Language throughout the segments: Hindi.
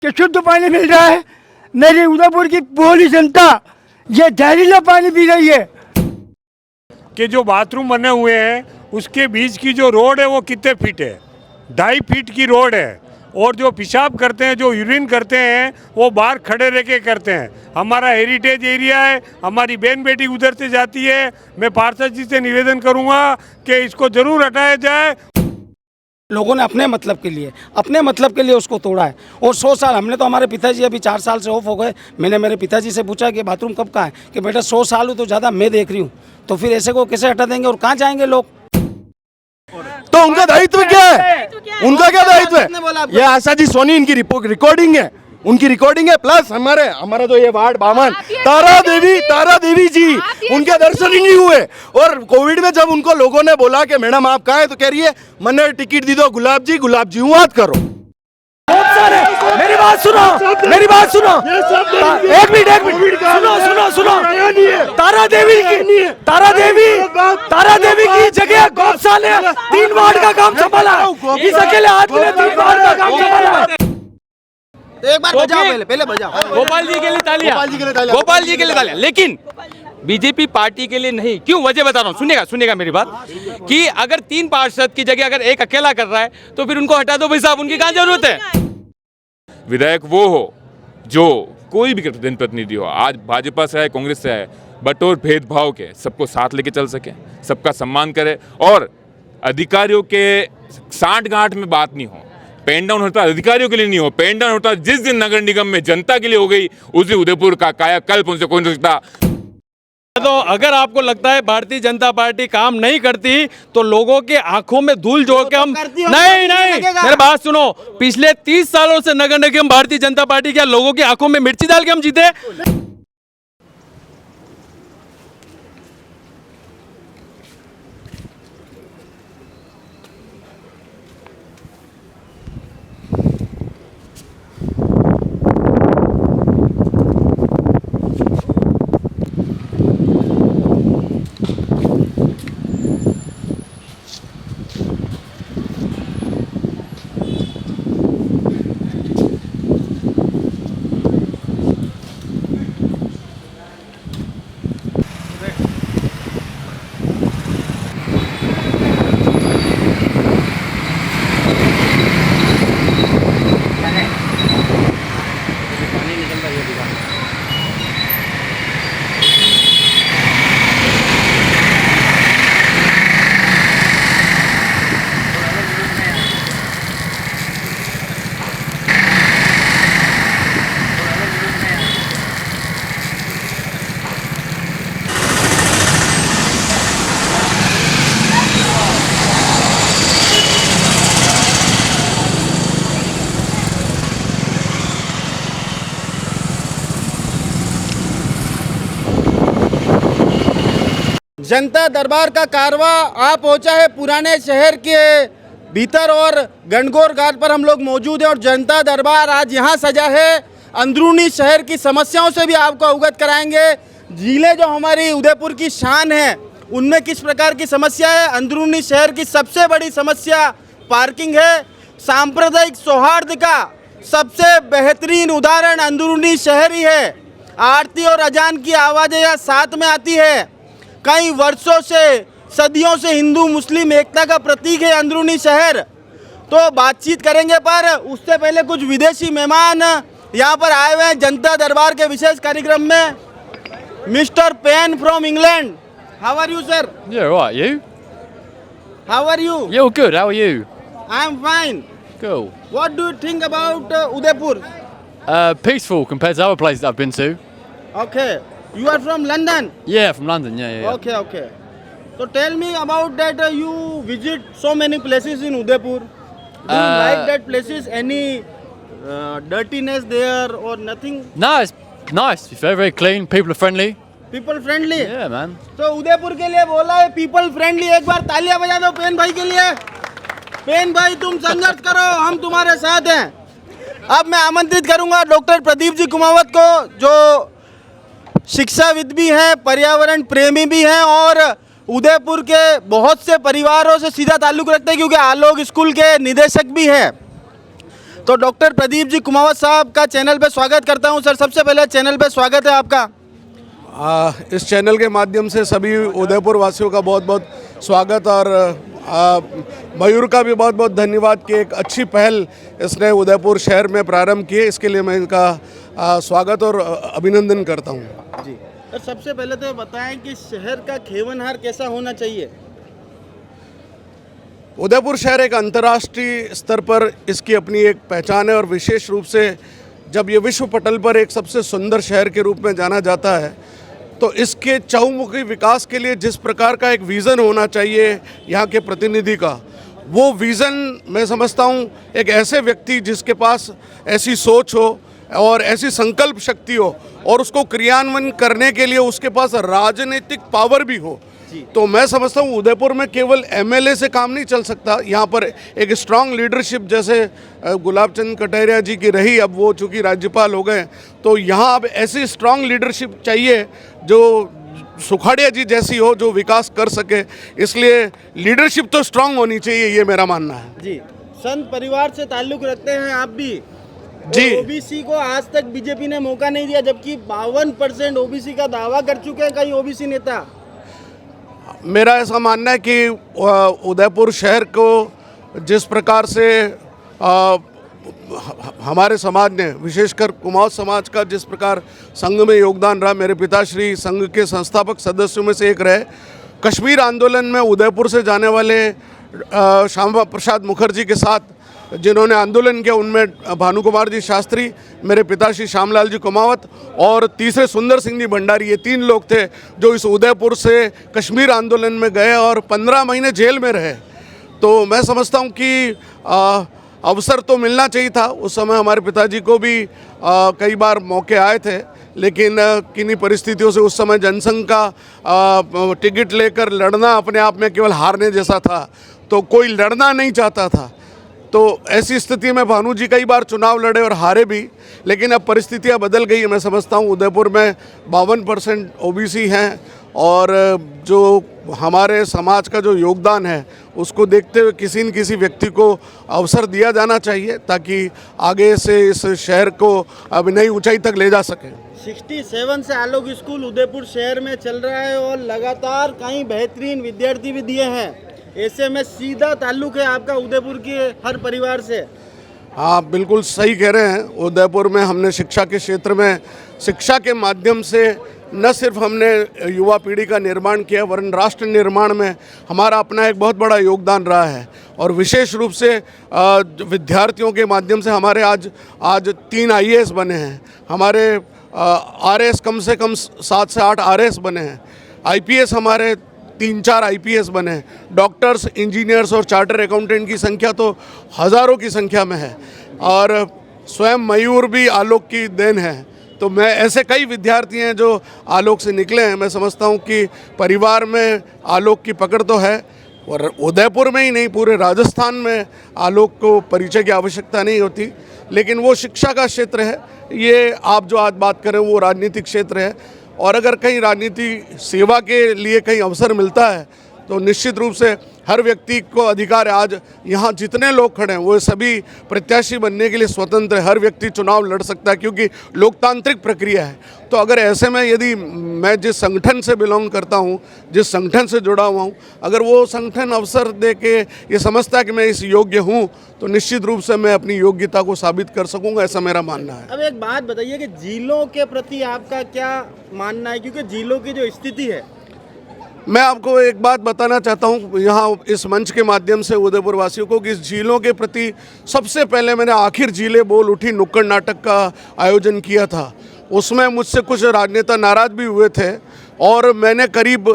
कि शुद्ध पानी मिल रहा है। मेरी उदयपुर की पूरी जनता ये जहरीला पानी पी रही है। कि जो बाथरूम बने हुए हैं उसके बीच की जो रोड है वो कितने फीट है? 2.5 फीट की रोड है। और जो पेशाब करते हैं, जो यूरिन करते हैं, वो बाहर खड़े रह के करते हैं। हमारा हेरिटेज एरिया है, हमारी बहन बेटी उधर से जाती है। मैं पार्षद जी से निवेदन करूंगा कि इसको जरूर हटाया जाए। लोगों ने अपने मतलब के लिए उसको तोड़ा है। और 100 साल हमने तो, हमारे पिताजी अभी 4 साल से ऑफ हो गए। मैंने मेरे पिताजी से पूछा कि बाथरूम कब का है, कि बेटा 100 साल हो तो ज़्यादा मैं देख रही हूँ, तो फिर ऐसे को कैसे हटा देंगे और कहाँ जाएंगे लोग? तो उनका दायित्व क्या है? उनका क्या दायित्व है? ये आशा जी सोनी, इनकी रिकॉर्डिंग है, उनकी रिकॉर्डिंग है। प्लस हमारा जो ये वार्ड 52 तारा देवी जी, उनके दर्शन ही नहीं हुए। और कोविड में जब उनको लोगों ने बोला कि मैडम आप कहाँ है, तो कह रही है मैंने टिकट दी दो गुलाब जी बात करो। मेरी बात सुनो, एक मिनट सुनो। तारा देवी की जगह गौशाला ने 3 वार्ड का काम संभाला। इस अकेले आदमी ने 3 वार्ड का काम संभाला। एक बार बजाओ, पहले बजाओ। गोपाल जी के लिए तालियां। लेकिन बीजेपी पार्टी के लिए नहीं। क्यों? वजह बता रहा हूँ, सुनिएगा मेरी बात। कि अगर 3 पार्षद की जगह अगर एक अकेला कर रहा है तो फिर उनको हटा दो भाई साहब, उनकी कहाँ जरूरत है? विधायक वो हो जो कोई भी जनप्रतिनिधि हो, आज भाजपा से है, कांग्रेस से है, बटोर भेदभाव के सबको साथ लेके चल सके, सबका सम्मान करे। और अधिकारियों के सांठ गांठ में बात नहीं हो। पेन डाउन होता अधिकारियों के लिए नहीं हो, पेन डाउन होता जिस दिन नगर निगम में जनता के लिए हो गई, उस दिन उदयपुर का कायाकल्प उनसे कोई नहीं सकता। तो अगर आपको लगता है भारतीय जनता पार्टी काम नहीं करती तो लोगों के आंखों में धूल झोंक के हम नहीं मेरी बात सुनो। पिछले 30 सालों से नगर निगम भारतीय जनता पार्टी क्या लोगों की आंखों में मिर्ची डाल के हम जीते? जनता दरबार का कारवा आ पहुंचा है पुराने शहर के भीतर और गणगौर घाट पर हम लोग मौजूद हैं। और जनता दरबार आज यहाँ सजा है। अंदरूनी शहर की समस्याओं से भी आपको अवगत कराएंगे। जिले जो हमारी उदयपुर की शान है उनमें किस प्रकार की समस्या है। अंदरूनी शहर की सबसे बड़ी समस्या पार्किंग है। सांप्रदायिक सौहार्द का सबसे बेहतरीन उदाहरण अंदरूनी शहर ही है। आरती और अजान की आवाज़ें यहाँ साथ में आती है। कई वर्षों से, सदियों से हिंदू मुस्लिम एकता का प्रतीक है अंदरूनी शहर। तो बातचीत करेंगे, पर उससे पहले कुछ विदेशी मेहमान यहाँ पर आए हुए हैं जनता दरबार के विशेष कार्यक्रम में। Mister Penn from England, how are you sir? Yeah, right. You? How are you? You're good. How are you? I am fine. Cool. What do you think about Udaipur? Peaceful compared to other places I've been to. Okay, you are from London? Yeah, from London. Yeah. Okay, okay. So tell me about that. You visit so many places in Udaipur. Do you like that places? Any dirtiness there or nothing? No, it's nice. It's very, very clean. People are friendly. People friendly. Yeah, man. तो उदयपुर के लिए बोला है people friendly। एक बार तालियां बजा दो पेन भाई के लिए। पेन भाई तुम संघर्ष करो, हम तुम्हारे साथ हैं। अब मैं आमंत्रित करूंगा डॉक्टर प्रदीप जी कुमावत को, जो शिक्षाविद भी हैं, पर्यावरण प्रेमी भी हैं और उदयपुर के बहुत से परिवारों से सीधा ताल्लुक़ रखते हैं, क्योंकि आलोक स्कूल के निदेशक भी हैं। तो डॉक्टर प्रदीप जी कुमावत साहब का चैनल पे स्वागत करता हूं। सर, सबसे पहले चैनल पे स्वागत है आपका। इस चैनल के माध्यम से सभी उदयपुर वासियों का बहुत बहुत स्वागत और मयूर का भी बहुत बहुत धन्यवाद कि एक अच्छी पहल इसने उदयपुर शहर में प्रारंभ की है। इसके लिए मैं इनका स्वागत और अभिनंदन करता हूँ जी। और सबसे पहले तो बताएं कि शहर का खेवनहार कैसा होना चाहिए। उदयपुर शहर एक अंतर्राष्ट्रीय स्तर पर इसकी अपनी एक पहचान है और विशेष रूप से जब ये विश्व पटल पर एक सबसे सुंदर शहर के रूप में जाना जाता है तो इसके चहुमुखी विकास के लिए जिस प्रकार का एक विज़न होना चाहिए यहाँ के प्रतिनिधि का, वो विज़न मैं समझता हूँ एक ऐसे व्यक्ति जिसके पास ऐसी सोच हो और ऐसी संकल्प शक्ति हो और उसको क्रियान्वयन करने के लिए उसके पास राजनीतिक पावर भी हो, तो मैं समझता हूँ उदयपुर में केवल एमएलए से काम नहीं चल सकता। यहाँ पर एक स्ट्रांग लीडरशिप जैसे गुलाब चंद कटारिया जी की रही, अब वो चूँकि राज्यपाल हो गए, तो यहाँ अब ऐसी स्ट्रांग लीडरशिप चाहिए जो सुखाड़िया जी जैसी हो, जो विकास कर सके। इसलिए लीडरशिप तो स्ट्रांग होनी चाहिए, ये मेरा मानना है जी। संत परिवार से ताल्लुक़ रखते हैं आप भी जी। ओबीसी को आज तक बीजेपी ने मौका नहीं दिया, जबकि 52% ओबीसी का दावा कर चुके हैं कई ओबीसी नेता। मेरा ऐसा मानना है कि उदयपुर शहर को जिस प्रकार से हमारे समाज ने, विशेषकर कुमाऊं समाज का जिस प्रकार संघ में योगदान रहा, मेरे पिताश्री संघ के संस्थापक सदस्यों में से एक रहे। कश्मीर आंदोलन में उदयपुर से जाने वाले श्यामा प्रसाद मुखर्जी के साथ जिन्होंने आंदोलन किया उनमें भानु कुमार जी शास्त्री, मेरे पिताश्री श्यामलाल जी कुमावत और तीसरे सुंदर सिंह जी भंडारी, ये 3 लोग थे जो इस उदयपुर से कश्मीर आंदोलन में गए और 15 महीने जेल में रहे। तो मैं समझता हूँ कि अवसर तो मिलना चाहिए था। उस समय हमारे पिताजी को भी कई बार मौके आए थे, लेकिन किन्हीं परिस्थितियों से उस समय जनसंघ का टिकट लेकर लड़ना अपने आप में केवल हारने जैसा था, तो कोई लड़ना नहीं चाहता था। तो ऐसी स्थिति में भानु जी कई बार चुनाव लड़े और हारे भी, लेकिन अब परिस्थितियां बदल गई है। मैं समझता हूं उदयपुर में 52% ओबीसी हैं और जो हमारे समाज का जो योगदान है उसको देखते हुए किसी न किसी व्यक्ति को अवसर दिया जाना चाहिए ताकि आगे से इस शहर को अब नई ऊंचाई तक ले जा सके। 67 से आलोक स्कूल उदयपुर शहर में चल रहा है और लगातार कई बेहतरीन विद्यार्थी भी दिए हैं। ऐसे में सीधा ताल्लुक है आपका उदयपुर के हर परिवार से। हाँ, बिल्कुल सही कह रहे हैं। उदयपुर में हमने शिक्षा के क्षेत्र में शिक्षा के माध्यम से न सिर्फ हमने युवा पीढ़ी का निर्माण किया वरन राष्ट्र निर्माण में हमारा अपना एक बहुत बड़ा योगदान रहा है। और विशेष रूप से विद्यार्थियों के माध्यम से हमारे आज 3 IAS बने हैं, हमारे RAS कम से कम 7 से 8 RAS बने हैं, IPS हमारे 3-4 IPS बने हैं, डॉक्टर्स, इंजीनियर्स और चार्टर अकाउंटेंट की संख्या तो हज़ारों की संख्या में है। और स्वयं मयूर भी आलोक की देन है। तो मैं ऐसे कई विद्यार्थी हैं जो आलोक से निकले हैं। मैं समझता हूं कि परिवार में आलोक की पकड़ तो है और उदयपुर में ही नहीं पूरे राजस्थान में आलोक को परिचय की आवश्यकता नहीं होती, लेकिन वो शिक्षा का क्षेत्र है। ये आप जो आज बात करें वो राजनीतिक क्षेत्र है और अगर कहीं राजनीति सेवा के लिए कहीं अवसर मिलता है तो निश्चित रूप से हर व्यक्ति को अधिकार है। आज यहाँ जितने लोग खड़े हैं वो सभी प्रत्याशी बनने के लिए स्वतंत्र है। हर व्यक्ति चुनाव लड़ सकता है क्योंकि लोकतांत्रिक प्रक्रिया है। तो अगर ऐसे में यदि मैं जिस संगठन से बिलोंग करता हूँ, जिस संगठन से जुड़ा हुआ हूँ, अगर वो संगठन अवसर दे के ये समझता है कि मैं इस योग्य हूँ तो निश्चित रूप से मैं अपनी योग्यता को साबित कर सकूँगा, ऐसा मेरा मानना है। अब एक बात बताइए कि झीलों के प्रति आपका क्या मानना है, क्योंकि झीलों की जो स्थिति है। मैं आपको एक बात बताना चाहता हूँ यहाँ इस मंच के माध्यम से उदयपुर वासियों को कि इस झीलों के प्रति सबसे पहले मैंने आखिर झीलें बोल उठी नुक्कड़ नाटक का आयोजन किया था। उसमें मुझसे कुछ राजनेता नाराज भी हुए थे और मैंने करीब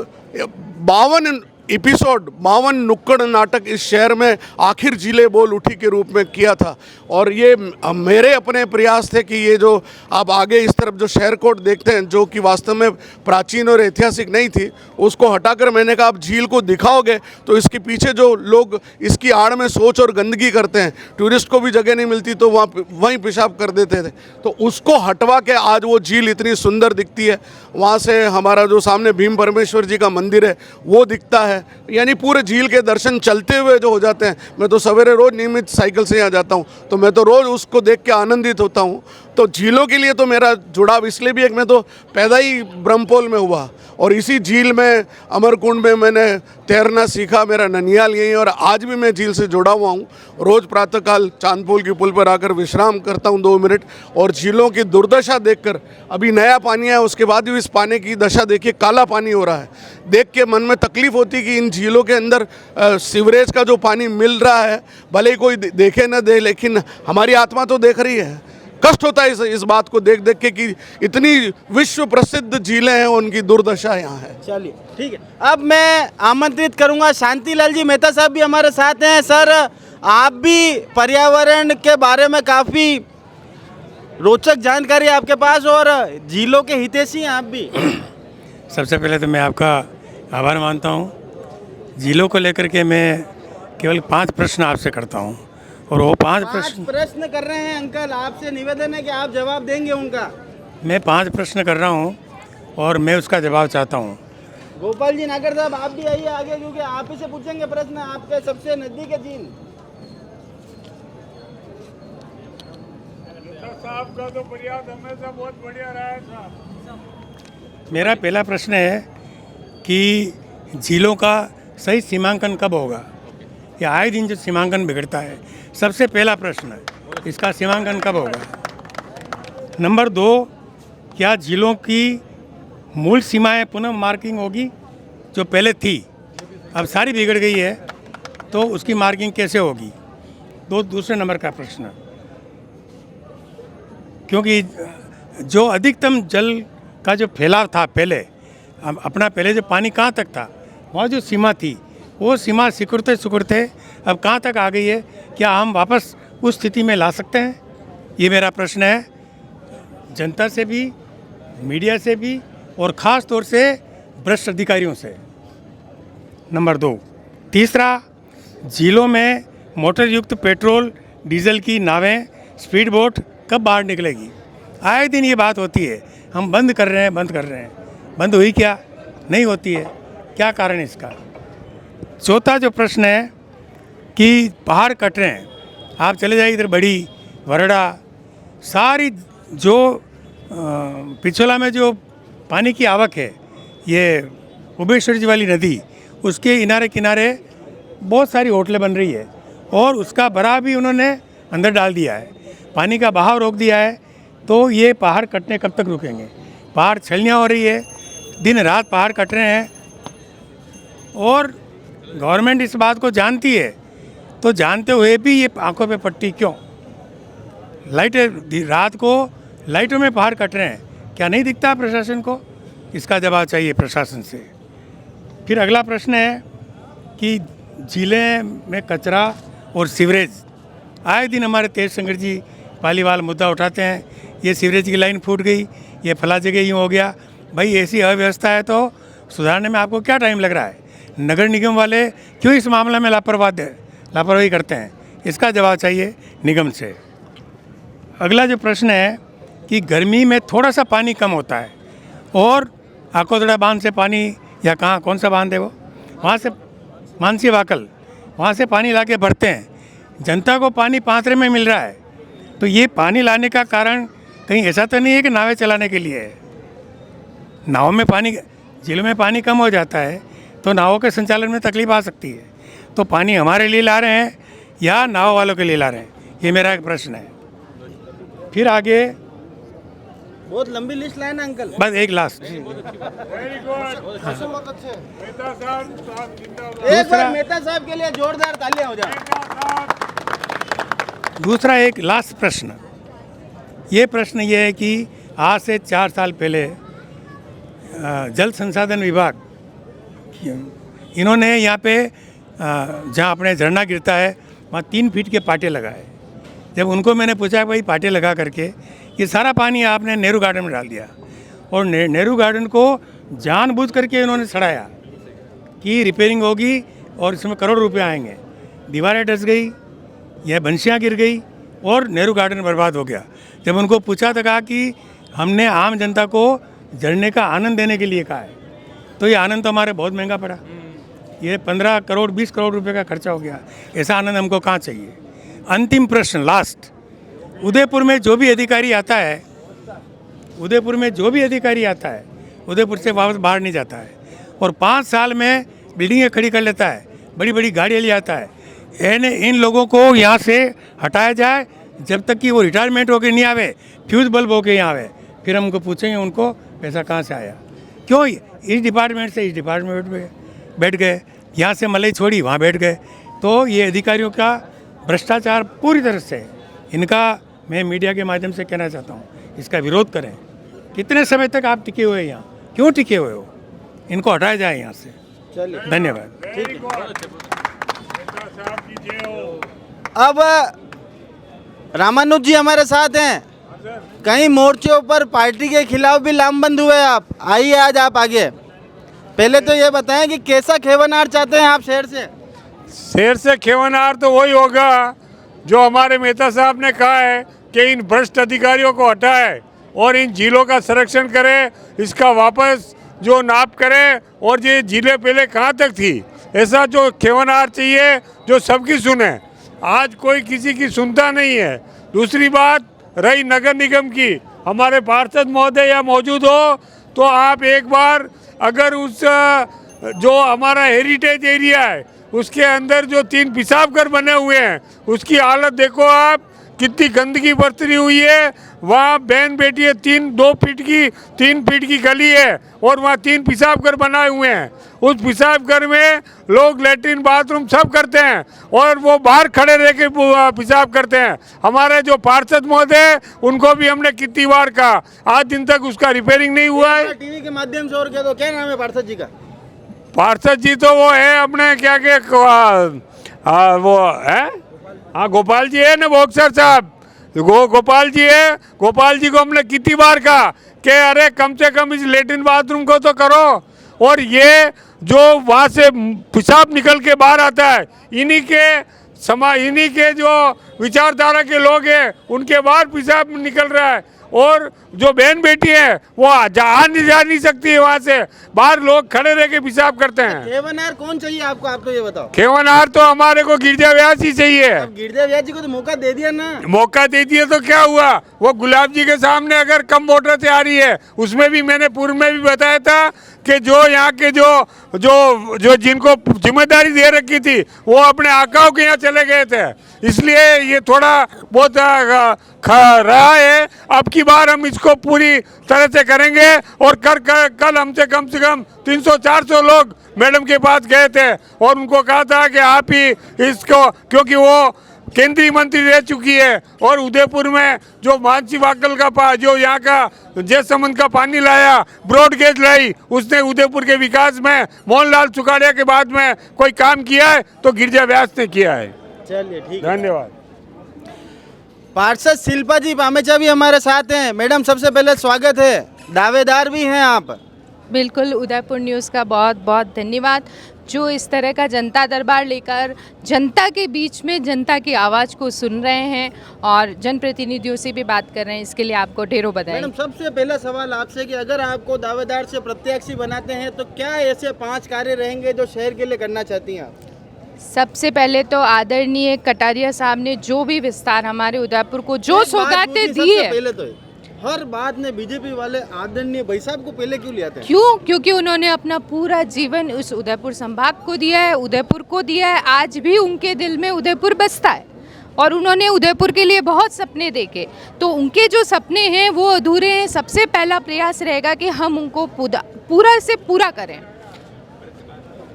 52 एपिसोड 52 नुक्कड़ नाटक इस शहर में आखिर झीलें बोल उठी के रूप में किया था। और ये मेरे अपने प्रयास थे कि ये जो आप आगे इस तरफ जो शहर कोट देखते हैं जो कि वास्तव में प्राचीन और ऐतिहासिक नहीं थी, उसको हटाकर मैंने कहा आप झील को दिखाओगे तो इसके पीछे जो लोग इसकी आड़ में सोच और गंदगी करते हैं, टूरिस्ट को भी जगह नहीं मिलती तो वहीं पेशाब कर देते थे, तो उसको हटवा के आज वो झील इतनी सुंदर दिखती है। वहाँ से हमारा जो सामने भीम परमेश्वर जी का मंदिर है वो दिखता है। है, यानी पूरे झील के दर्शन चलते हुए जो हो जाते हैं। मैं तो सवेरे रोज़ नियमित साइकिल से यहाँ जाता हूँ, तो मैं तो रोज़ उसको देख के आनंदित होता हूँ। तो झीलों के लिए तो मेरा जुड़ाव इसलिए भी है कि मैं तो पैदा ही ब्रह्मपोल में हुआ और इसी झील में अमरकुंड में मैंने तैरना सीखा, मेरा ननियाल यहीं, और आज भी मैं झील से जुड़ा हुआ हूँ। रोज़ प्रातःकाल चांदपोल की पुल पर आकर विश्राम करता हूँ 2 मिनट, और झीलों की दुर्दशा देखकर, अभी नया पानी है उसके बाद भी इस पानी की दशा देखिए, काला पानी हो रहा है, देख के मन में तकलीफ होती है कि इन झीलों के अंदर सीवरेज का जो पानी मिल रहा है, भले ही कोई देखे न दे, लेकिन हमारी आत्मा तो देख रही है। कष्ट होता है इस बात को देख देख के कि इतनी विश्व प्रसिद्ध झीलें हैं, उनकी दुर्दशा यहाँ है। चलिए ठीक है, अब मैं आमंत्रित करूंगा शांतिलाल जी मेहता साहब भी हमारे साथ हैं। सर, आप भी पर्यावरण के बारे में काफ़ी रोचक जानकारी आपके पास, और झीलों के हितैषी हैं आप भी। सबसे पहले तो मैं आपका आभार मानता हूँ। झीलों को लेकर के मैं केवल 5 प्रश्न आपसे करता हूँ, और वो 5 प्रश्न कर रहे हैं अंकल, आपसे निवेदन है कि आप जवाब देंगे उनका। मैं 5 प्रश्न कर रहा हूँ और मैं उसका जवाब चाहता हूँ। गोपाल जी नागर साहब, आप भी आइए आगे, क्योंकि आप ही से पूछेंगे प्रश्न, आपके सबसे नजदीक है झील। साहब का तो प्रयास हमेशा बहुत बढ़िया रहा है साहब। मेरा पहला प्रश्न है कि झीलों का सही सीमांकन कब होगा? या आए दिन जो सीमांकन बिगड़ता है, सबसे पहला प्रश्न है, इसका सीमांकन कब होगा? नंबर 2, क्या झीलों की मूल सीमाएं पुनः मार्किंग होगी? जो पहले थी, अब सारी बिगड़ गई है, तो उसकी मार्किंग कैसे होगी? दूसरे नंबर का प्रश्न, क्योंकि जो अधिकतम जल का जो फैलाव था पहले, अपना पहले जो पानी कहाँ तक था, वहाँ जो सीमा थी, वो सीमा सिकुड़ते सिकुड़ते अब कहाँ तक आ गई है? क्या हम वापस उस स्थिति में ला सकते हैं? ये मेरा प्रश्न है जनता से भी, मीडिया से भी, और ख़ास तौर से भ्रष्ट अधिकारियों से। नंबर 2, तीसरा, झीलों में मोटर युक्त पेट्रोल डीजल की नावें, स्पीड बोट कब बाहर निकलेगी? आए दिन ये बात होती है, हम बंद कर रहे हैं, बंद हुई क्या? नहीं होती है, क्या कारण है इसका? चौथा जो प्रश्न है कि पहाड़ कट रहे हैं, आप चले जाइए इधर बड़ी, वरड़ा, सारी जो पिछोला में जो पानी की आवक है, ये उबेश्वर जी वाली नदी, उसके किनारे किनारे बहुत सारी होटलें बन रही है, और उसका बरा भी उन्होंने अंदर डाल दिया है, पानी का बहाव रोक दिया है। तो ये पहाड़ कटने कब तक रुकेंगे? पहाड़ छलनियाँ हो रही है, दिन रात पहाड़ कट रहे हैं, और गवर्नमेंट इस बात को जानती है, तो जानते हुए भी ये आंखों पे पट्टी क्यों? लाइटें, रात को लाइटों में पहाड़ कट रहे हैं, क्या नहीं दिखता प्रशासन को? इसका जवाब चाहिए प्रशासन से। फिर अगला प्रश्न है कि झीलें में कचरा और सीवरेज, आए दिन हमारे तेज शंकर जी पालीवाल मुद्दा उठाते हैं, ये सीवरेज की लाइन फूट गई, ये फला जगह यूँ हो गया। भाई ऐसी अव्यवस्था है तो सुधारने में आपको क्या टाइम लग रहा है? नगर निगम वाले क्यों इस मामले में लापरवाही करते हैं? इसका जवाब चाहिए निगम से। अगला जो प्रश्न है कि गर्मी में थोड़ा सा पानी कम होता है, और आकोदड़ा बांध से पानी, या कहाँ, कौन सा बांध है वो, वहाँ से मानसी वाकल, वहाँ से पानी ला के भरते हैं, जनता को पानी पात्रे में मिल रहा है। तो ये पानी लाने का कारण कहीं ऐसा तो नहीं है कि नावें चलाने के लिए है? नाव में पानी, झीलों में पानी कम हो जाता है तो नावों के संचालन में तकलीफ आ सकती है। तो पानी हमारे लिए ला रहे हैं या नाव वालों के लिए ला रहे हैं? ये मेरा एक प्रश्न है। फिर आगे बहुत लंबी लिस्ट लाइन है अंकल, बस एक लास्ट, वेरी गुड, बहुत अच्छे मेहता साहब, एक बार मेहता साहब के लिए जोरदार तालियां हो जाए। दूसरा एक लास्ट प्रश्न, ये प्रश्न ये है कि आज से 4 साल पहले जल संसाधन विभाग, इन्होंने यहाँ पे जहाँ अपने झरना गिरता है वहाँ 3 फीट के पाटे लगाए। जब उनको मैंने पूछा भाई पाटे लगा करके ये सारा पानी आपने नेहरू गार्डन में डाल दिया, और नेहरू गार्डन को जानबूझ करके इन्होंने सड़ाया कि रिपेयरिंग होगी और इसमें करोड़ रुपए आएंगे। दीवारें धंस गई, यह बंशियाँ गिर गई और नेहरू गार्डन बर्बाद हो गया। जब उनको पूछा तो कहा कि हमने आम जनता को झरने का आनंद देने के लिए कहा है, तो ये आनंद तो हमारे बहुत महंगा पड़ा। ये 15 करोड़ 20 करोड़ रुपए का खर्चा हो गया। ऐसा आनंद हमको कहाँ चाहिए। अंतिम प्रश्न, लास्ट, उदयपुर में जो भी अधिकारी आता है, उदयपुर में जो भी अधिकारी आता है उदयपुर से वापस बाहर नहीं जाता है और 5 साल में बिल्डिंगें खड़ी कर लेता है, बड़ी बड़ी गाड़ियाँ ले आता है। इन लोगों को यहाँ से हटाया जाए जब तक कि वो रिटायरमेंट होकर नहीं आवे, फ्यूज बल्ब होकर यहाँ आवे, फिर हमको पूछेंगे उनको पैसा कहाँ से आया। क्यों इस डिपार्टमेंट से इस डिपार्टमेंट में बैठ गए, यहाँ से मलाई छोड़ी वहाँ बैठ गए। तो ये अधिकारियों का भ्रष्टाचार पूरी तरह से, इनका मैं मीडिया के माध्यम से कहना चाहता हूँ, इसका विरोध करें। कितने समय तक आप टिके हुए हैं यहाँ, क्यों टिके हुए हो, इनको हटाया जाए यहाँ से। धन्यवाद। अब रामानुज जी हमारे साथ हैं, कई मोर्चों पर पार्टी के खिलाफ भी लामबंद हुए आप, आइए आज आप आगे। पहले तो ये बताएं कि कैसा खेवनार चाहते हैं आप शहर से? शहर से खेवनार तो वही होगा जो हमारे मेहता साहब ने कहा है कि इन भ्रष्ट अधिकारियों को हटाए और इन झीलों का संरक्षण करे, इसका वापस जो नाप करे और ये झीलें पहले कहाँ तक थी, ऐसा जो खेवनार चाहिए जो सबकी सुने। आज कोई किसी की सुनता नहीं है। दूसरी बात रही नगर निगम की, हमारे पार्षद महोदय यहाँ मौजूद हो तो आप एक बार अगर उस जो हमारा हेरिटेज एरिया है उसके अंदर जो 3 पेशाब घर बने हुए हैं उसकी हालत देखो आप, कितनी गंदगी बरतरी हुई है। वहाँ बहन बेटी है, 3 फीट की गली है और वहाँ 3 पेशाब घर बनाए हुए हैं। उस पेशाब घर में लोग लेटरिन बाथरूम सब करते हैं और वो बाहर खड़े रह के पेशाब करते हैं। हमारे जो पार्षद महोदय उनको भी हमने कितनी बार कहा, आज दिन तक उसका रिपेयरिंग नहीं हुआ है। टीवी के माध्यम से और क्या, तो क्या नाम है पार्षद जी का? पार्षद जी तो वो है अपने क्या के वो है, हाँ गोपाल जी है ना, बॉक्सर साहब गोपाल जी है। गोपाल जी को हमने कितनी बार कहा कि अरे कम से कम इस लेटरिन बाथरूम को तो करो। और ये जो वहाँ से पेशाब निकल के बाहर आता है, इन्हीं के जो विचारधारा के लोग हैं उनके बाहर पेशाब निकल रहा है और जो बहन बेटी है वो जा नहीं सकती है, वहाँ से बाहर लोग खड़े रह के पेशाब करते हैं। खेवनार कौन चाहिए आपको, आप तो ये बताओ। खेवनार तो हमारे को गिरजा व्यास ही चाहिए। अब गिरजा व्यास जी को तो मौका दे दिया ना। मौका दे दिया तो क्या हुआ, वो गुलाब जी के सामने अगर कम वोटर से आ रही है, उसमें भी मैंने पूर्व में भी बताया था कि जो यहाँ के जो जिनको जिम्मेदारी दे रखी थी वो अपने आकाओं के यहाँ चले गए थे, इसलिए ये थोड़ा बहुत रहा है। अब की बार हम इसको पूरी तरह से करेंगे और कल हमसे कम से कम 300-400 लोग मैडम के पास गए थे और उनको कहा था कि आप ही इसको, क्योंकि वो केंद्रीय मंत्री रह चुकी है और उदयपुर में जो मानसी वाकल का जो यहाँ का जयसमंद का पानी लाया, ब्रॉड गेज लाई, उसने उदयपुर के विकास में मोहनलाल सुखाड़िया के बाद में कोई काम किया है तो गिरजा व्यास ने किया है। चलिए ठीक है, धन्यवाद। पार्षद शिल्पा जी पामेचा भी हमारे साथ हैं। मैडम सबसे पहले स्वागत है, दावेदार भी हैं आप। बिल्कुल, उदयपुर न्यूज़ का बहुत बहुत धन्यवाद जो इस तरह का जनता दरबार लेकर जनता के बीच में जनता की आवाज़ को सुन रहे हैं और जनप्रतिनिधियों से भी बात कर रहे हैं, इसके लिए आपको ढेरों बधाई। मैडम सबसे पहला सवाल आपसे कि अगर आपको दावेदार से प्रत्याशी बनाते हैं तो क्या ऐसे 5 कार्य रहेंगे जो शहर के लिए करना चाहती हैं आप? सबसे पहले तो आदरणीय कटारिया साहब ने जो भी विस्तार हमारे उदयपुर को जो सौगातें दी है, पहले तो हर बात में बीजेपी वाले आदरणीय भाई साहब को पहले क्यों ले आते हैं? क्यों? क्योंकि उन्होंने अपना पूरा जीवन उस उदयपुर संभाग को दिया है, उदयपुर को दिया है। आज भी उनके दिल में उदयपुर बसता है और उन्होंने उदयपुर के लिए बहुत सपने देखे, तो उनके जो सपने हैं वो अधूरे हैं। सबसे पहला प्रयास रहेगा कि हम उनको पूरा से पूरा करें।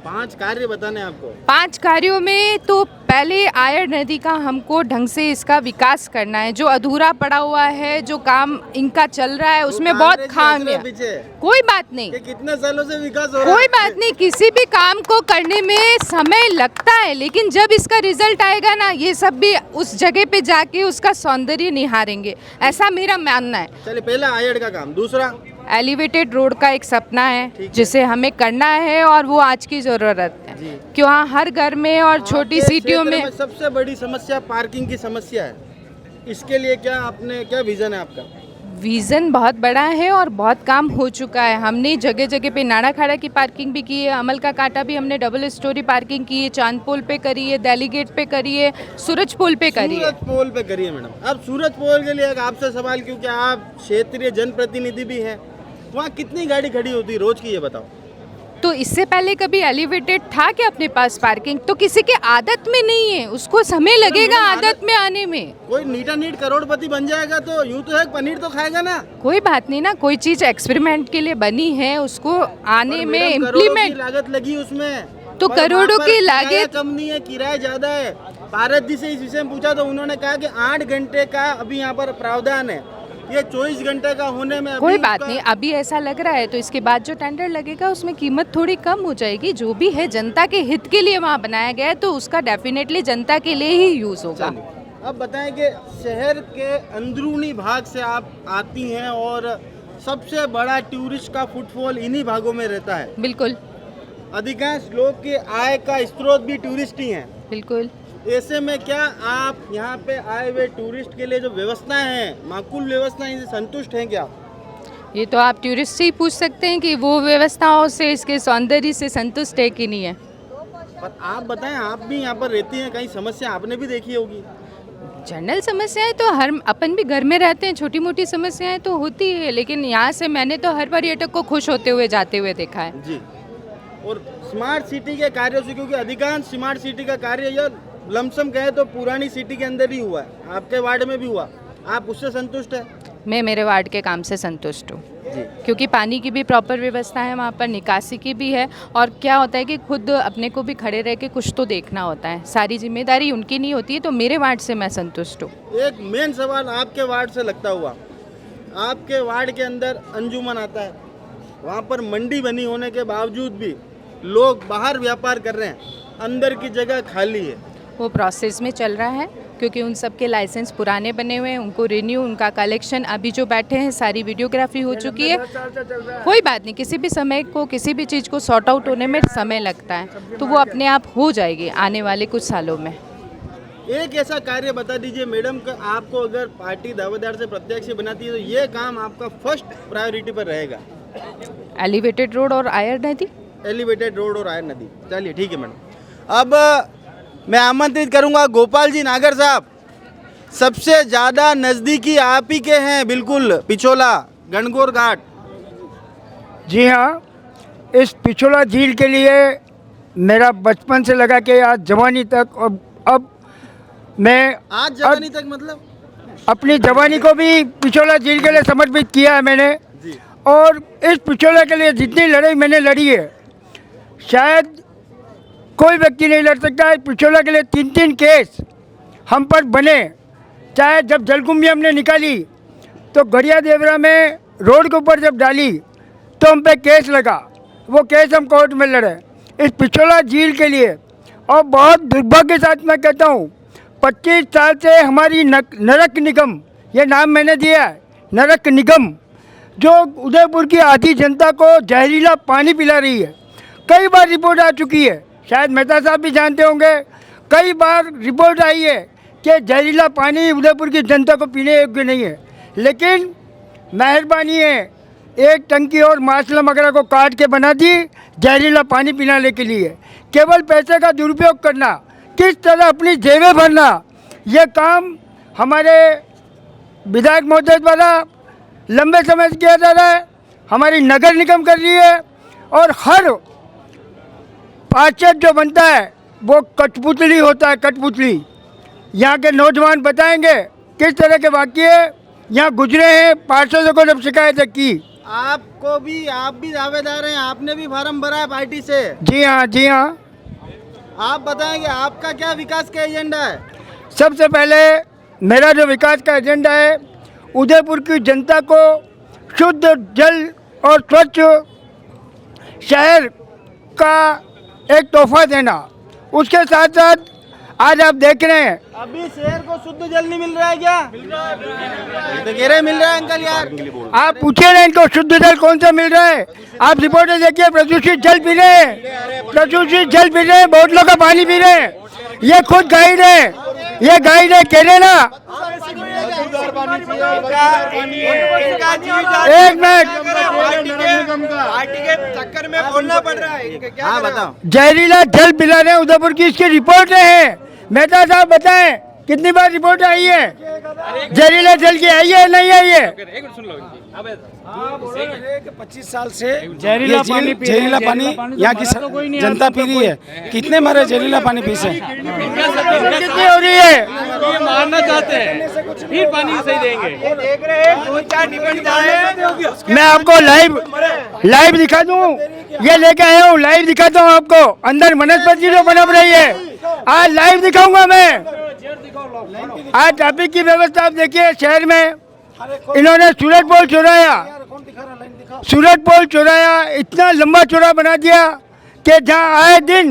5 कार्य बताने आपको। 5 कार्यों में तो पहले आयर नदी का हमको ढंग से इसका विकास करना है। जो अधूरा पड़ा हुआ है, जो काम इनका चल रहा है उसमें बहुत खामियां। कोई बात नहीं, कितने सालों से विकास हो रहा है? कोई बात नहीं, किसी भी काम को करने में समय लगता है, लेकिन जब इसका रिजल्ट आएगा ना, ये सब भी उस जगह पे जाके उसका सौंदर्य निहारेंगे, ऐसा मेरा मानना है। चलिए, पहला आयर का काम। दूसरा एलिवेटेड रोड का एक सपना है जिसे हमें करना है और वो आज की ज़रूरत है, क्यों हर घर में और छोटी सिटियों में सबसे बड़ी समस्या पार्किंग की समस्या है। इसके लिए क्या विजन है आपका? विज़न बहुत बड़ा है और बहुत काम हो चुका है। हमने जगह जगह पे नाड़ा खाड़ा की पार्किंग भी की है, अमल का कांटा भी हमने डबल स्टोरी पार्किंग की है, चांद पोल पे करी है, दिल्ली गेट पे करी है, सूरज पोल पे करी है। सूरज पोल पे करिए मैडम। अब सूरज पोल के लिए एक आपसे सवाल, क्योंकि आप क्षेत्रीय जनप्रतिनिधि भी हैं, वहाँ कितनी गाड़ी खड़ी होती है रोज की, ये बताओ। तो इससे पहले कभी एलिवेटेड था क्या अपने पास पार्किंग? तो किसी के आदत में नहीं है, उसको समय लगेगा आदत में आने में। कोई नीटा नीट करोड़पति बन जाएगा तो यूं तो है, पनीर तो खाएगा ना। कोई बात नहीं ना, कोई चीज एक्सपेरिमेंट के लिए बनी है, उसको आने में मैडम, करोड़ों की इम्प्लीमेंट। लागत लगी उसमें, तो पर करोड़ों वहाँ पर की किराया लागत कम नहीं है, किराया ज्यादा है। पारस जी से इस विषय में पूछा तो उन्होंने कहा कि 8 घंटे का अभी यहाँ पर प्रावधान है, ये 24 घंटे का होने में कोई बात नहीं, अभी ऐसा लग रहा है तो इसके बाद जो टेंडर लगेगा उसमें कीमत थोड़ी कम हो जाएगी। जो भी है जनता के हित के लिए वहाँ बनाया गया है, तो उसका डेफिनेटली जनता के लिए ही यूज होगा। अब बताएं कि शहर के अंदरूनी भाग से आप आती हैं और सबसे बड़ा टूरिस्ट का फुटफॉल इन्हीं भागों में रहता है। बिल्कुल अधिकांश लोग के आय का स्रोत भी टूरिस्ट ही हैं। बिल्कुल। ऐसे में क्या आप यहाँ पे आए हुए टूरिस्ट के लिए जो व्यवस्थाएं हैं, माकूल व्यवस्थाएं, इनसे संतुष्ट हैं क्या? ये तो आप टूरिस्ट से ही पूछ सकते हैं कि वो व्यवस्थाओं से, इसके सौंदर्य से संतुष्ट है कि नहीं है। पर आप बताएं, आप भी यहाँ पर रहती हैं, कहीं समस्या आपने भी देखी होगी। जनरल समस्याएं तो हर अपन भी घर में रहते हैं, छोटी मोटी समस्याएं तो होती है, लेकिन यहाँ से मैंने तो हर पर्यटक को खुश होते हुए जाते हुए देखा है जी। और स्मार्ट सिटी के कार्यों से, क्योंकि अधिकांश स्मार्ट सिटी का कार्य या लमसम कहे तो पुरानी सिटी के अंदर ही हुआ है, आपके वार्ड में भी हुआ, आप उससे संतुष्ट है? मैं मेरे वार्ड के काम से संतुष्ट हूँ, क्योंकि पानी की भी प्रॉपर व्यवस्था है वहाँ पर, निकासी की भी है। और क्या होता है कि खुद अपने को भी खड़े रह के कुछ तो देखना होता है, सारी जिम्मेदारी उनकी नहीं होती है, तो मेरे वार्ड से मैं संतुष्ट हूँ। एक मेन सवाल आपके वार्ड से लगता हुआ, आपके वार्ड के अंदर अंजुमन आता है, वहाँ पर मंडी बनी होने के बावजूद भी लोग बाहर व्यापार कर रहे हैं, अंदर की जगह खाली है। वो प्रोसेस में चल रहा है, क्योंकि उन सब के लाइसेंस पुराने बने हुए हैं, उनको रिन्यू, उनका कलेक्शन, अभी जो बैठे हैं सारी वीडियोग्राफी हो चुकी है। कोई बात नहीं, किसी भी समय को, किसी भी चीज़ को सॉर्ट आउट होने में समय लगता है, तो वो अपने आप हो जाएगी आने वाले कुछ सालों में। एक ऐसा कार्य बता दीजिए मैडम, का आपको अगर पार्टी दावेदार से प्रत्याशी बनाती है तो ये काम आपका फर्स्ट प्रायोरिटी पर रहेगा। एलिवेटेड रोड और आयर नदी। एलिवेटेड रोड और आयर नदी, चलिए ठीक है मैडम। अब मैं आमंत्रित करूंगा गोपाल जी नागर साहब, सबसे ज़्यादा नज़दीकी आप ही के हैं, बिल्कुल पिछोला गणगौर घाट। जी हाँ, इस पिछोला झील के लिए मेरा बचपन से लगा के आज जवानी तक, और अब मैं आज जवानी तक मतलब अपनी जवानी को भी पिछोला झील के लिए समर्पित किया है मैंने। और इस पिछोला के लिए जितनी लड़ाई मैंने लड़ी है, शायद कोई व्यक्ति नहीं लड़ सकता है। पिछोला के लिए 3-3 केस हम पर बने। चाहे जब जलकुंभी हमने निकाली तो गड़िया देवरा में रोड के ऊपर जब डाली तो हम पे केस लगा, वो केस हम कोर्ट में लड़े इस पिछोला झील के लिए। और बहुत दुर्भाग्य के साथ मैं कहता हूँ, 25 साल से हमारी नरक निगम, ये नाम मैंने दिया है, नरक निगम, जो उदयपुर की आधी जनता को जहरीला पानी पिला रही है। कई बार रिपोर्ट आ चुकी है, शायद मेहता साहब भी जानते होंगे, कई बार रिपोर्ट आई है कि जहरीला पानी उदयपुर की जनता को पीने योग्य नहीं है। लेकिन मेहरबानी है, एक टंकी और मासलम वगैरह को काट के बना दी जहरीला पानी पिलाने के लिए। केवल पैसे का दुरुपयोग करना, किस तरह अपनी जेबें भरना, यह काम हमारे विधायक महोदय द्वारा लंबे समय से किया जा रहा है, हमारी नगर निगम कर रही है। और हर पार्षद जो बनता है वो कठपुतली होता है, कठपुतली। यहाँ के नौजवान बताएंगे किस तरह के वाक़ये यहाँ गुजरे हैं पार्षदों को जब शिकायतें की। आपको भी, आप भी दावेदार हैं, आपने भी फार्म भरा है पार्टी से? जी हाँ, जी हाँ। आप बताएंगे आपका क्या विकास का एजेंडा है? सबसे पहले मेरा जो विकास का एजेंडा है, उदयपुर की जनता को शुद्ध जल और स्वच्छ शहर का एक तोहफा देना। उसके साथ साथ आज आप देख रहे हैं, अभी शहर को शुद्ध जल नहीं मिल रहा है क्या? तो कह रहे मिल रहा है अंकल यार। आप पूछिए ना इनको शुद्ध जल कौन सा मिल रहा है। आप रिपोर्टें देखिए, प्रदूषित जल पी रहे हैं, प्रदूषित जल पी रहे हैं, बोतलों का पानी पी रहे हैं। ये खुद गाइड है, ये गाइड है, कह रहे ना एक मिनट, पार्टी के चक्कर में बोलना पड़ रहा है इनके, क्या बताओ। जहरीला जल पिला रहे हैं उदयपुर की, इसकी रिपोर्ट है। मेहता साहब बताएं कितनी बार रिपोर्ट आई है, जहरीला जल की आई है नहीं आई है? 25 साल से जहरीला पानी यहाँ की जनता पी रही है। कितने मरे जहरीला पानी पी से? कितनी हो रही है? मारना चाहते हैं, फिर पानी सही देंगे। देख रहे हैं 2-4 निबंध आए। मैं आपको लाइव दिखा दूं, ये लेके आया हूँ, लाइव दिखाता हूँ आपको। अंदर वनस्पति जो पनप रही है, आज लाइव दिखाऊंगा मैं। आज ट्रैफिक की व्यवस्था आप देखिए शहर में, इन्होंने सूरत पोल चौराया, इतना लंबा चौड़ा बना दिया कि जहाँ आए दिन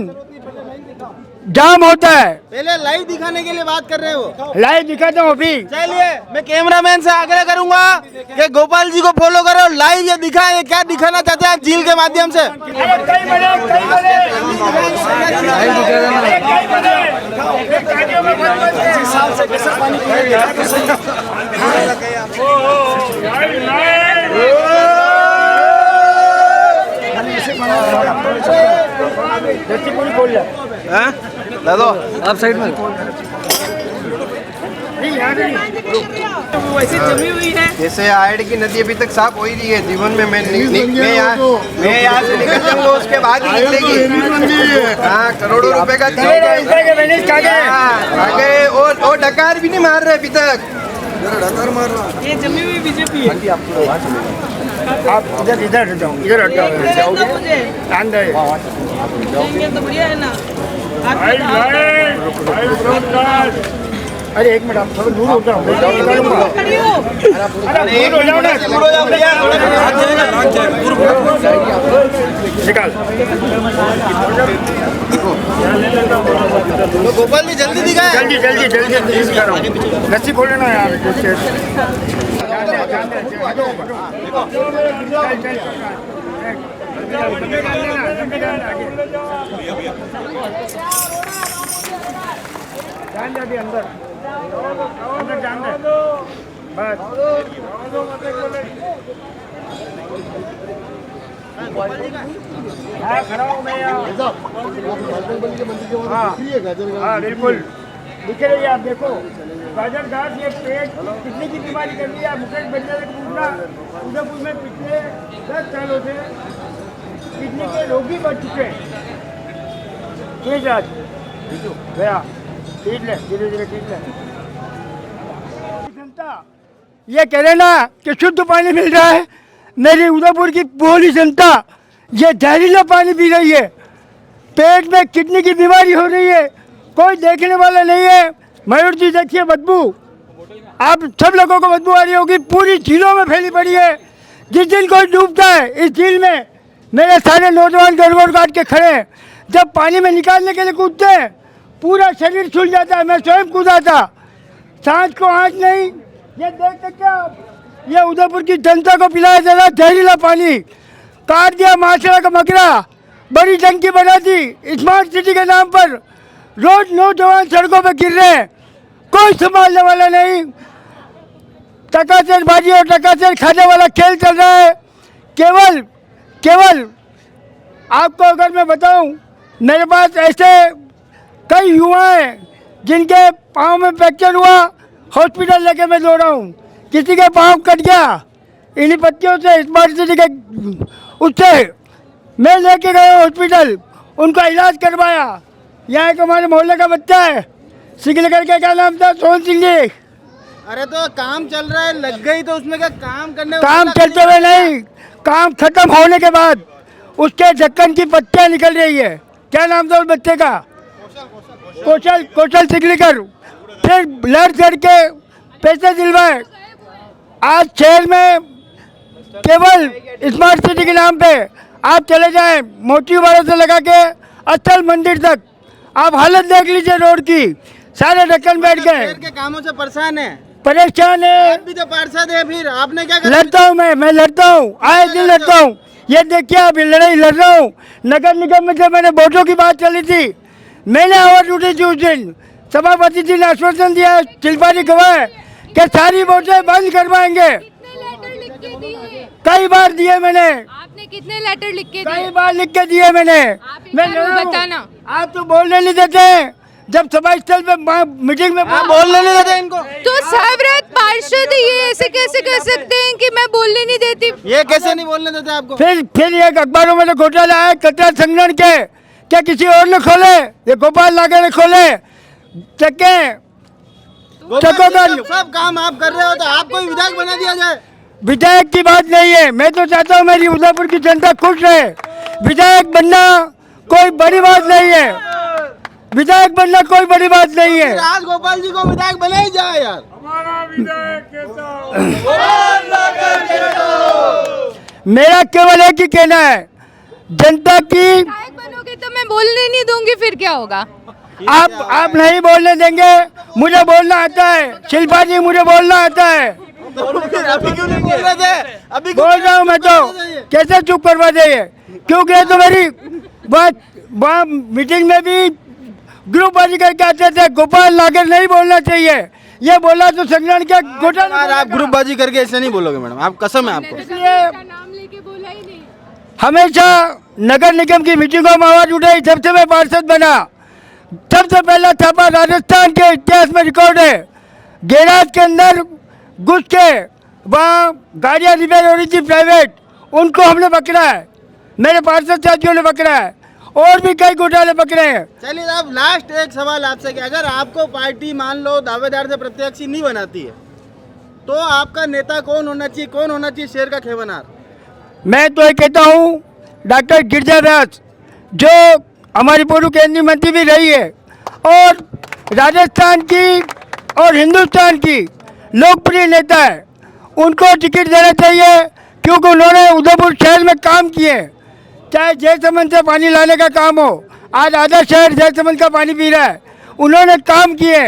जाम होता है। पहले लाइव दिखाने के लिए बात कर रहे हो, लाइव दिखाता हूँ अभी। चलिए मैं कैमरामैन से आग्रह करूंगा कि गोपाल जी को फॉलो करो, लाइव ये दिखा, ये क्या दिखाना चाहते हैं झील के माध्यम से। आप साइड में वैसे जमी हुई है, जैसे आयड की नदी अभी तक साफ हो ही रही है। जीवन में मैं यहाँ से निकल जाऊंगा, उसके बाद ही निकलेगी। हाँ, करोड़ों रुपए का आगे और डकार भी नहीं मार रहे अभी तक। ये जमी हुई बीजेपी है। आप इधर हट जाओगे, अंदर तो बढ़िया है ना। अरे एक मिनट, आप थोड़ा दूर हो जाओ। निकाल तो गोपाल जी जल्दी दिखाए, जल्दी दिखा रहा हूँ। लस्सी खोले ना यार। जान दे अभी अंदर जान दे बस। हाँ खड़ा हूँ मैं यहाँ। हाँ बिल्कुल दिख रही है, आप देखो गाजर घास, ये पेट कितने की बीमारी कर रही है। मुकेश बंदर ने पूछना, उदयपुर में पिछले 10 सालों से किडनी के रोगी बढ़ चुके हैं। ठीक है आज भैया, ठीक ले, धीरे धीरे ठीक ले। जनता ये कह रहे ना कि शुद्ध पानी मिल रहा है, मेरी उदयपुर की पूरी जनता ये जहरीला पानी पी रही है। पेट में किडनी की बीमारी हो रही है, कोई देखने वाला नहीं है। मयूर जी देखिए बदबू, आप सब लोगों को बदबू आ रही होगी, पूरी झीलों में फैली पड़ी है। जिस दिन कोई डूबता है इस झील में, मेरे सारे नौजवान गड़गड़ काट के खड़े हैं। जब पानी में निकालने के लिए कूदते हैं पूरा शरीर छूट जाता है। मैं स्वयं कूदा था, सांस को आँच नहीं। ये देख सकते हैं आप, ये उदयपुर की जनता को पिलाया जा रहा जहरीला पानी। काट दिया माशरा का मकरा, बड़ी टंकी बना दी स्मार्ट सिटी के नाम पर। रोज नौजवान सड़कों पर गिर रहे हैं, कोई संभालने वाला नहीं। टकाचरबाजी और टकाचर खाने वाला खेल चल रहा है। केवल आपको अगर मैं बताऊं, मेरे पास ऐसे कई युवा हैं जिनके पाँव में फ्रैक्चर हुआ, हॉस्पिटल लेके मैं दौड़ा हूँ। किसी के पाँव कट गया इन्हीं पत्तियों से, स्मार्ट सिटी के उससे मैं लेके गया हॉस्पिटल, उनका इलाज करवाया। यहाँ एक हमारे मोहल्ले का बच्चा है, सिगल करके, क्या नाम था, सोहन सिंह जी। अरे तो काम चल रहा है, लग गई तो उसमें क्या काम करने, काम चलते हुए नहीं, काम खत्म होने के बाद उसके ढक्कन की पत्तियाँ निकल रही है। क्या नाम था उस बच्चे का, कौशल सिगलीकर। फिर ब्लड करके पैसे दिलवाए। आज शहर में केवल स्मार्ट सिटी के नाम पे आप चले जाएं, मोती वाले से लगा के अस्थल मंदिर तक, आप हालत देख लीजिए रोड की। सारे ढक्कन बैठ गए, के कामों से परेशान है, परेशान है। भी तो पार्षद है, फिर आपने क्या करा? लड़ता हूँ मैं लड़ता हूँ, आए दिन लड़ता हूँ। ये देखिए अभी लड़ाई लड़ रहा हूँ। नगर निगम में जब मैंने वोटों की बात चली थी, मैंने आवाज़ उठी थी उस दिन। सभापति जी ने आश्वासन दिया, शिल्पाजी गवाह है कि सारी वोटें बंद करवाएंगे। कितने लेटर लिख के दिए? कई बार दिए मैंने, आपने कितने लेटर लिख के कई दिए? बार लिख के दिए मैंने। मैं लड़ा हूं। बताना। आप तो बोलने नहीं देते हैं। जब सभा स्थल पे मीटिंग में बोलने नहीं देते इनको। तो सर्वव्रत पार्षद ये ऐसे कैसे कर सकते हैं कि मैं बोलने नहीं देती? ये कैसे नहीं बोलने देते आपको? फिर ये अखबारों में तो घोटाला है कचरा संग्रहण के, क्या किसी और ने खोले? ये गोपाल नागर ने खोले। चक्के चक्कों का सब काम आप कर रहे हो तो आपको ही विधायक बना दिया जाए। विधायक की बात नहीं है। मैं तो चाहता हूँ मेरी उदयपुर की जनता खुश रहे। विधायक बनना कोई बड़ी बात नहीं है। विधायक बनना कोई बड़ी बात नहीं है। राज गोपाल जी को विधायक बना ही जाए यार। मेरा केवल एक ही कहना है, जनता की। विधायक बनोगे तो मैं बोलने नहीं दूंगी, फिर क्या होगा? आप नहीं बोलने देंगे। मुझे बोलना आता है, शिल्पा जी मुझे बोलना आता है। अभी क्यों नहीं बोल रहे थे? अभी बोल रहा हूँ मैं तो। कैसे चुप करवा देंगे? क्योंकि ये तो मेरी वहाँ मीटिंग में भी ग्रुपबाजी करके आते थे। गोपाल नागर नहीं बोलना चाहिए। ये बोला तो संग्रहण क्या घोटाला। आप ग्रुपबाजी करके ऐसे नहीं बोलोगे मैडम, आप कसम है आपको। इसलिए नाम लेके बोला ही नहीं। हमेशा नगर निगम की मीटिंगों में आवाज उठाई। जब से मैं पार्षद बना, सबसे पहला छापा राजस्थान के इतिहास में रिकॉर्ड है। गैराज के अंदर घुस के वहाँ गाड़ियाँ रिपेयर हो रही थी प्राइवेट, उनको हमने पकड़ा है। मेरे पार्षद साथियों ने पकड़ा है। और भी कई घोटाले पकड़े हैं। चलिए अब लास्ट एक सवाल आपसे कि अगर आपको पार्टी मान लो दावेदार से प्रत्याशी नहीं बनाती है तो आपका नेता कौन होना चाहिए? कौन होना चाहिए शहर का खेवनार? मैं तो ये कहता हूँ डॉक्टर गिरिजा व्यास, जो हमारी पूर्व केंद्रीय मंत्री भी रही है और राजस्थान की और हिंदुस्तान की लोकप्रिय नेता है, उनको टिकट देना चाहिए। क्योंकि उन्होंने उदयपुर शहर में काम किए। चाहे जयसमंद से पानी लाने का काम हो, आज आधा शहर जयसमंद का पानी पी रहा है। उन्होंने काम किए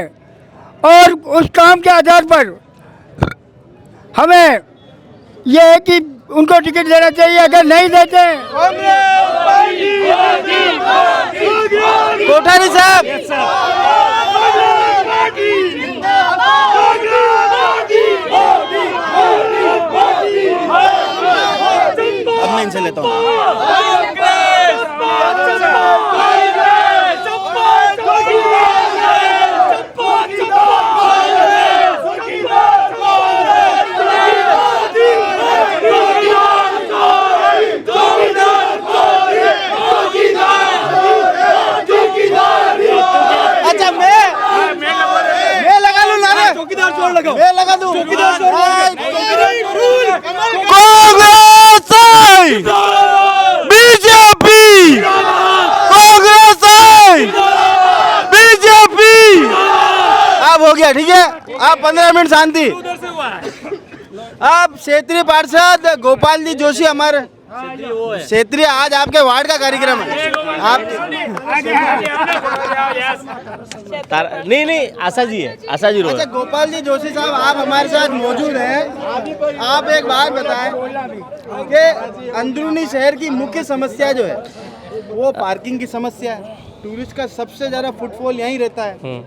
और उस काम के आधार पर हमें यह है कि उनको टिकट देना चाहिए। अगर नहीं देते कोठारी साहब, अब मैं इनसे लेता हूँ। अच्छा मैं लगा लूँ नारे, चौकीदार छोड़ लगाओ, मैं लगा दूँ चौकीदार छोड़। BJP, Congress, BJP. अब हो गया, ठीक है। आप 15 मिनट शांति। अब क्षेत्रीय पार्षद गोपाल जी जोशी, हमारे क्षेत्रीय, आज आपके वार्ड का कार्यक्रम है। आप नहीं आशा जी है, आशा जी। अच्छा गोपाल जी जोशी साहब, आप हमारे साथ मौजूद हैं। आप एक बात बताएं कि अंदरूनी शहर की मुख्य समस्या जो है वो पार्किंग की समस्या है। टूरिस्ट का सबसे ज़्यादा फुटफॉल यहीं रहता है।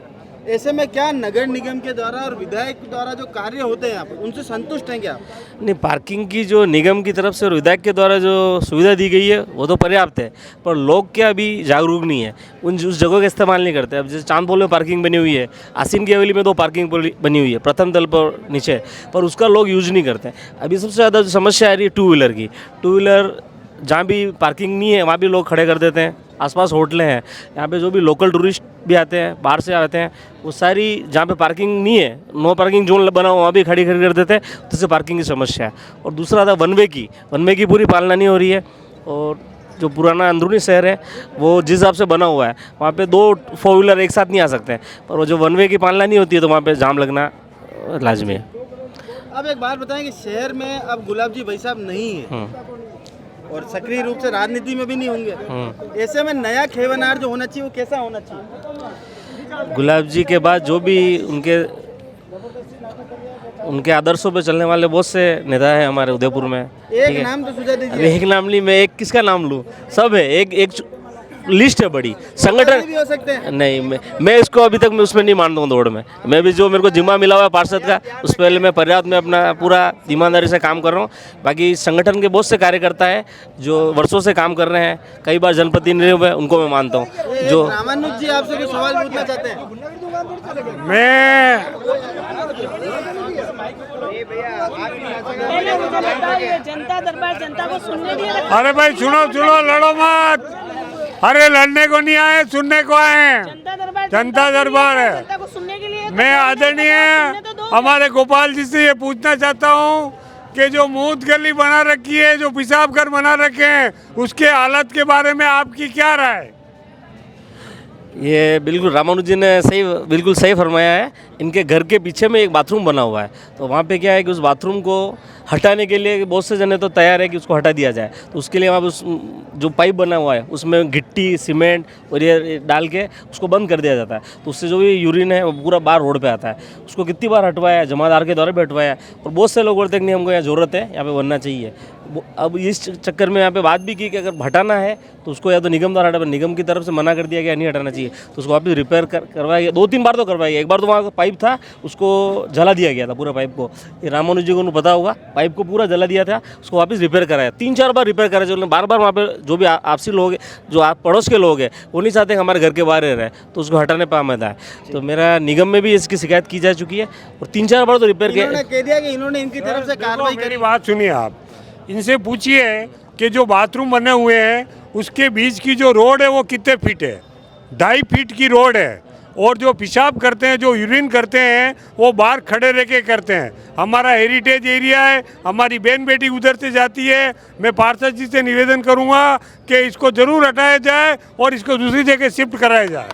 ऐसे में क्या नगर निगम के द्वारा और विधायक के द्वारा जो कार्य होते हैं आप उनसे संतुष्ट हैं क्या? नहीं, पार्किंग की जो निगम की तरफ से और विधायक के द्वारा जो सुविधा दी गई है वो तो पर्याप्त है, पर लोग क्या अभी जागरूक नहीं है, उस जगह का इस्तेमाल नहीं करते। अब जैसे चांदपोल में पार्किंग बनी हुई है, आसीन की हवेली में 2 पार्किंग बनी हुई है, प्रथम तल पर नीचे, पर उसका लोग यूज नहीं करते। अभी सबसे ज़्यादा जो समस्या आ रही है टू व्हीलर की। टू व्हीलर जहाँ भी पार्किंग नहीं है वहाँ भी लोग खड़े कर देते हैं। आसपास होटलें हैं, यहाँ पे जो भी लोकल टूरिस्ट भी आते हैं, बाहर से आते हैं, वो सारी जहाँ पे पार्किंग नहीं है, नो पार्किंग जोन बना हुआ, वहाँ भी खड़ी कर देते हैं, तो इससे पार्किंग की समस्या है। और दूसरा था वन वे की पूरी पालना नहीं हो रही है। और जो पुराना अंदरूनी शहर है वो जिस हिसाब से बना हुआ है, वहाँ पे 2 4 व्हीलर एक साथ नहीं आ सकते हैं, पर वो जो वन वे की पालना नहीं होती है तो वहाँ पर जाम लगना लाजमी है। अब एक बात बताएं कि शहर में अब गुलाब जी भाई साहब नहीं है और सक्रिय रूप से राजनीति में भी नहीं होंगे। ऐसे में नया खेवनार जो होना चाहिए वो कैसा होना चाहिए? गुलाब जी के बाद जो भी उनके आदर्शों पे चलने वाले बहुत से नेता हैं हमारे उदयपुर में। एक नाम तो सुझा दीजिए। एक नाम नहीं, मैं एक किसका नाम लूँ? सब है। एक लिस्ट है बड़ी संगठन भी हो सकते हैं। नहीं मैं इसको अभी तक मैं उसमें नहीं मानता हूँ दौड़ में। मैं भी जो मेरे को जिम्मा मिला हुआ है पार्षद का उस पहले मैं पर्याप्त में अपना पूरा ईमानदारी से काम कर रहा हूँ। बाकी संगठन के बहुत से कार्यकर्ता है जो वर्षों से काम कर रहे हैं, कई बार जनप्रतिनिधि हुए, उनको मैं मानता हूँ। जो रामानुज जी आपसे कुछ सवाल पूछना चाहते हैं? मैं जनता दरबार जनता को सुनने दिया। अरे भाई सुनो लड़ो मत। अरे लड़ने को नहीं आए, सुनने को आए हैं। जनता दरबार है। जनता को सुनने के लिए मैं आदरणीय हमारे गोपाल जी से ये पूछना चाहता हूँ कि जो मूत गली बना रखी है, जो पेशाब घर बना रखे हैं, उसके हालत के बारे में आपकी क्या राय? ये बिल्कुल रामानुज जी ने बिल्कुल सही फरमाया है। इनके घर के पीछे में एक बाथरूम बना हुआ है, तो वहाँ पे क्या है कि उस बाथरूम को हटाने के लिए बहुत से जने तो तैयार है कि उसको हटा दिया जाए। तो उसके लिए वहाँ पे उस जो पाइप बना हुआ है उसमें गिट्टी सीमेंट और ये डाल के उसको बंद कर दिया जाता है। तो उससे जो भी यूरिन है वो पूरा बाहर रोड पे आता है। उसको कितनी बार हटवाया, जमादार के द्वारा भी हटवाया, और बहुत से लोग बोलते हैं कि नहीं हमको यहाँ ज़रूरत है, यहाँ पे बनना चाहिए। अब इस चक्कर में यहाँ पे बात भी की कि अगर हटाना है तो उसको या तो निगम द्वारा हटा, निगम की तरफ से मना कर दिया गया नहीं हटाना चाहिए, तो उसको वापस रिपेयर करवाया गया। 2-3 बार तो करवाया गया। एक बार तो वहाँ पाइप था उसको जला दिया गया था, पूरा पाइप को। ये रामानुज जी को पता होगा, पाइप को पूरा जला दिया था, उसको वापस रिपेयर कराया। 3-4 बार रिपेयर कराया। जो बार बार वहाँ पे जो भी आपसी लोग जो पड़ोस के लोग हैं वो नहीं चाहते हमारे घर के बाहर रह रहे हैं, तो उसको हटाने पर आमदा है। तो मेरा निगम में भी इसकी शिकायत की जा चुकी है और 3-4 बार तो रिपेयर किया। कह दिया कि इन्होंने इनकी तरफ से कार्रवाई मेरी बात सुनिए, आप इनसे पूछिए कि जो बाथरूम बने हुए हैं उसके बीच की जो रोड है वो कितने फीट है? 2.5 फीट की रोड है। और जो पेशाब करते हैं, जो यूरिन करते हैं, वो बाहर खड़े रह के करते हैं। हमारा हेरिटेज एरिया है, हमारी बहन बेटी उधर से जाती है। मैं पार्षद जी से निवेदन करूंगा कि इसको ज़रूर हटाया जाए और इसको दूसरी जगह शिफ्ट कराया जाए।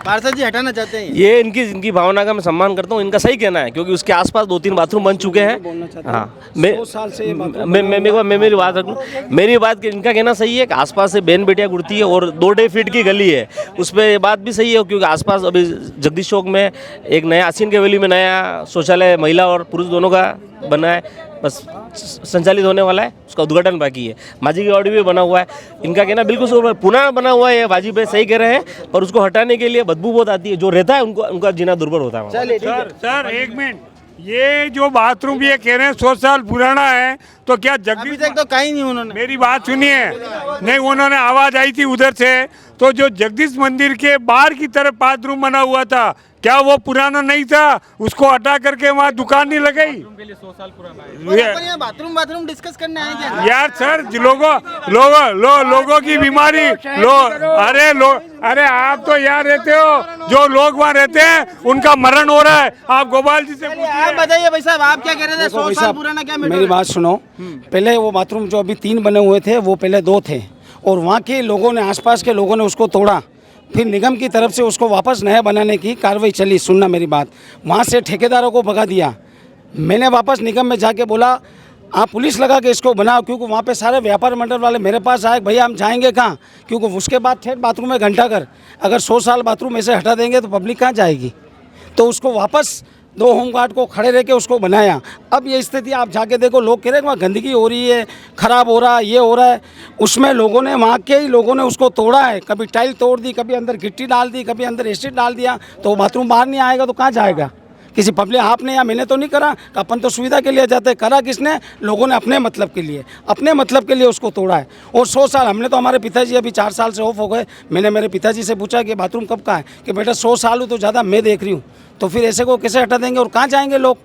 पार्षद जी हटाना चाहते हैं? ये इनकी भावना का मैं सम्मान करता हूँ। इनका सही कहना है क्योंकि उसके आसपास 2-3 बाथरूम बन चुके हैं। हाँ, मैं मेरी बात रख लूँ। मेरी बात इनका कहना सही है कि आसपास से बहन बेटियाँ गुड़ती है और 2-2.5 फीट की गली है। उस पर ये बात भी सही है क्योंकि आसपास अभी जगदीश चौक में एक नया आसीन के वैली में नया शौचालय महिला और पुरुष दोनों का बना है, बस संचालित होने वाला है, उसका उद्घाटन बाकी है। माझी की वाड़ी भी बना हुआ है। इनका कहना बिल्कुल सही, पुनः बना हुआ है, बाजी भाई सही कह रहे हैं, और उसको हटाने के लिए बदबू बहुत आती है। जो रहता है उनका जीना दुर्भर होता है। सर 1 मिनट, ये जो बाथरूम ये कह रहे हैं 100 साल पुराना है, तो क्या जगदीश तक तो कहीं नहीं उन्होंने? मेरी बात सुनिए, नहीं उन्होंने आवाज़ आई थी उधर से, तो जो जगदीश मंदिर के बाहर की तरफ बाथरूम बना हुआ था, क्या वो पुराना नहीं था? उसको हटा करके वहाँ दुकान नहीं लगाई? बाथरूम डिस्कस करने आए क्या? यार सर लोगों की बीमारी अरे आप तो यहाँ रहते हो, जो लोग वहाँ रहते हैं उनका मरण हो रहा है। आप गोपाल जी से आप बताइए भाई साहब, आप क्या कह रहे थे? 100 साल पुराना क्या? मेरी बात सुनो। पहले वो बाथरूम जो अभी 3 बने हुए थे वो पहले 2 थे, और वहाँ के लोगों ने, आसपास के लोगों ने उसको तोड़ा। फिर निगम की तरफ से उसको वापस नया बनाने की कार्रवाई चली। सुनना मेरी बात, वहाँ से ठेकेदारों को भगा दिया। मैंने वापस निगम में जाके बोला आप पुलिस लगा के इसको बनाओ, क्योंकि वहाँ पे सारे व्यापार मंडल वाले मेरे पास आए, भैया हम जाएंगे कहाँ? क्योंकि उसके बाद ठेठ बाथरूम में घंटा कर, अगर 100 साल बाथरूम ऐसे हटा देंगे तो पब्लिक कहाँ जाएगी? तो उसको वापस 2 होमगार्ड को खड़े रह के उसको बनाया। अब ये स्थिति आप जाके देखो, लोग कह रहे हैं वहाँ गंदगी हो रही है, ख़राब हो रहा है, ये हो रहा है। उसमें लोगों ने, वहाँ के ही लोगों ने उसको तोड़ा है। कभी टाइल तोड़ दी, कभी अंदर गिट्टी डाल दी, कभी अंदर एसिड डाल दिया, तो वो बाथरूम बाहर नहीं आएगा तो कहाँ जाएगा? किसी पब्लिक आपने या मैंने तो नहीं करा, अपन तो सुविधा के लिए जाते। करा किसने? लोगों ने अपने मतलब के लिए उसको तोड़ा है। और 100 साल, हमने तो, हमारे पिताजी अभी 4 साल से ऑफ हो गए। मैंने मेरे पिताजी से पूछा कि बाथरूम कब का है, कि बेटा 100 साल हो तो ज़्यादा मैं देख रही हूँ, तो फिर ऐसे को कैसे हटा देंगे और कहाँ जाएंगे लोग?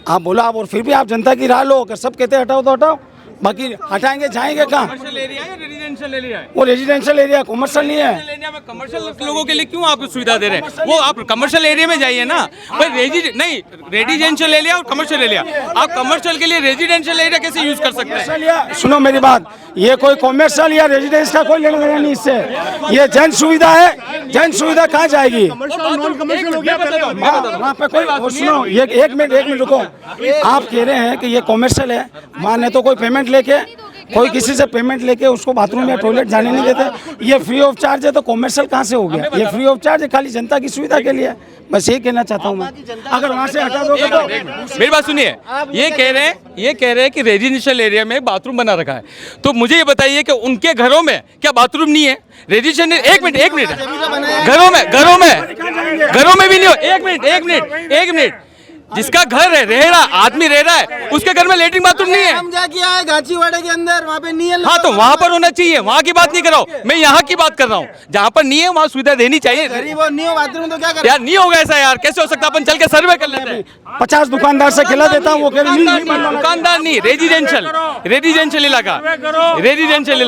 आप बोला आप, और फिर भी आप जनता की राह लो। अगर सब कहते हटाओ तो हटाओ, बाकी हटाएंगे जाएंगे कहाँ? रेजिडेंशियल एरिया है, वो रेजिडेंशियल एरिया, कमर्शियल नहीं है। एरिया में कमर्शियल लोगों के लिए क्यों आप सुविधा दे रहे हैं? वो आप कमर्शियल एरिया में जाइए ना भाई। रेजिडेंशियल एरिया और कमर्शियल एरिया, आप कमर्शियल के लिए रेजिडेंशियल एरिया कैसे यूज कर सकते हैं? सुनो मेरी बात, ये कोई कमर्शियल या रेजिडेंस का कोई लेना देना नहीं इससे। ये जन सुविधा है, जन सुविधा कहाँ जाएगी? वहाँ पे कोई, सुनो एक मिनट रुको। आप कह रहे हैं कि ये कमर्शियल है, वहाँ न तो कोई पेमेंट लेके कोई किसी से पेमेंट लेके उसको बाथरूम या टॉयलेट जाने नहीं देते। ये फ्री ऑफ चार्ज है तो कॉमर्शियल कहाँ से हो गया? ये फ्री ऑफ चार्ज है, खाली जनता की सुविधा के लिए। बस ये कहना चाहता हूँ मैं। अगर वहाँ से हटा दोगे तो मेरी बात सुनिए, ये कह रहे हैं कि रेजिडेंशियल एरिया में बाथरूम बना रखा है, तो मुझे ये बताइए कि उनके घरों में क्या बाथरूम नहीं है? रेजिडेंशियल, एक मिनट, घरों में भी नहीं हो। एक मिनट, जिसका घर है, रह रहा आदमी रह रहा है, उसके घर में लेटरिन बाथरूम नहीं है। हम जाके आए गाचीवाड़े के अंदर, वहाँ पे नहीं है। हाँ, तो वहाँ पर होना चाहिए, वहाँ की बात नहीं कर रहा हूँ मैं, यहाँ की बात कर रहा हूँ। जहाँ पर नहीं है वहाँ सुविधा देनी चाहिए। गरीब और नहीं हो बाथरूम तो क्या करें? यार नहीं होगा ऐसा यार, कैसे हो सकता? अपन चल के सर्वे कर लेते हैं। 50 दुकानदार से खिला देता हूँ, वो कह रही दुकानदार नहीं, रेजिडेंशियल इलाका, बस रेजिडेंशियल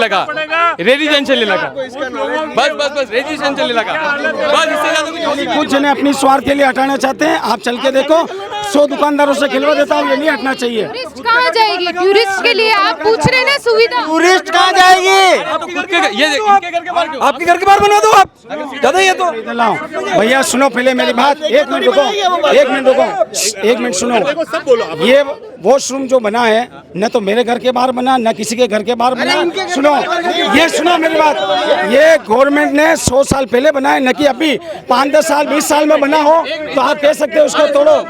इलाका, बस इससे ज्यादा कुछ। कुछ जने अपनी स्वार्थ के लिए हटाना चाहते हैं। आप चल के देखो, 100 दुकानदारों से खिलवा देता हूँ, ये नहीं हटना चाहिए। टूरिस्ट कहाँ जाएगी? टूरिस्ट के लिए आप पूछ रहे हैं ना सुविधा। टूरिस्ट कहाँ जाएगी? आपके घर के बाहर बना दो आप, ज्यादा ये तो। भैया सुनो पहले मेरी बात, एक मिनट सुनो। ये वॉशरूम जो बना है न तो मेरे घर के बाहर बना, न किसी के घर के बाहर बना। सुनो मेरी बात, ये गवर्नमेंट ने 100 साल पहले बनाया, न कि अभी 5-10 साल 20 साल में बना हो तो आप कह सकते हो उसको तोड़ो।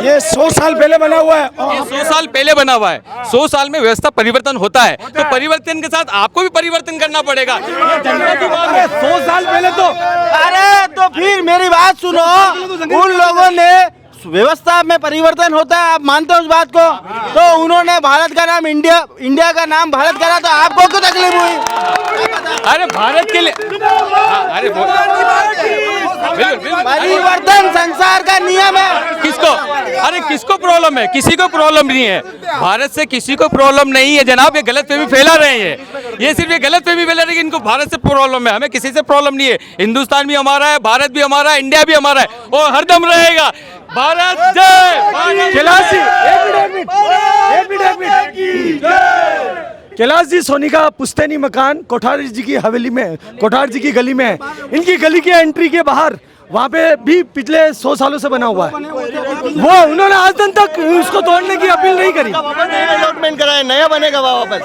ये 100 साल पहले बना हुआ है। 100 साल पहले बना हुआ है। 100 साल में व्यवस्था परिवर्तन होता है, तो परिवर्तन के साथ आपको भी परिवर्तन करना पड़ेगा। 100 साल पहले तो, अरे तो फिर मेरी बात सुनो, उन लोगों ने व्यवस्था में परिवर्तन होता है, आप मानते हो उस बात को? तो उन्होंने भारत का नाम इंडिया का नाम भारत करा, तो आपको क्यों तकलीफ हुई? अरे भारत के लिए, अरे परिवर्तन संसार का नियम है। किसको प्रॉब्लम है? किसी को प्रॉब्लम नहीं है, भारत से किसी को प्रॉब्लम नहीं है जनाब। ये गलतफहमी फैला रहे हैं, ये सिर्फ ये गलतफहमी फैला रहे हैं कि इनको भारत से प्रॉब्लम है। हमें किसी से प्रॉब्लम नहीं है। हिंदुस्तान भी हमारा है, भारत भी हमारा है, इंडिया भी हमारा है और हरदम रहेगा। भारत जय। कैलाश जी सोनी का पुश्तैनी मकान कोठार जी की हवेली में, कोठार जी की गली में है। इनकी गली की एंट्री के बाहर वहाँ पे भी पिछले 100 सालों से बना हुआ है। वो उन्होंने आज दिन तक उसको तोड़ने की अपील नहीं करी। डेवलपमेंट कराया, नया बनेगा वापस,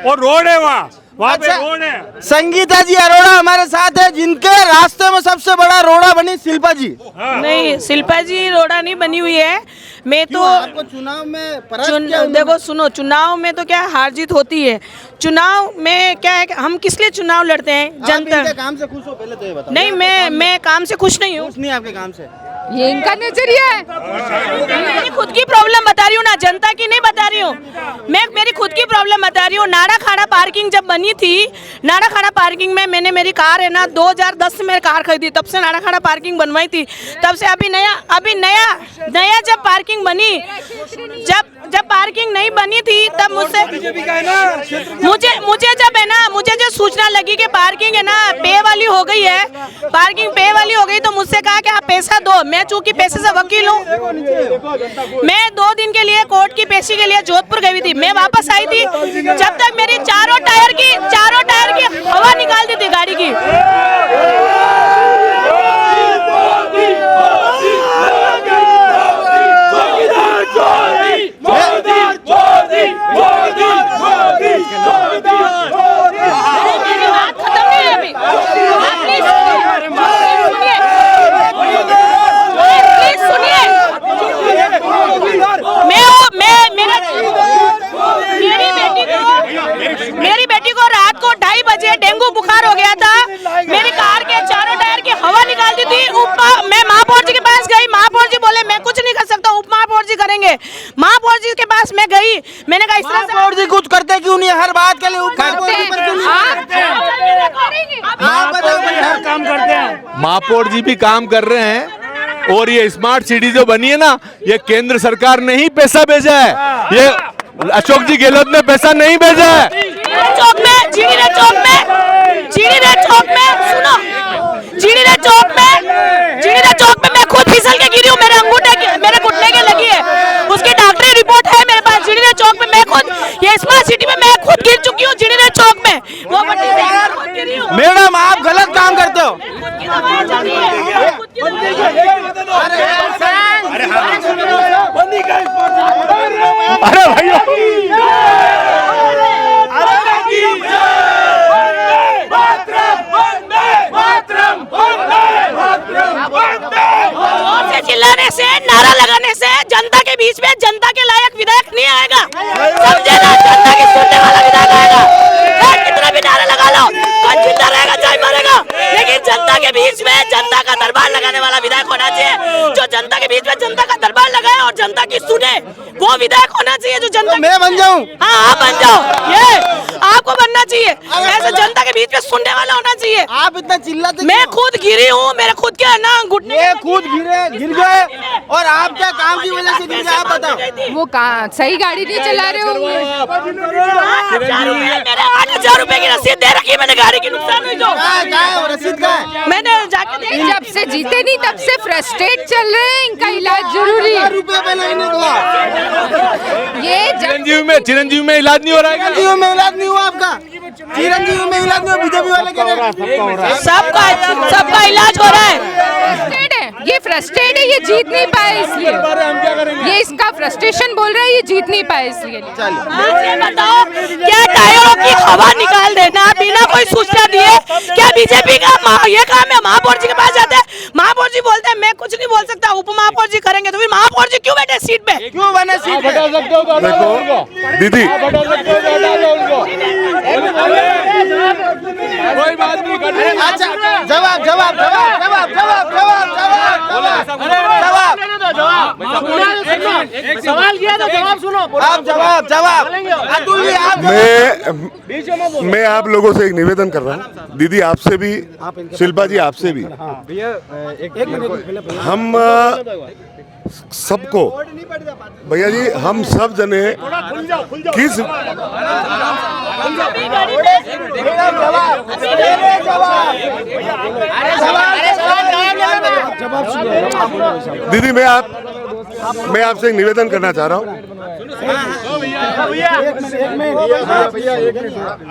और रोड है वहाँ पे रोड है। संगीता जी अरोड़ा हमारे साथ है, जिनके रास्ते में सबसे बड़ा रोड़ा बनी शिल्पा जी। नहीं, शिल्पा जी रोड़ा नहीं बनी हुई है। मैं तो आपको चुनाव में देखो सुनो, चुनाव में तो क्या हार जीत होती है। चुनाव में क्या है कि हम किस लिए चुनाव लड़ते हैं? जनता। इनके काम से खुश हो? पहले तो ये बताओ। नहीं, मैं काम से खुश नहीं हूँ। खुश नहीं आपके काम से? ये इनका नजरिया है। मेरी खुद की प्रॉब्लम बता रही हूँ ना, जनता की नहीं बता रही हूँ। मैं मेरी खुद की प्रॉब्लम बता रही हूँ। नाड़ा खाड़ा पार्किंग जब बनी थी, नाड़ा खाड़ा पार्किंग में मैंने मेरी कार है ना 2010 में कार खरीदी, तब से नाड़ा खाड़ा पार्किंग बनवाई थी। तब से अभी नया जब पार्किंग बनी, जब पार्किंग नहीं बनी थी तब मुझे जब है ना, मुझे जो सूचना लगी कि पार्किंग है ना पे वाली हो गई है, पार्किंग पे वाली हो गई, तो मुझसे कहा कि आप पैसा दो। मैं चूंकि पैसे से वकील हूँ, मैं 2 दिन के लिए कोर्ट की पेशी के लिए जोधपुर गई थी। मैं वापस आई थी, जब तक मेरी चारों टायर की हवा निकाल दी थी गाड़ी की। मेरी बेटी को रात को 2:30 बजे डेंगू बुखार हो गया था। मेरी कार के चारों टायर की हवा निकाल दी थी। मैं महापौर जी के पास गई, महापौर जी बोले मैं कुछ नहीं कर सकता, उप महापौर जी करेंगे। महापौर जी के पास मैं गई, मैंने कहा इस तरह से महापौर जी कुछ करते क्यों नहीं? हर बात के लिए उप महापौर जी पर क्यों नहीं? हर काम करते हैं। महापौर जी भी काम कर रहे हैं। और ये स्मार्ट सिटी जो बनी है ना, ये केंद्र सरकार ने ही पैसा भेजा है। ये अशोक जी गहलोत ने पैसा नहीं भेजा है। जीडीरे चौक में मैं खुद फिसल के गिरी हूँ। मेरे अंगूठे मेरे घुटने के लगी है, उसकी डॉक्टरी रिपोर्ट है मेरे पास। जीडीरे चौक में मैं खुद, ये स्मार्ट सिटी में मैं खुद गिर चुकी हूँ। जीडीरे चौक में वो पट्टी से खुद गिरी हूँ। मैडम आप गलत काम करते हो। अरे भाई चिल्लाने से, नारा लगाने से जनता के बीच में जनता के लायक विधायक नहीं आएगा। समझे ना, जनता की सुनने वाला विधायक आएगा। कितना भी नारा लगा लो, कोई जिंदा रहेगा चाहे मरेगा, लेकिन जनता के बीच में जनता का दरबार लगाने वाला विधायक होना चाहिए, जो जनता के बीच में जनता का दरबार लगाए और जनता की सुने, वो विधायक होना चाहिए जो जनता। मैं बन जाऊं? हाँ आप बन जाओ, ये आपको बनना चाहिए। ऐसे जनता के बीच में सुनने वाला होना चाहिए। आप इतना चिल्लाते, मैं खुद गिरी हूँ, मेरे खुद के ना घुटने, ये खुद गिर गए और आप क्या काम की वजह से गिर गए, आप बताओ। वो सही गाड़ी नहीं चला रहे होंगे। 8,000 रुपए की रसीद दे रखी है मैंने, गाड़ी की नुकसान हुई जो। रसीद का है? मैंने जाके देखी। जब से जीते नहीं तब से फ्रस्ट्रेट चल रहे हैं, इनका इलाज जरूरी है। रुपए पहले इन्हें दो। ये चिरंजीवी में इलाज नहीं हो रहा है। चिरंजीवी में इलाज नहीं हुआ आपका? चिरंजीवी में इलाज नहीं हुआ? बीजेपी वाले कह रहे हैं सबका इलाज हो रहा है। ये फ्रस्ट्रेट है, ये जीत नहीं पाए इसलिए। ये इसका फ्रस्ट्रेशन बोल रहा है, ये जीत नहीं पाए इसलिए। आज ये बताओ, क्या टायरों की हवा निकाल देना बिना कोई सूचना दिए क्या बीजेपी का ये काम है? महापौर जी के पास जाते हैं, महापौर जी बोलते हैं मैं कुछ नहीं बोल सकता, उप महापौर जी करेंगे, तो फिर महापौर जी क्यों बैठे सीट पे? क्यों बने सीट पे? देखो दीदी, कोई बात नहीं करनी। अच्छा जवाब जवाब जवाब जवाब जवाब सवाल किया तो जवाब सुनो। आप जवाब अतुल जी, आप मैं आप लोगों से एक निवेदन कर रहा हूँ, दीदी आपसे भी, शिल्पा जी आपसे भी, हम सबको, भैया जी हम सब जने किस दीदी मैं आपसे एक निवेदन करना चाह रहा हूँ।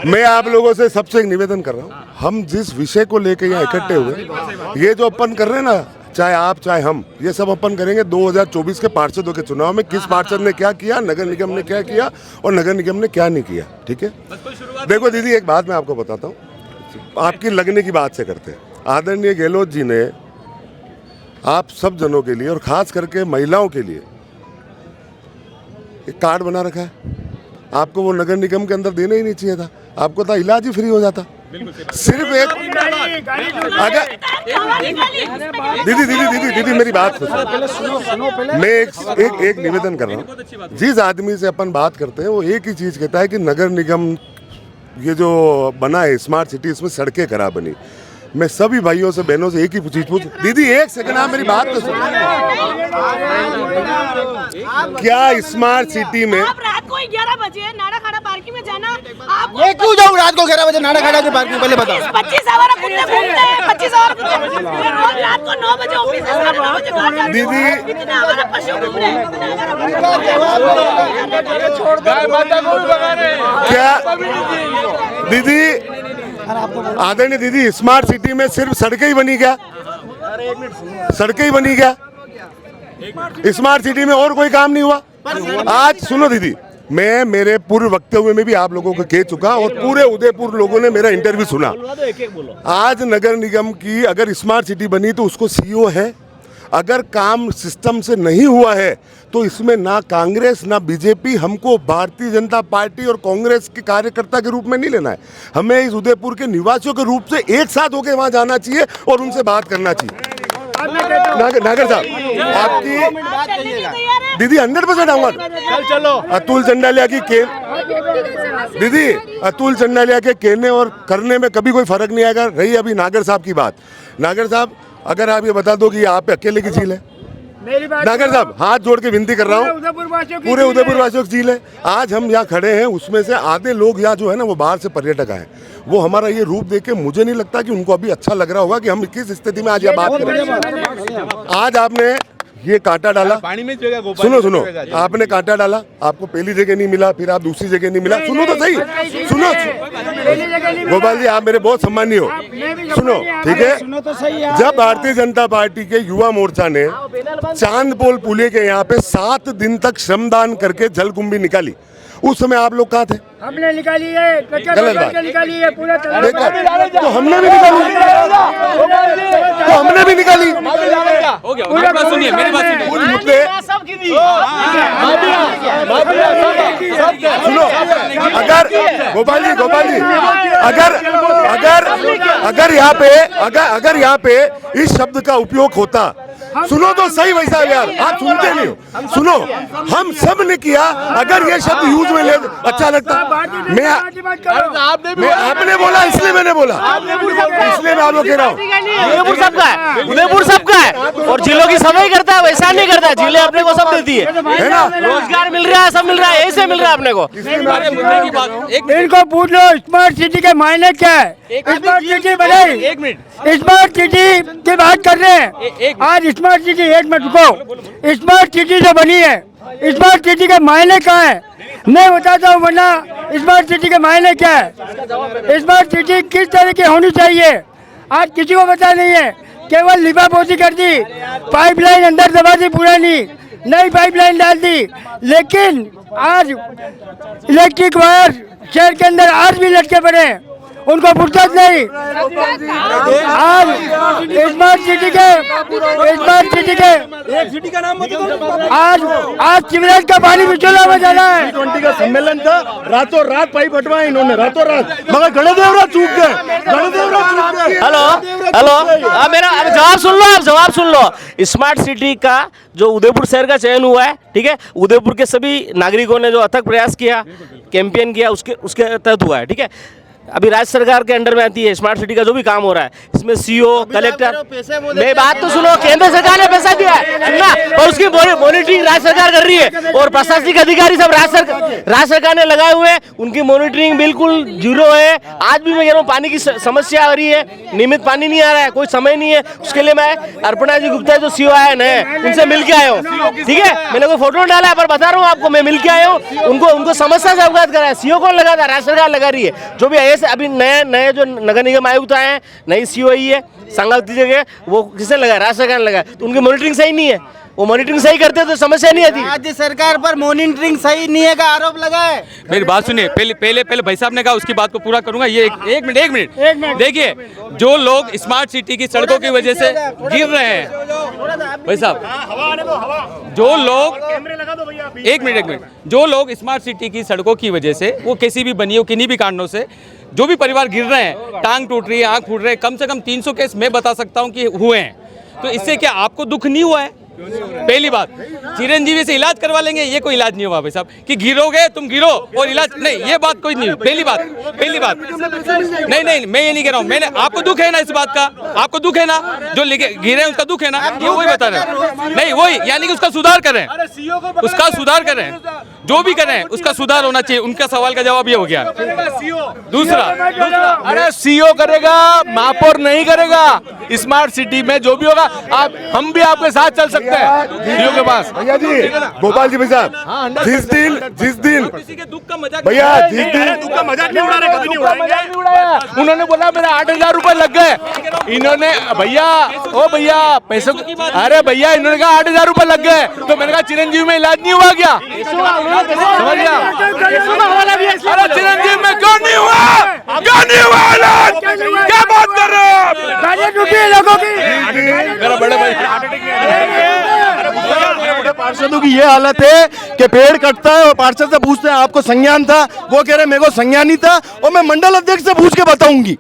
मैं आप लोगों से सबसे एक निवेदन कर रहा हूँ, हम जिस विषय को लेकर यहाँ इकट्ठे हुए, ये जो अपन कर रहे हैं ना, चाहे आप चाहे हम, ये सब अपन करेंगे 2024 के पार्षदों के चुनाव में, किस पार्षद ने क्या किया, नगर निगम ने क्या किया और नगर निगम ने क्या नहीं किया। ठीक है, देखो दीदी एक बात मैं आपको बताता हूँ, आपकी लगने की बात से करते हैं। आदरणीय गहलोत जी ने आप सब जनों के लिए और खास करके महिलाओं के लिए एक कार्ड बना रखा है। आपको वो नगर निगम के अंदर देना ही नहीं चाहिए था, आपको था इलाज ही फ्री हो जाता। सिर्फ एक अगर दीदी मेरी बात सुनो, मैं एक निवेदन कर रहा हूँ। जिस आदमी से अपन बात करते हैं वो एक ही चीज कहता है कि नगर निगम ये जो बना है स्मार्ट सिटी, इसमें सड़कें खराब बनी। मैं सभी भाइयों से बहनों से एक ही चीज पूछ, दीदी एक सेकंड आप मेरी बात तो सुनो, क्या स्मार्ट सिटी में आप रात को 11 बजे नाड़ा खाड़ा पार्किंग में जाना, आप ये क्यों जाऊँ रात को 11 बजे नाड़ा खाड़ा की पार्किंग? पहले बताओ। 25 आवारा कुत्ते घूमते हैं, 25 आवारा कुत्ते रोज रात को 9 बजे ऑफिस से 9 बजे घर जाते हैं। दीदी कितने आवारा पशु घूम रहे हैं, क्या दीदी आदरणीय दीदी, स्मार्ट सिटी में सिर्फ सड़कें ही बनी क्या? सड़कें ही बनी क्या? स्मार्ट सिटी में और कोई काम नहीं हुआ? आज सुनो दीदी, मैं मेरे पूर्व वक्तव्य में भी आप लोगों को कह चुका और पूरे उदयपुर लोगों ने मेरा इंटरव्यू सुना। आज नगर निगम की अगर स्मार्ट सिटी बनी तो उसको सीईओ है, अगर काम सिस्टम से नहीं हुआ है तो इसमें ना कांग्रेस ना बीजेपी, हमको भारतीय जनता पार्टी और कांग्रेस के कार्यकर्ता के रूप में नहीं लेना है, हमें इस उदयपुर के निवासियों के रूप से एक साथ होकर वहां जाना चाहिए और उनसे बात करना चाहिए। नागर साहब आपकी दीदी 100% आऊंगा। चलो अतुल चंडालिया की दीदी अतुल चंडालिया के कहने और करने में कभी कोई फर्क नहीं आएगा। रही अभी नागर साहब की बात, नागर साहब अगर आप ये बता दो कि आप अकेले की झील है, नागर साहब हाथ जोड़ के विनती कर रहा हूँ, पूरे उदयपुर वासियों की झील है। आज हम यहाँ खड़े हैं, उसमें से आधे लोग यहाँ जो है ना वो बाहर से पर्यटक आए, वो हमारा ये रूप देख के मुझे नहीं लगता कि उनको अभी अच्छा लग रहा होगा कि हम किस स्थिति में आज यहाँ बात कर रहे हैं। आज आपने ये कांटा डाला, सुनो आपने कांटा डाला, आपको पहली जगह नहीं मिला, फिर आप दूसरी जगह नहीं मिला। सुनो तो सही, सुनो गोपाल जी आप मेरे बहुत सम्मानीय हो, सुनो ठीक है। जब भारतीय जनता पार्टी के युवा मोर्चा ने चांदपोल पुलिया के यहाँ पे 7 दिन तक श्रमदान करके जलकुंभी निकाली, उस समय आप लोग कहाँ थे? हमने निकाली है, गलत बात निकाली है पूरा, तो हमने भी निकाली, तो हमने भी निकाली। मेरी बात सुनिए, मेरी बात सुनिए। उन मुद्दे सुनो, अगर गोपाल जी अगर यहाँ पे इस शब्द का उपयोग होता, सुनो तो सही वैसा यार, आप सुनते नहीं हो, सुनो, हम सब ने किया, अगर ये शब्द यूज में ले अच्छा लगता, आपने बोला इसलिए मैंने बोला, इसलिए मैं आपको कह रहा हूँ, उदयपुर सबका है, उदयपुर सबका है, और जिलों की सफाई करता है, वैसा नहीं करता, जिले अपने को सब देती है ना, रोजगार मिल रहा है, सब मिल रहा है, ऐसे मिल रहा है अपने को। इनको पूछ लो स्मार्ट सिटी के मायने क्या है, स्मार्ट सिटी बनाई, एक मिनट, स्मार्ट सिटी की बात कर रहे हैं आज, स्मार्ट सिटी, एक मिनट रुको, स्मार्ट सिटी जो बनी है, स्मार्ट सिटी के मायने क्या है मैं बताता हूँ, वरना स्मार्ट सिटी के मायने क्या है, स्मार्ट सिटी किस तरह की होनी चाहिए आज किसी को पता नहीं है, केवल लिपापोती कर दी, पाइपलाइन अंदर दबा दी पुरानी, नई पाइपलाइन डाल दी, लेकिन आज इलेक्ट्रिक वायर शहर के अंदर आज भी लटके पड़े हैं, उनको फुर्सत नहीं। आज स्मार्ट सिटी के आज सीवरेज का पानी बिचौला में जाना है। G20 का सम्मेलन था, रातों रात पाइप हटवाए इन्होंने, रातों रात, मगर गणदेवरा चूक गए। हेलो, मेरा जवाब सुन लो, आप जवाब सुन लो। स्मार्ट सिटी का जो उदयपुर शहर का चयन हुआ है, ठीक है, उदयपुर के सभी नागरिकों ने जो अथक प्रयास किया, कैंपेन किया, उसके तहत हुआ है, ठीक है। अभी राज्य सरकार के अंडर में आती है स्मार्ट सिटी का जो भी काम हो रहा है, इसमें सीओ, कलेक्टर, मेरी बात तो सुनो, केंद्र सरकार ने पैसा दिया है, सुनना, और उसकी मॉनिटरिंग राज्य सरकार कर रही है, और प्रशासनिक अधिकारी सब राज्य सरकार ने लगाए हुए हैं, उनकी मॉनिटरिंग बिल्कुल जीरो है। आज भी मैं कह रहा हूँ पानी की समस्या आ रही है, नियमित पानी नहीं आ रहा है, कोई समय नहीं है, उसके लिए मैं अर्पणा जी गुप्ता जो सीओ आए नए, उनसे मिल के आया हूँ, ठीक है, मैंने कोई फोटो डाला है पर बता रहा हूँ आपको, मैं मिल के आया हूँ, उनको समस्या से अवगत करा है। सीओ कौन लगा था? राज्य सरकार लगा रही है। जो भी अभी नए जो नगर निगम आयुक्त आए हैं, नई सीओ आई है संगाती जगह, वो किसने लगाया? राज्य सरकार ने लगाया, तो उनकी मॉनिटरिंग सही नहीं है, वो मॉनिटरिंग सही करते तो समस्या नहीं आती। राज्य सरकार पर मॉनिटरिंग सही नहीं है का आरोप लगा है। मेरी बात सुनिए, पहले भाई साहब ने कहा, उसकी बात को पूरा करूंगा। ये एक मिनट देखिए, जो लोग स्मार्ट सिटी की सड़कों की वजह से गिर रहे हैं, भाई साहब, जो लोग एक मिनट, जो लोग स्मार्ट सिटी की सड़कों की वजह से, वो किसी भी बनी हो, किन्हीं भी कारणों से जो भी परिवार गिर रहे हैं, टांग टूट रही है, आंख फूट रहे हैं, कम से कम 300 केस मैं बता सकता हूं कि हुए हैं। तो इससे क्या आपको दुख नहीं हुआ है? पहली बात, चिरंजीवी से इलाज करवा लेंगे, ये कोई इलाज नहीं हुआ भाई साहब, कि गिरोगे तुम गिरो और इलाज नहीं, ये बात कोई नहीं। पहली बात नहीं, मैं ये नहीं कह रहा हूँ, मैंने आपको दुख है ना इस बात का, आपको दुख है ना, जो गिरे उसका दुख है ना, ये वही बता रहे नहीं, वही यानी कि उसका सुधार करें, उसका सुधार करें, जो भी करें उसका सुधार होना चाहिए। उनका सवाल का जवाब ये हो गया। दूसरा, अरे सीओ करेगा, महापौर नहीं करेगा। स्मार्ट सिटी में जो भी होगा, आप हम भी आपके साथ चल सकते हैं सीओ के पास। भैया जी, गोपाल जी भाई साहब, जिस दिन किसी के दुख का मजाक भैया जिस दिन दुख का मजाक नहीं उड़ा रहे, कभी नहीं उड़ाएंगे। उन्होंने बोला मेरे 8,000 रुपए लग गए, इन्होंने भैया पैसे, अरे भैया इन्होंने कहा 8,000 रुपए लग गए, तो मैंने कहा चिरंजीवी में इलाज नहीं हुआ क्या? समझ गया? अरे चिरंजीवी में क्यों नहीं हुआ? क्यों नहीं हुआ इलाज? क्या बात कर रहे हो आप? लोगों की मेरा बड़े भाई पार्षदों की ये हालत है कि पेड़ कटता है और पार्षद से पूछते हैं आपको संज्ञान था, वो कह रहे मेरे को संज्ञान नहीं था, और मैं मंडल अध्यक्ष से पूछ के बताऊंगी।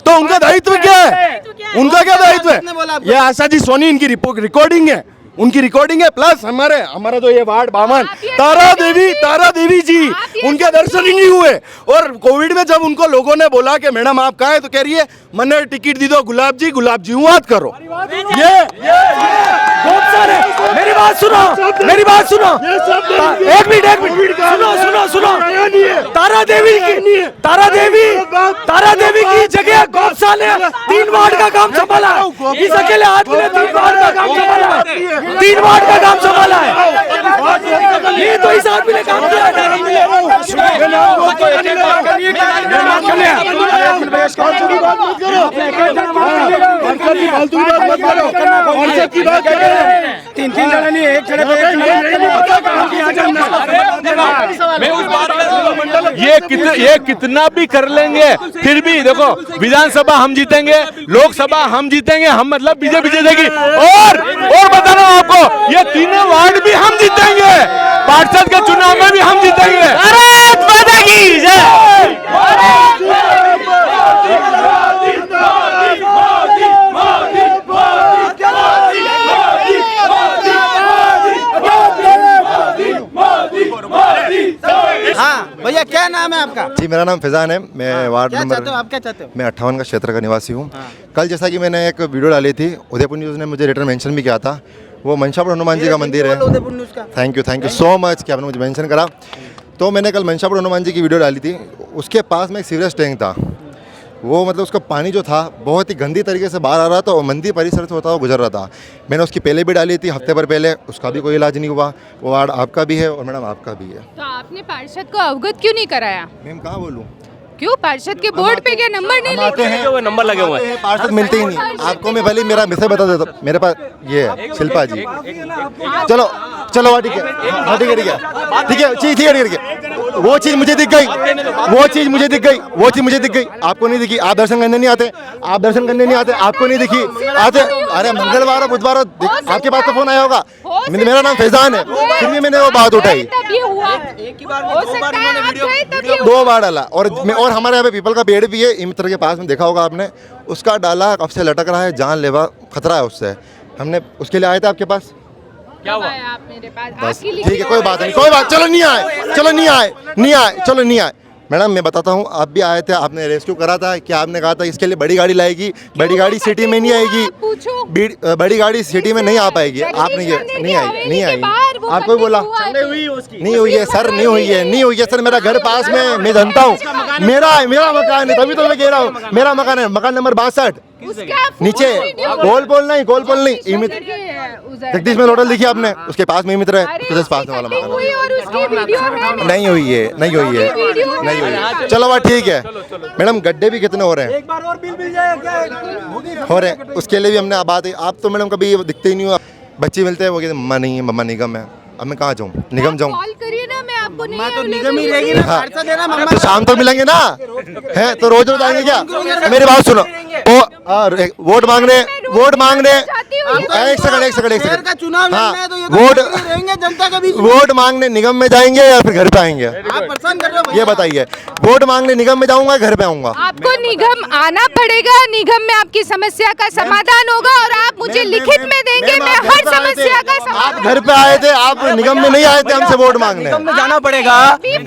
तो उनका दायित्व क्या है? उनका क्या दायित्व है? ये आशा जी सोनी, इनकी रिकॉर्डिंग है, उनकी रिकॉर्डिंग है, प्लस हमारा तो ये वार्ड बामन तारा देवी जी, उनके दर्शन ही नहीं हुए। और कोविड में जब उनको लोगों ने बोला कि मैडम आप कहाँ हैं, तो कह रही है मैंने टिकट दी दो, गुलाब जी बात करो। ये बहुत सारे, मेरी बात सुनो, एक मिनट सुनो, तारा देवी की जगह गौशाल ने 3 वार्ड का काम संभाला, इस अकेले आदमी ने 3 वार्ड का काम संभाला, 3 वार्ड का काम संभाला है। ये तो इस आदमी ने काम किया है। तीन जने नहीं, एक जने मैं उस बात में ये कितना भी कर लेंगे, फिर भी देखो विधानसभा हम जीतेंगे, लोकसभा हम जीतेंगे, हम मतलब बीजेपी जीतेगी। और बता रहा हूं आपको, ये तीनों वार्ड भी हम जीतेंगे, पार्षद के चुनाव में भी हम जीतेंगे। भारत माता की जय। हाँ भैया, क्या नाम है आपका? जी मेरा नाम फैजान है, मैं वार्ड क्या नंबर चाहते हो आप, क्या चाहते हो? मैं 58 का क्षेत्र का निवासी हूँ। कल जैसा कि मैंने एक वीडियो डाली थी, उदयपुर न्यूज़ ने मुझे रिटर्न मेंशन भी किया था, वो मनशापुर हनुमान जी का मंदिर है। उदयपुर न्यूज़ का थैंक यू सो मच कि आपने मुझे मेंशन करा। तो मैंने कल मनशापुर हनुमान जी की वीडियो डाली थी, उसके पास में एक सीवरेज टैंक था, वो मतलब उसका पानी जो था बहुत ही गंदी तरीके से बाहर आ रहा था और मंदिर परिसर से होता हुआ गुजर रहा था। मैंने उसकी पहले भी डाली थी, हफ्ते भर पहले, उसका भी कोई इलाज नहीं हुआ। वो वार्ड आपका भी है और मैडम आपका भी है। तो आपने पार्षद को अवगत क्यों नहीं कराया? मैम कहाँ बोलूँ, क्यों पार्षद के बोर्ड पे क्या नंबर नहीं आते लिखे? हैं, नंबर लगे हुए हैं, पार्षद मिलते ही नहीं। आपको मैं भले मेरा मैसेज बता देता हूँ, मेरे पास ये है शिल्पा जी। चलो चलो ठीक है, हाँ ठीक है ठीक है ठीक है ठीक है ठीक है। वो चीज़ मुझे दिख गई, वो चीज़ मुझे दिख गई, वो चीज़ मुझे दिख गई। आपको नहीं दिखी, आप दर्शन करने नहीं आते, आप दर्शन करने नहीं आते, आपको नहीं दिखी आते। अरे मंगलवार बुधवार आपके पास तो फोन आया होगा, मेरा नाम फैजान है, फिर भी मैंने वो बात उठाई। दो बार डाला और हमारे यहाँ पे पीपल का पेड़ भी है इमतर के पास में, देखा होगा आपने, उसका डाला कब से लटक रहा है, जानलेवा खतरा है उससे। हमने उसके लिए आए थे आपके पास, क्या हुआ? आप मेरे पास बस ठीक है, कोई बात नहीं, कोई बात, चलो नहीं आए, चलो नहीं आए। मैडम मैं बताता हूँ, आप भी आए थे, आपने रेस्क्यू करा था, क्या आपने कहा था इसके लिए बड़ी गाड़ी लाएगी, बड़ी गाड़ी सिटी में नहीं आएगी, बड़ी गाड़ी सिटी में नहीं आ पाएगी। आपने ये नहीं आई आपको भी बोला नहीं हुई है सर, नहीं हुई है सर। मेरा घर पास में, मैं जानता हूँ, मेरा मकान है, तभी तो मैं कह रहा हूँ, मेरा मकान है, मकान नंबर 62 नीचे, गोलपोल नहीं जगदीश में होटल देखिए आपने, उसके पास में मित्र है, उसके पास में वाला मकान। नहीं हुई है। चलो बात ठीक है मैडम, गड्ढे भी कितने हो रहे हैं, एक बार और बिल मिल जाएगा हो रहे हैं, उसके लिए भी हमने बात। आप तो मैडम कभी दिखते ही नहीं हो, बच्चे मिलते हैं वो कहते मम्मा नहीं है, मम्मा निगम है। अब मैं कहाँ जाऊँ, निगम जाऊँ? कॉल करिए ना, मैं आपको नहीं, मैं तो निगम ही रहेगी ना, पार्षद है ना मम्मा। तो शाम तक मिलेंगे ना, है तो रोज आएंगे क्या? मेरी बात सुनो, वोट मांगने एक सेकंड का चुनाव हाँ, है तो ये वोट रहेंगे जनता के बीच। वोट मांगने निगम में जाएंगे या फिर घर पे आएंगे, आप परेशान कर रहे हो ये बताइए। वोट मांगने निगम में जाऊंगा, घर पे आऊंगा? आपको निगम आना पड़ेगा, निगम में आपकी समस्या का समाधान होगा और आप मुझे लिखित में देंगे, मैं हर समस्या का आप समाधान। घर पे आए थे, आप निगम में नहीं आए थे हमसे वोट मांगने। निगम में जाना पड़ेगा,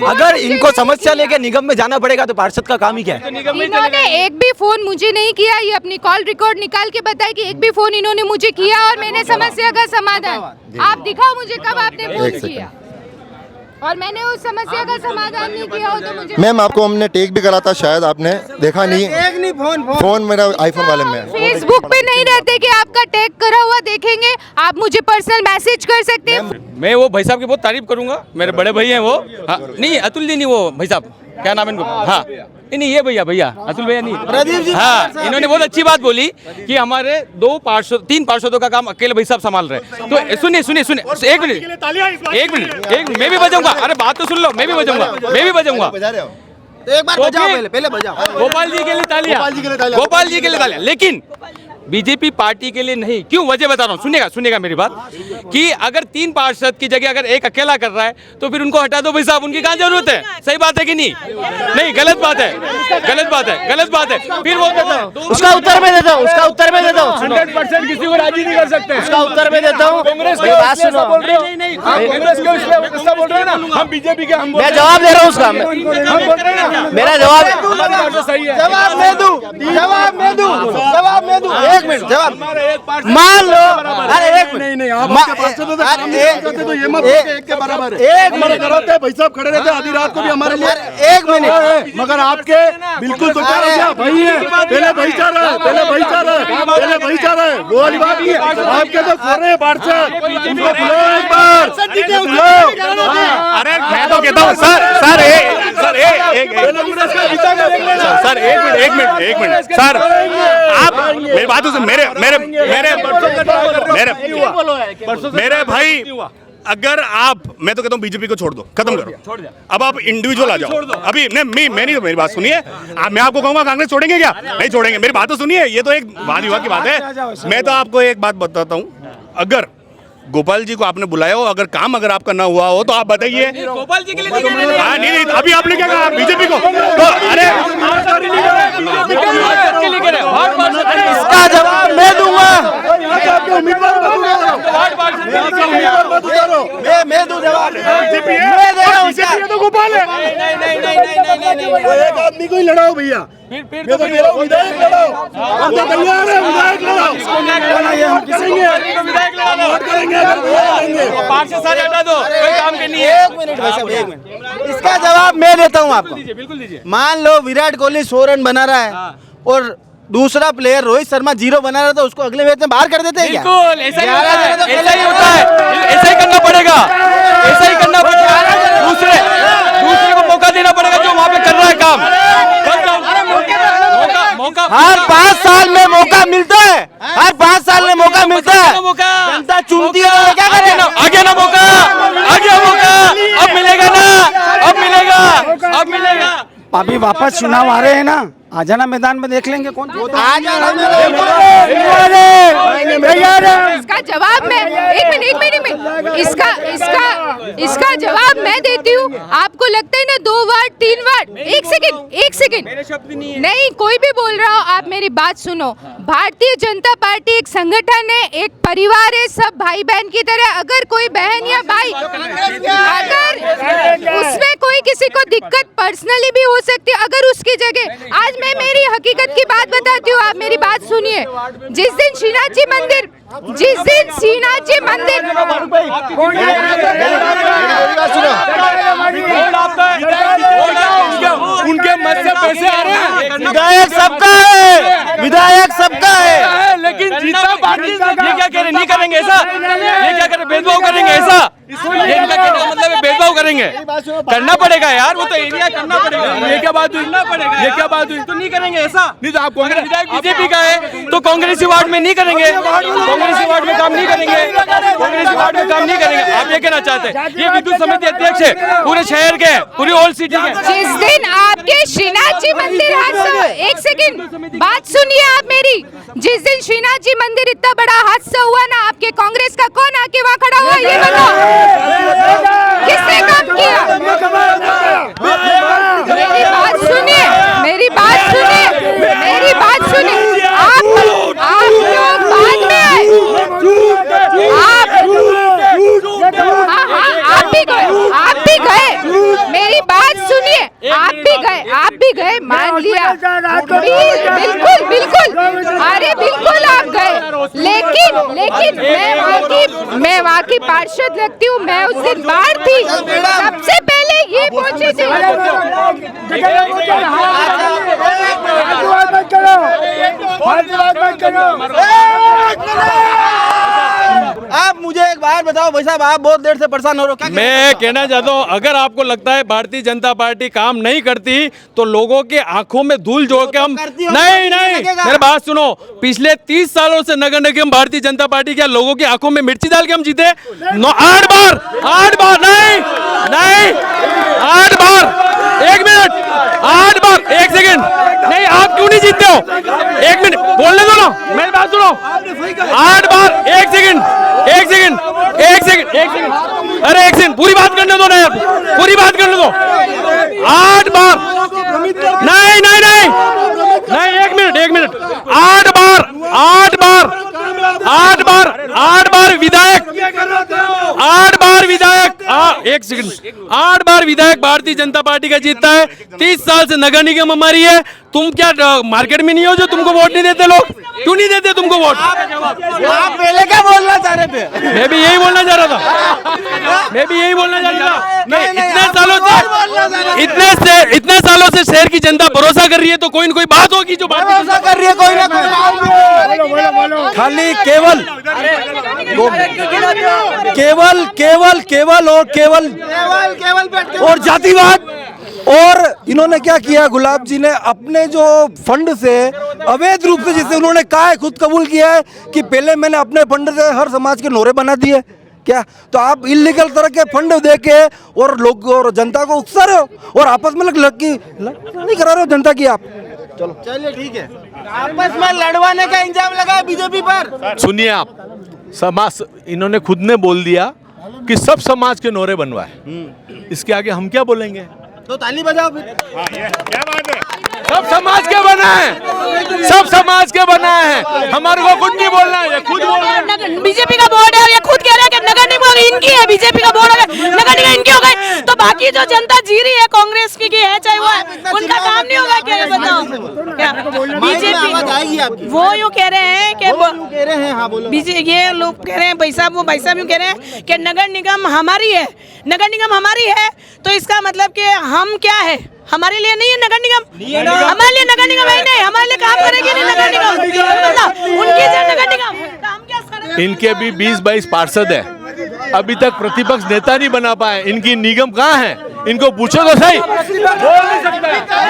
अगर इनको समस्या लेके निगम में जाना पड़ेगा तो पार्षद का काम ही क्या है? इन्होंने एक भी फोन मुझे नहीं किया, ये अपनी कॉल रिकॉर्ड निकाल के बताया कि एक भी फोन इन्होंने मुझे किया और मैंने समस्या का समाधान। आप दिखाओ मुझे कब आपने फोन किया और मैंने उस समस्या का समाधान नहीं किया हो तो मुझे। मैम आपको हमने टेक भी करा था, शायद आपने देखा नहीं। एक नहीं, फोन मेरा आईफोन वाले में है। फेसबुक पे नहीं रहते कि आपका टैग करा हुआ देखेंगे, आप मुझे पर्सनल मैसेज कर सकते हैं। मैं वो भाई साहब की बहुत तारीफ करूंगा, मेरे बड़े भाई हैं वो। हाँ, नहीं अतुल जी नहीं, वो भाई साहब क्या नाम है इनको? हाँ नहीं ये भैया अतुल भैया नहीं, प्रदीप जी। हाँ इन्होंने बहुत अच्छी बात बोली कि हमारे 3 पार्षदों का काम अकेले भाई साहब संभाल रहे हैं। तो सुनिए एक मिनट मैं भी बजाऊंगा। अरे बात तो सुन लो, मैं भी बजाऊंगा। तो एक बार बजाओ, पहले बजाओ। गोपाल जी के लिए तालियां, लेकिन बीजेपी पार्टी के लिए नहीं। क्यों? वजह बता रहा हूँ, सुनिएगा मेरी बात, कि अगर 3 पार्षद की जगह अगर एक अकेला कर रहा है तो फिर उनको हटा दो भाई साहब, उनकी कहाँ जरूरत है? सही बात है कि नहीं? नहीं, गलत बात है। फिर वो उसका उत्तर में देता हूँ 100% किसी को राजी नहीं कर सकते। उसका उत्तर में देता हूँ। कांग्रेस बात सुनो, कांग्रेस के उसमें गुस्सा बोल रहे हैं ना, हम बीजेपी के हम मैं जवाब दे रहा हूँ उसका, मेरा जवाब सही है। जवाब मैं दूं। एक मिनट, जवाब मान लो। अरे एक नहीं आप तो ये मत एक के बराबर है। एक मिनट भाई साहब खड़े रहते आधी रात को भी हमारे लिए। एक मिनट, मगर आपके बिल्कुल तो भाई है, पहले भाईचारा है, वो वाली बात नहीं है। आपके तो खोरे पार्षद, उनको बुलाओ एक बार, अरे मैं तो कहता हूँ सर एक मिनट सर, आप मेरी बात तो मेरे भाई अगर आप, मैं तो कहता हूँ बीजेपी को छोड़ दो, खत्म करो, अब आप इंडिविजुअल आ जाओ। अभी नहीं, मैं नहीं, मेरी बात सुनिए, मैं आपको कहूंगा कांग्रेस छोड़ेंगे क्या? नहीं छोड़ेंगे, मेरी बात तो सुनिए, ये तो एक वाद विवाद की बात है। मैं तो आपको एक बात बताता हूँ, अगर गोपाल जी को आपने बुलाया हो, अगर काम अगर आपका ना हुआ हो तो आप बताइए। गोपाल जी के लिए हाँ नहीं, अभी आपने क्या कहा बीजेपी को? तो अरे इसका जवाब मैं दूंगा, मैं दूं जवाब, मैं दे रहा हूं इसका। तो गोपाल है, एक आदमी को ही लड़ाओ भैया, मैं तो कह रहा हूं विधायक लड़ाओ, हम तो तैयार है, विधायक लड़ाओ, पार्षद सारे हटा दो, कोई काम के नहीं है। एक मिनट भाई साहब, एक मिनट, इसका जवाब मैं देता हूं आपको। बिल्कुल दीजिए। मान लो विराट कोहली 100 रन बना रहा है और दूसरा प्लेयर रोहित शर्मा 0 बना रहा था, उसको अगले मैच में बाहर कर देते हैं क्या? बिल्कुल ऐसा ही होता है, ऐसा ही होता है, ऐसा ही करना पड़ेगा, ऐसा ही करना पड़ेगा, दूसरे को मौका देना पड़ेगा जो वहाँ पे कर रहा है काम। मौका हर 5 साल में मौका मिलता है, हर 5 साल में मौका मिलता है, जनता चुनती है, तो क्या करें? आ गया ना मौका, आ गया मौका, अब मिलेगा ना, अब मिलेगा, अब मिलेगा। अभी वापस चुनाव आ रहे हैं ना, आ जाना मैदान में, देख लेंगे कौन इसका जवाब मैं एक मिनट इसका जवाब मैं देती हूँ। आपको लगता है ना 2 वार्ड 3 वार्ड, एक सेकंड नहीं, कोई भी बोल रहा हो, आप मेरी बात सुनो। भारतीय जनता पार्टी एक संगठन है, एक परिवार है, सब भाई बहन की तरह। अगर कोई बहन या भाई, अगर उसमें कोई किसी को दिक्कत पर्सनली भी हो सकती है, अगर उसकी जगह, आज मैं मेरी हकीकत की बात बताती हूँ, आप मेरी बात सुनिए। जिस दिन श्रीनाथ जी मंदिर उनके मत से पैसे आ रहे हैं, विधायक सबका है, विधायक सबका है, लेकिन जीता पार्टी। ये क्या कह रहे, नहीं करेंगे ऐसा? ये क्या करें, भेदभाव करेंगे ऐसा? ये इनका कहने का मतलब है भेदभाव करेंगे, करना पड़ेगा यार, वो तो एरिया करना पड़ेगा। ये क्या बात हुई, ये क्या बात हुई? तो नहीं करेंगे ऐसा? नहीं तो आप कांग्रेस विधायक बीजेपी का है तो कांग्रेसी वार्ड में नहीं करेंगे, कांग्रेसी वार्ड में काम नहीं करेंगे, कांग्रेसी वार्ड में काम नहीं करेंगे। आप ये कहना चाहते हैं? ये विद्युत समिति अध्यक्ष है पूरे शहर के, पूरी ओल्ड सिटी के। जिस दिन आपके श्रीनाथ जी मंदिर हादसा, एक सेकंड बात सुनिए आप मेरी, जिस दिन श्रीनाथ जी मंदिर इतना बड़ा हादसा हुआ ना, आपके कांग्रेस का कौन आके वहाँ खड़ा हुआ, ये बताओ, किसने काम किया? मेरी बात सुनिए, मेरी बात सुनिए, मेरी बात सुनिए। आप लोग बाद में आए, आप भी गए, मेरी बात सुनिए, आप भी गए, मान लिया, बिल्कुल, अरे बिल्कुल आप गए, लेकिन मैं वहाँ की पार्षद लगती हूँ, मैं उस दिन बाहर थी, सबसे पहले ये पहुंची थी। आप मुझे एक बात बताओ भाई साहब, आप बहुत देर से परेशान हो रहे हो, मैं कहना चाहता हूँ, अगर आपको लगता है भारतीय जनता पार्टी काम नहीं करती तो लोगों के आंखों में धूल झोंक के हम नहीं, मेरी बात सुनो, पिछले 30 सालों से नगर निगम भारतीय जनता पार्टी क्या लोगों की आंखों में मिर्ची डाल के हम जीते? 8 बार नहीं 8 बार, 1 मिनट, 8 बार, 1 सेकंड, नहीं आप क्यों नहीं जीतते हो? 1 मिनट बोलने दो ना, मेरी बात सुनो। 8 बार, 1 सेकंड, अरे 1 सेकंड, पूरी बात करने दो ना यार, पूरी बात करने दो। 8 बार नहीं 1 मिनट 8 बार विधायक 1 सेकंड, 8 बार विधायक भारतीय जनता पार्टी का जीतता है। 30 साल से नगर निगम हमारी है। तुम क्या मार्केट में नहीं हो जो तुमको वोट नहीं देते लोग? क्यों नहीं देते तुमको वोट? आप पहले क्या बोलना चाह रहे थे? मैं भी यही बोलना चाह रहा था, नहीं, इतने सालों से शहर की जनता भरोसा कर रही है, तो कोई न कोई बात होगी जो भरोसा कर रही है, कोई ना कोई खाली केवल और जातिवाद। और इन्होंने क्या किया, गुलाब जी ने अपने जो फंड से अवैध रूप से, जिसे उन्होंने कहा है, खुद कबूल किया है कि पहले मैंने अपने फंड से हर समाज के नोरे बना दिए, क्या? तो आप इलीगल तरह के फंड दे के और लोग और जनता को उकसा रहे हो और आपस में लड़की नहीं करा रहे हो जनता की आप। चलो चलिए ठीक है, आपस में लड़वाने का इंजाम लगा बीजेपी पर। सुनिए आप, समाज इन्होंने खुद ने बोल दिया कि सब समाज के नोरे बनवाए, इसके आगे हम क्या बोलेंगे? तो ताली बजाओ फिर। क्या बात है? सब समाज के बना है, सब समाज के बना है, हमारे को कुछ नहीं बोलना है, ये खुद बोल रहे हैं। बीजेपी का बोर्ड है और ये खुद कह रहे हैं कि नगर निगम इनकी है, बीजेपी का बोर्ड है, नगर निगम इनकी हो गई, तो बाकी जो जनता जी रही है कांग्रेस की है, चाहे वो उनका काम नहीं होगा क्या? ये बताओ क्या बीजेपी वो यूँ कह रहे हैं कि बीजेपी ये लोग कह रहे हैं, भाई साहब वो भाई साहब यूँ कह रहे हैं कि नगर निगम हमारी है, नगर निगम हमारी है, तो इसका मतलब कि हम क्या है? हमारे लिए नहीं है नगर निगम, हमारे लिए नगर निगम है नहीं, हमारे लिए काम करेगी नहीं नगर निगम, उनकी नगर निगम काम क्या? इनके भी 20-22 पार्षद है, अभी तक प्रतिपक्ष नेता नहीं बना पाए, इनकी निगम कहाँ है? इनको पूछो तो सही।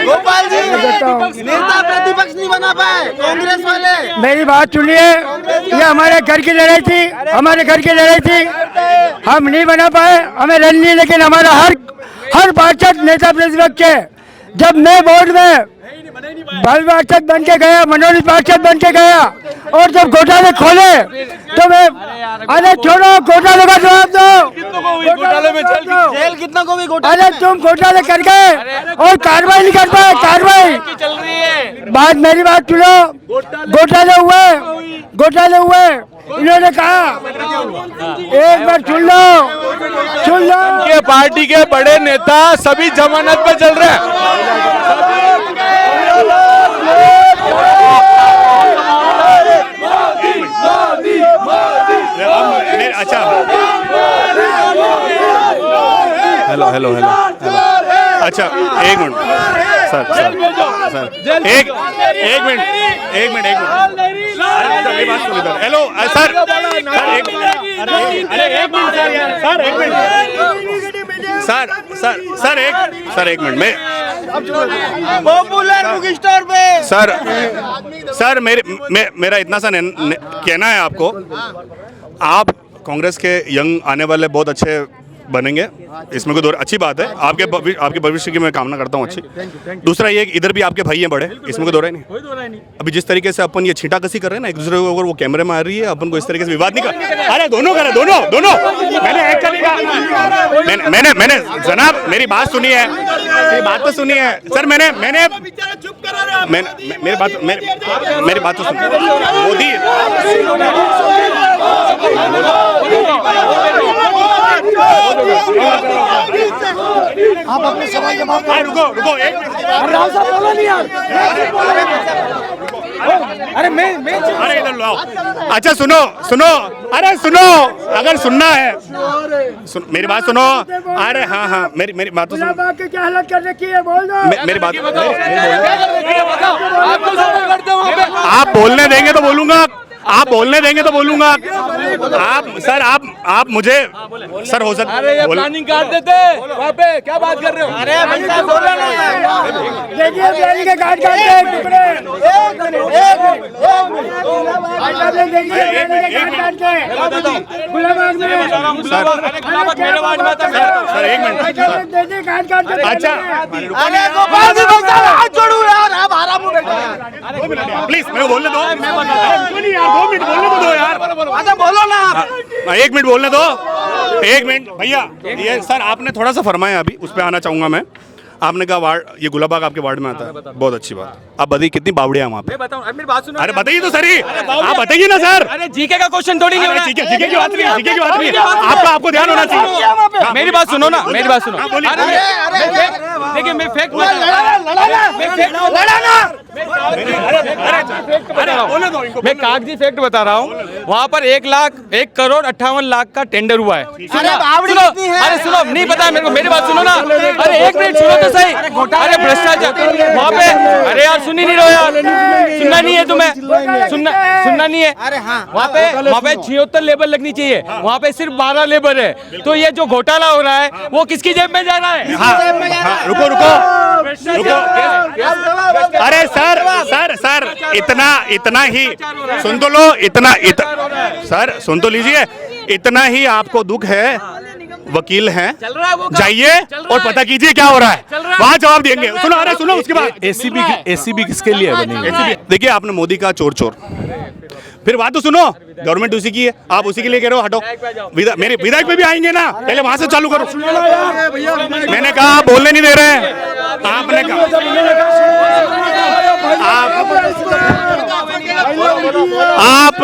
गोपाल जी नेता प्रतिपक्ष नहीं बना पाए कांग्रेस वाले। मेरी बात सुनिए, ये हमारे घर की लड़ाई थी, हमारे घर की लड़ाई थी, हम नहीं बना पाए, हमें रन नहीं, लेकिन हमारा हर पार्षद नेता प्रतिपक्ष है। जब मैं बोर्ड में पार्षद बन के गया, मनोनीत पार्षद बन के गया, और जब घोटाले खोले तो मैं अरे छोड़ो, घोटाले का जवाब दो, घोटाले में जेल कितना को भी घोटाले। अरे तुम घोटाले कर गए और कार्रवाई नहीं कर पाए, कार्रवाई चल रही है। बात मेरी बात सुनो, घोटाले हुए, इन्होंने कहा, एक बार सुन लो, ये पार्टी के बड़े नेता सभी जमानत पे चल रहे हैं। अच्छा हेलो अच्छा, एक मिनट सर, एक मिनट मेरी बात सुनिए। हेलो सर, सर एक मिनट, मैं पॉपुलर बुक स्टोर पे सर मेरा इतना सा कहना है आपको, आप कांग्रेस के यंग आने वाले बहुत अच्छे बनेंगे, इसमें कोई अच्छी बात है, आपके भविष्य की मैं कामना करता हूँ अच्छी। दूसरा ये इधर भी आपके भाई हैं बड़े, इसमें कोई दो राय नहीं। अभी जिस तरीके से अपन ये छींटा कसी कर रहे हैं ना एक दूसरे को, अगर वो कैमरे में आ रही है, अपन को इस तरीके से विवाद नहीं कर, अरे दोनों मैंने एक का मैंने जनाब मेरी बात सुनी है, मेरी बात तो सुनी है सर, मैंने मेरी बात तो सुनिए। मोदी आप अपने सवाल जवाब रुको एक अरे मैं अरे इधर लाओ। अच्छा सुनो, अरे सुनो, अगर सुनना है मेरी बात सुनो। अरे हाँ मेरी बात तो सुनो। क्या हालत कर रखी है, बोल दो। मेरी बात आप बोलने देंगे तो बोलूंगा, आप बोलने देंगे तो बोलूंगा। आप मुझे सर हो सकता अरे ये प्लानिंग काट देते वहाँ पे, क्या बात कर रहे हो? अरे बोलो ना, देखिए प्लानिंग के काट सर एक मिनट। अच्छा अरे गोपाल जी हाथ जोड़ो यार, आप आराम में बैठो प्लीज, मेरे को बोलने दो। 2 मिनट बोलने तो दो यार। अच्छा बोलो ना, 1 मिनट बोलने दो, 1 मिनट भैया। ये सर आपने थोड़ा सा फरमाया, अभी उस पर आना चाहूंगा मैं। आपने कहा वार्ड, ये गुलाबाग आपके वार्ड में आता है, बहुत अच्छी बात। आप बताइए कितनी बावड़ियां वहाँ पे? मेरी बात सुनो। अरे बताइए तो सही, आप बताइए ना सर। अरे जीके का क्वेश्चन थोड़ी नहीं, जीके की बात नहीं, आपको ध्यान होना चाहिए। मेरी बात सुनो ना, मेरी बात सुनो। देखिए मैं फैक्ट मैं कागजी फैक्ट बता रहा हूँ। वहाँ पर 1 करोड़ 58 लाख का टेंडर हुआ है। अरे सुनो, नहीं पता मेरे को, मेरी बात सुनो ना। अरे 1 मिनट सुनो तो सही। अरे भ्रष्टाचार वहाँ पे, अरे यार सुन ही नहीं रहो यार, सुनना नहीं है तुम्हें, सुनना नहीं है। अरे हाँ, वहाँ पे 76 लेबर लगनी चाहिए, वहाँ पे सिर्फ 12 लेबर है। तो ये जो घोटाला हो रहा है वो किसकी जेब में जा रहा है? रुको अरे सर सर सर इतना ही सुन तो लो, सर सुन तो लीजिए, इतना ही आपको दुख है, वकील हैं, जाइए और पता कीजिए क्या हो रहा है, वहां जवाब देंगे। सुनो, अरे सुनो, उसके बाद एसीबी किसके लिए बनी? देखिए, आपने मोदी का चोर चोर, फिर बात तो सुनो, गवर्नमेंट उसी की है, आप उसी के लिए कह रहे हो, हटो। मेरे विधायक पे भी आएंगे ना, पहले वहां से चालू करो। मैंने कहा आप बोलने नहीं दे रहे हैं, आपने कहा आप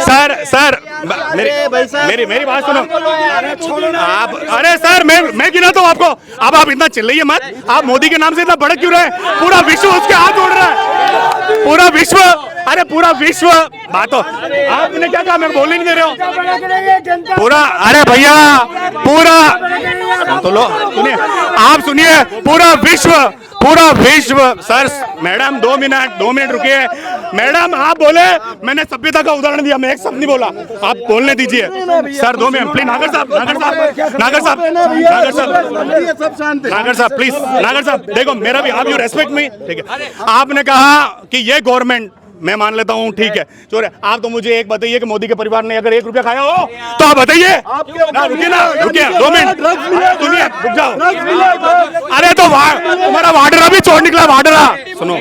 सर मेरी बात सुनो आप। अरे सर मैं गिनाता हूँ आपको, अब आप इतना चिल्लाइए मत। आप मोदी के नाम से इतना भड़क क्यों रहे? पूरा विश्व उसके हाथ जोड़ रहा है, पूरा विश्व। अरे पूरा विश्व बात हो, आपने क्या कहा? मैं बोलने नहीं दे रहे हो पूरा। अरे भैया पूरा तो लो, सुनिए, आप सुनिए, पूरा विश्व सर। मैडम 2 मिनट रुकिए। मैडम आप बोले, मैंने सभ्यता का उदाहरण दिया, मैं एक शब्द नहीं बोला, आप बोलने दीजिए सर। 2 minute please. नागर साहब प्लीज। नागर साहब देखो, मेरा भी, आप यू रेस्पेक्ट मी, ठीक है। आपने कहा कि ये गवर्नमेंट, मैं मान लेता हूँ, ठीक है चोर है। आप तो मुझे एक बताइए कि मोदी के परिवार ने अगर 1 रुपया खाया हो तो आप बताइए ना। रुकिए 2 मिनट सुनिए, रुक जाओ। अरे तो तुम्हारा वाडरा भी चोर निकला, वाडरा। सुनो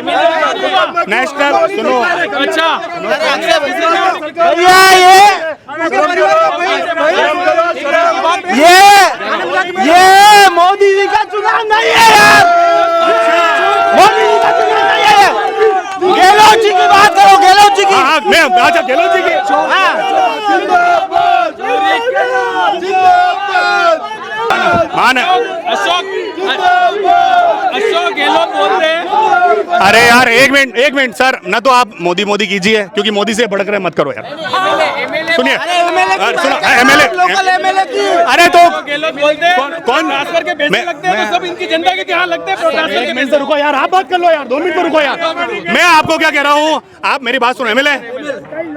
नेशनल, सुनो अच्छा ये मोदी जी का चुनाव नहीं है यार, मोदी जी का चुनाव नहीं है। गहलोत जी की बात करो, गहलोत जी की। अच्छा गहलोत जी की। अशोक गहलोत बोलते हैं। अरे यार एक मिनट सर, ना तो आप मोदी कीजिए, क्योंकि मोदी से भड़क रहे, मत करो यार। सुनिए, अरे तो गहलोत बोलते हैं कौन खास करके बेचने लगते हैं, तो सब इनकी जनता के यहाँ लगते हैं। एक मिनट से रुको यार, आप बात कर लो यार, 2 मिनट तो रुको यार। मैं आपको क्या कह रहा हूँ, आप मेरी बात सुनो। एमएलए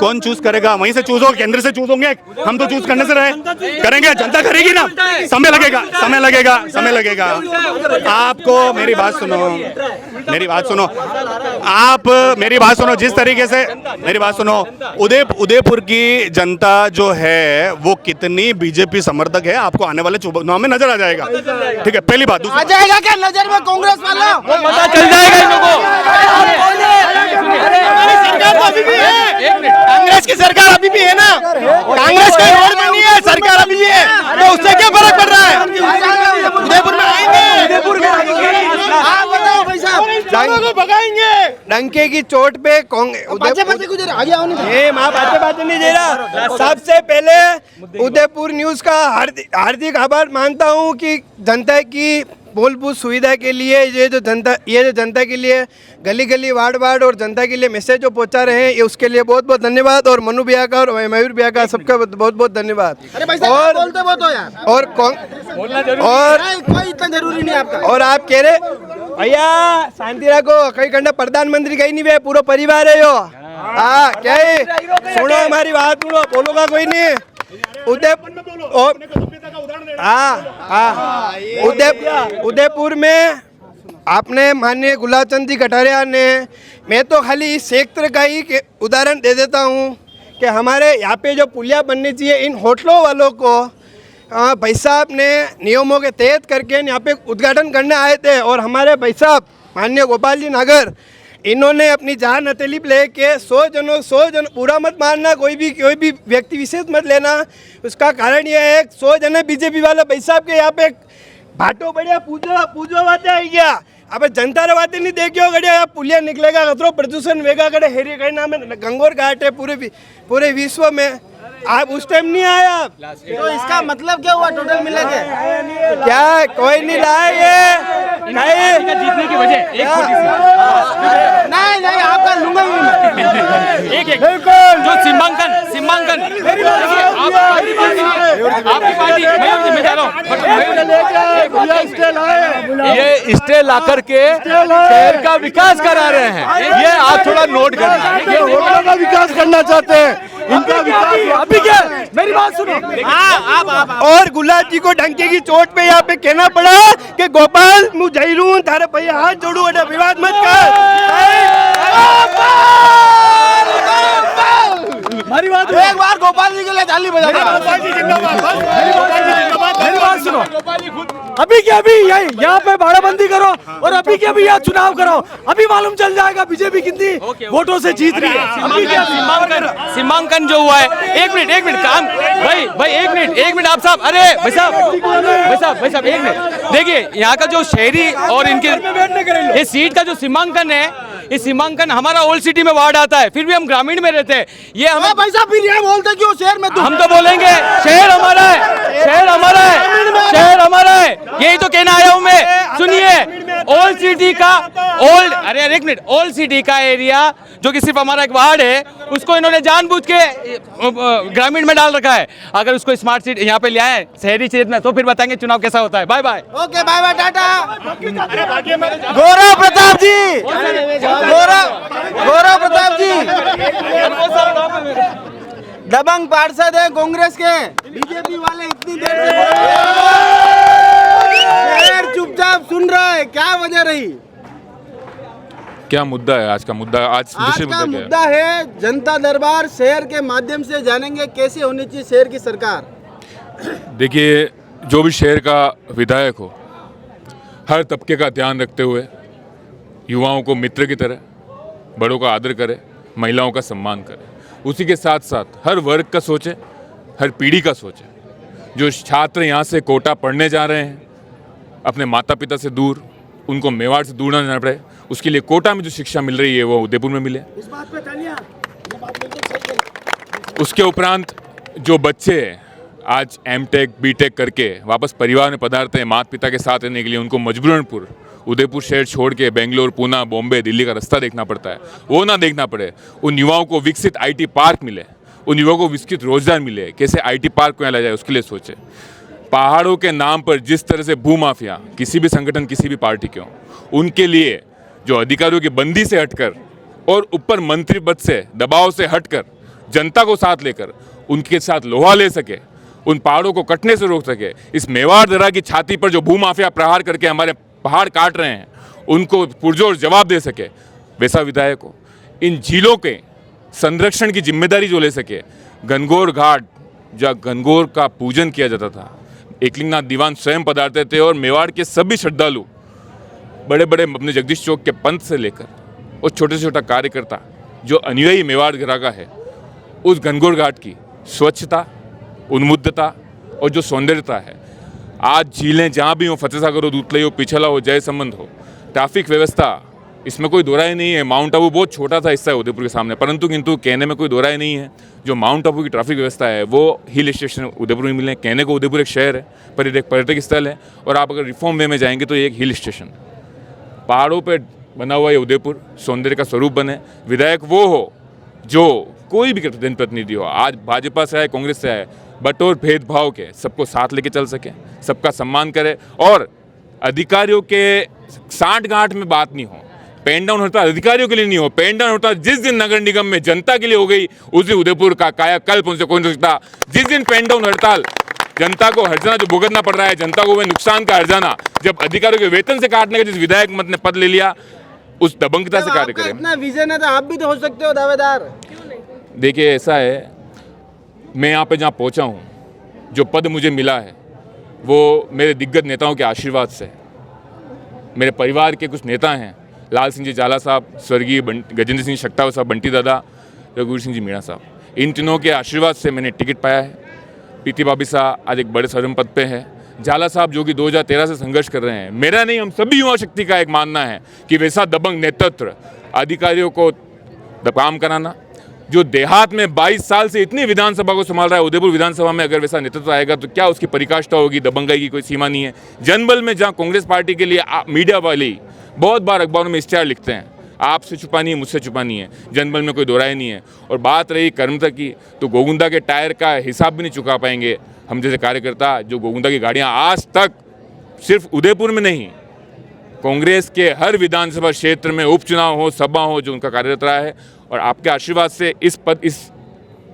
कौन चूज करेगा? वहीं से चूज हो, केंद्र से चूज होंगे, हम तो चूज करने से रहे करेंगे, जनता करेगी ना। समय लगेगा। आपको मेरी बात सुनो, आप मेरी बात सुनो, जिस तरीके से मेरी बात सुनो, उदयपुर की जनता जो है वो कितनी बीजेपी समर्थक है, आपको आने वाले चुनाव में नजर आ जाएगा, ठीक है। पहली बात। आ जाएगा क्या नजर में कांग्रेस वाला? पता चल जाएगा इन लोगों को। अभी भी है, कांग्रेस की सरकार अभी भी है ना, कांग्रेस का रोड बनी है, सरकार अभी भी है, तो उससे क्या फर्क पड़ रहा है? उदयपुर में आएंगे, उदयपुर में आप बताओ भाई साहब, को भगाएंगे। डंके की चोट पे बातें नहीं दे रहा। सबसे पहले उदयपुर न्यूज का हार्दिक आभार मानता हूँ कि जनता की मूलभूत सुविधा के लिए ये जो जनता के लिए गली गली वार्ड और जनता के लिए मैसेज जो पहुंचा रहे हैं, ये उसके लिए बहुत बहुत धन्यवाद। और मनु भैया का और मयूर भैया का सबका बहुत बहुत धन्यवाद। और बोलते बहुत हो यार, और कोई इतना जरूरी नहीं आपका। और आप कह रहे भैया शांति रखो, कहीं कंडा प्रधानमंत्री कहीं नहीं है, पूरा परिवार है यो। हाँ क्या है, सुनो हमारी बात सुनो, बोलोगा कोई नहीं। उदयपुर में आपने माननीय गुलाब चंद जी कटारिया ने, मैं तो खाली इस क्षेत्र का ही उदाहरण दे देता हूँ कि हमारे यहाँ पे जो पुलिया बननी चाहिए, इन होटलों वालों को भाई साहब ने नियमों के तहत करके यहाँ पे उद्घाटन करने आए थे। और हमारे भाई साहब माननीय गोपाल जी नागर, इन्होंने अपनी जान हथेली पे लेके 100 जन पूरा मत मारना, कोई भी व्यक्ति विशेष मत लेना। उसका कारण यह है 100 जने बीजेपी वाले भाई साहब के यहाँ पे भाटो बढ़िया पूजो बातें आई गया। अब जनता रे बातें नहीं देखियो गड़िया, पुलिया निकलेगा, खतरो प्रदूषण वेगा गड़े हेरी कहीं नाम गंगोर घाट है पूरे विश्व में। आप उस टाइम नहीं आए आप, तो इसका मतलब क्या हुआ टोटल मिला के? क्या कोई नहीं लाए ये जीतने की वजह नहीं आपका लूंगा एक जो सीमांकन आपकी पार्टी मैं जा रहा हूँ, ये स्टे ला करके शहर का विकास करा रहे हैं, ये आप थोड़ा नोट करना। ये होटलों का विकास करना चाहते हैं, इनका विकास अभी क्या मेरी बात सुनो। और गुलाब जी को डंके की चोट पे यहाँ पे कहना पड़ा कि गोपाल मुझे जयरू थारे भैया हाथ जोड़ू अरे विवाद मत मेरी बात एक बार गोपाल जी के लिए ताली बजा दो। मेरी बात सुनो। अभी के अभी यहाँ पे भाड़ाबंदी करो और अभी के अभी यहाँ चुनाव कराओ, अभी मालूम चल जाएगा बीजेपी कितनी वोटों से जीत रही है। अभी क्या सीमांकन जो हुआ है, एक मिनट काम भाई एक मिनट आप साहब, अरे भाई साहब एक मिनट देखिए, यहाँ का जो शहरी और इनके ये सीट का जो सीमांकन है, ये सीमांकन हमारा ओल्ड सिटी में वार्ड आता है, फिर भी हम ग्रामीण में रहते हैं। ये हम पैसा फिर ये बोलते क्यों शहर में? हम तो बोलेंगे शहर हमारा है, शहर हमारा है, यही तो कहना आया हूं मैं। सुनिए, ओल्ड सिटी का ओल्ड सिटी का एरिया जो कि सिर्फ हमारा एक वार्ड है, उसको इन्होंने जानबूझ के ग्रामीण में डाल रखा है। अगर उसको स्मार्ट सिटी यहाँ पे ले आए शहरी क्षेत्र में, तो फिर बताएंगे चुनाव कैसा होता है। Bye bye. Okay, bye bye, tata. Gaurav Pratap ji, Gaurav Pratap ji दबंग पार्षद है कांग्रेस के। बीजेपी वाले इतनी देर से चुपचाप सुन रहा है, क्या वजह रही? क्या मुद्दा है आज का मुद्दा? आज का मुद्दा है जनता दरबार, शहर के माध्यम से जानेंगे कैसे होनी चाहिए शहर की सरकार। देखिए, जो भी शहर का विधायक हो, हर तबके का ध्यान रखते हुए युवाओं को मित्र की तरह, बड़ों का आदर करे, महिलाओं का सम्मान करे, उसी के साथ साथ हर वर्ग का सोचे, हर पीढ़ी का सोचे। जो छात्र यहाँ से कोटा पढ़ने जा रहे हैं अपने माता पिता से दूर, उनको मेवाड़ से दूर ना जाना पड़े, उसके लिए कोटा में जो शिक्षा मिल रही है वो उदयपुर में मिले। उसके उपरांत जो बच्चे आज एमटेक बीटेक करके वापस परिवार में पधारते हैं माता पिता के साथ रहने के लिए, उनको मजबूरनपुर उदयपुर शहर छोड़ के बेंगलोर, पूना, बॉम्बे, दिल्ली का रास्ता देखना पड़ता है। वो ना देखना पड़े, उन युवाओं को विकसित आईटी पार्क मिले, उन युवाओं को विकसित रोजगार मिले, कैसे आईटी पार्क को यहाँ लाया जाए उसके लिए सोचे। पहाड़ों के नाम पर जिस तरह से भूमाफिया, किसी भी संगठन किसी भी पार्टी के हों, उनके लिए जो अधिकारियों की बंदी से हटकर और ऊपर मंत्री पद से दबाव से हटकर जनता को साथ लेकर उनके साथ लोहा ले सके, उन पहाड़ों को कटने से रोक सके, इस मेवाड़ दर्रा की छाती पर जो भूमाफिया प्रहार करके हमारे पहाड़ काट रहे हैं उनको पुरजोर जवाब दे सके, वैसा विधायक हो। इन झीलों के संरक्षण की जिम्मेदारी जो ले सके। गणगौर घाट, जहाँ गणगौर का पूजन किया जाता था, एकलिंगनाथ दीवान स्वयं पधारते थे और मेवाड़ के सभी श्रद्धालु, बड़े बड़े अपने जगदीश चौक के पंथ से लेकर और छोटे से छोटा कार्यकर्ता जो अनुयायी मेवाड़ का है, उस गणगौर घाट की स्वच्छता, उन्मुद्दता और जो सौंदर्यता है, आज झीलें जहाँ भी हो, फतेह सागर हो, दूधलई हो, पिछला हो, जय संबंध हो, ट्रैफिक व्यवस्था, इसमें कोई दोराई नहीं है। माउंट आबू बहुत छोटा सा हिस्सा है उदयपुर के सामने, परंतु किंतु कहने में कोई दोराई नहीं है। जो माउंट आबू की ट्रैफिक व्यवस्था है वो हिल स्टेशन उदयपुर में मिले। कहने को उदयपुर एक शहर है, पर ये एक पर्यटक स्थल है, और आप अगर रिफॉर्म वे में जाएंगे तो ये एक हिल स्टेशन, पहाड़ों पर बना हुआ ये उदयपुर सौंदर्य का स्वरूप बने। विधायक वो हो जो कोई भी जनप्रतिनिधि हो, आज भाजपा से आए, कांग्रेस से आए, बटोर भेदभाव के सबको साथ लेके चल सके, सबका सम्मान करे, और अधिकारियों के साठ गांठ में बात नहीं हो। पेन डाउन हड़ताल अधिकारियों के लिए नहीं हो, पेन डाउन हड़ताल जिस दिन नगर निगम में जनता के लिए हो गई उस दिन उदयपुर का कायाकल्प उनसे कोई नहीं सकता। जिस दिन पेन डाउन हड़ताल जनता को हर्जाना जो भुगतना पड़ रहा है, जनता को वह नुकसान का हर्जाना जब अधिकारियों के वेतन से काटने का जिस विधायक मत ने पद ले लिया, उस दबंगता से कार्य करें। इतना विजन है तो आप भी तो हो सकते हो दावेदार। देखिए, ऐसा है, मैं यहाँ पे जहाँ पहुँचा हूँ, जो पद मुझे मिला है वो मेरे दिग्गज नेताओं के आशीर्वाद से। मेरे परिवार के कुछ नेता हैं, लाल सिंह जी जाला साहब, स्वर्गीय गजेंद्र सिंह शक्तावत साहब, बंटी दादा, रघुवीर सिंह जी मीणा साहब, इन तीनों के आशीर्वाद से मैंने टिकट पाया है। पीती बाबी साहब आज एक बड़े सर्वम पद पे है। जाला साहब जो कि 2013 से संघर्ष कर रहे हैं। मेरा नहीं, हम सभी युवा शक्ति का एक मानना है कि वैसा दबंग नेतृत्व, अधिकारियों को काम कराना, जो देहात में 22 साल से इतनी विधानसभा को संभाल रहा है, उदयपुर विधानसभा में अगर वैसा नेतृत्व आएगा तो क्या उसकी परिकाष्ठा होगी। दबंगाई की कोई सीमा नहीं है। जनबल में जहाँ कांग्रेस पार्टी के लिए मीडिया वाले बहुत बार अखबारों में इश्तिहार लिखते हैं, आपसे छुपानी है, मुझसे छुपानी है, जनबल में कोई दोहराई नहीं है। और बात रही कर्मता की, तो गोविंदा के टायर का हिसाब भी नहीं चुका पाएंगे हम जैसे कार्यकर्ता। जो गोविंदा की गाड़ियाँ आज तक सिर्फ उदयपुर में नहीं, कांग्रेस के हर विधानसभा क्षेत्र में उपचुनाव हो, सभा हो, जो उनका कार्यरत रहा है। और आपके आशीर्वाद से इस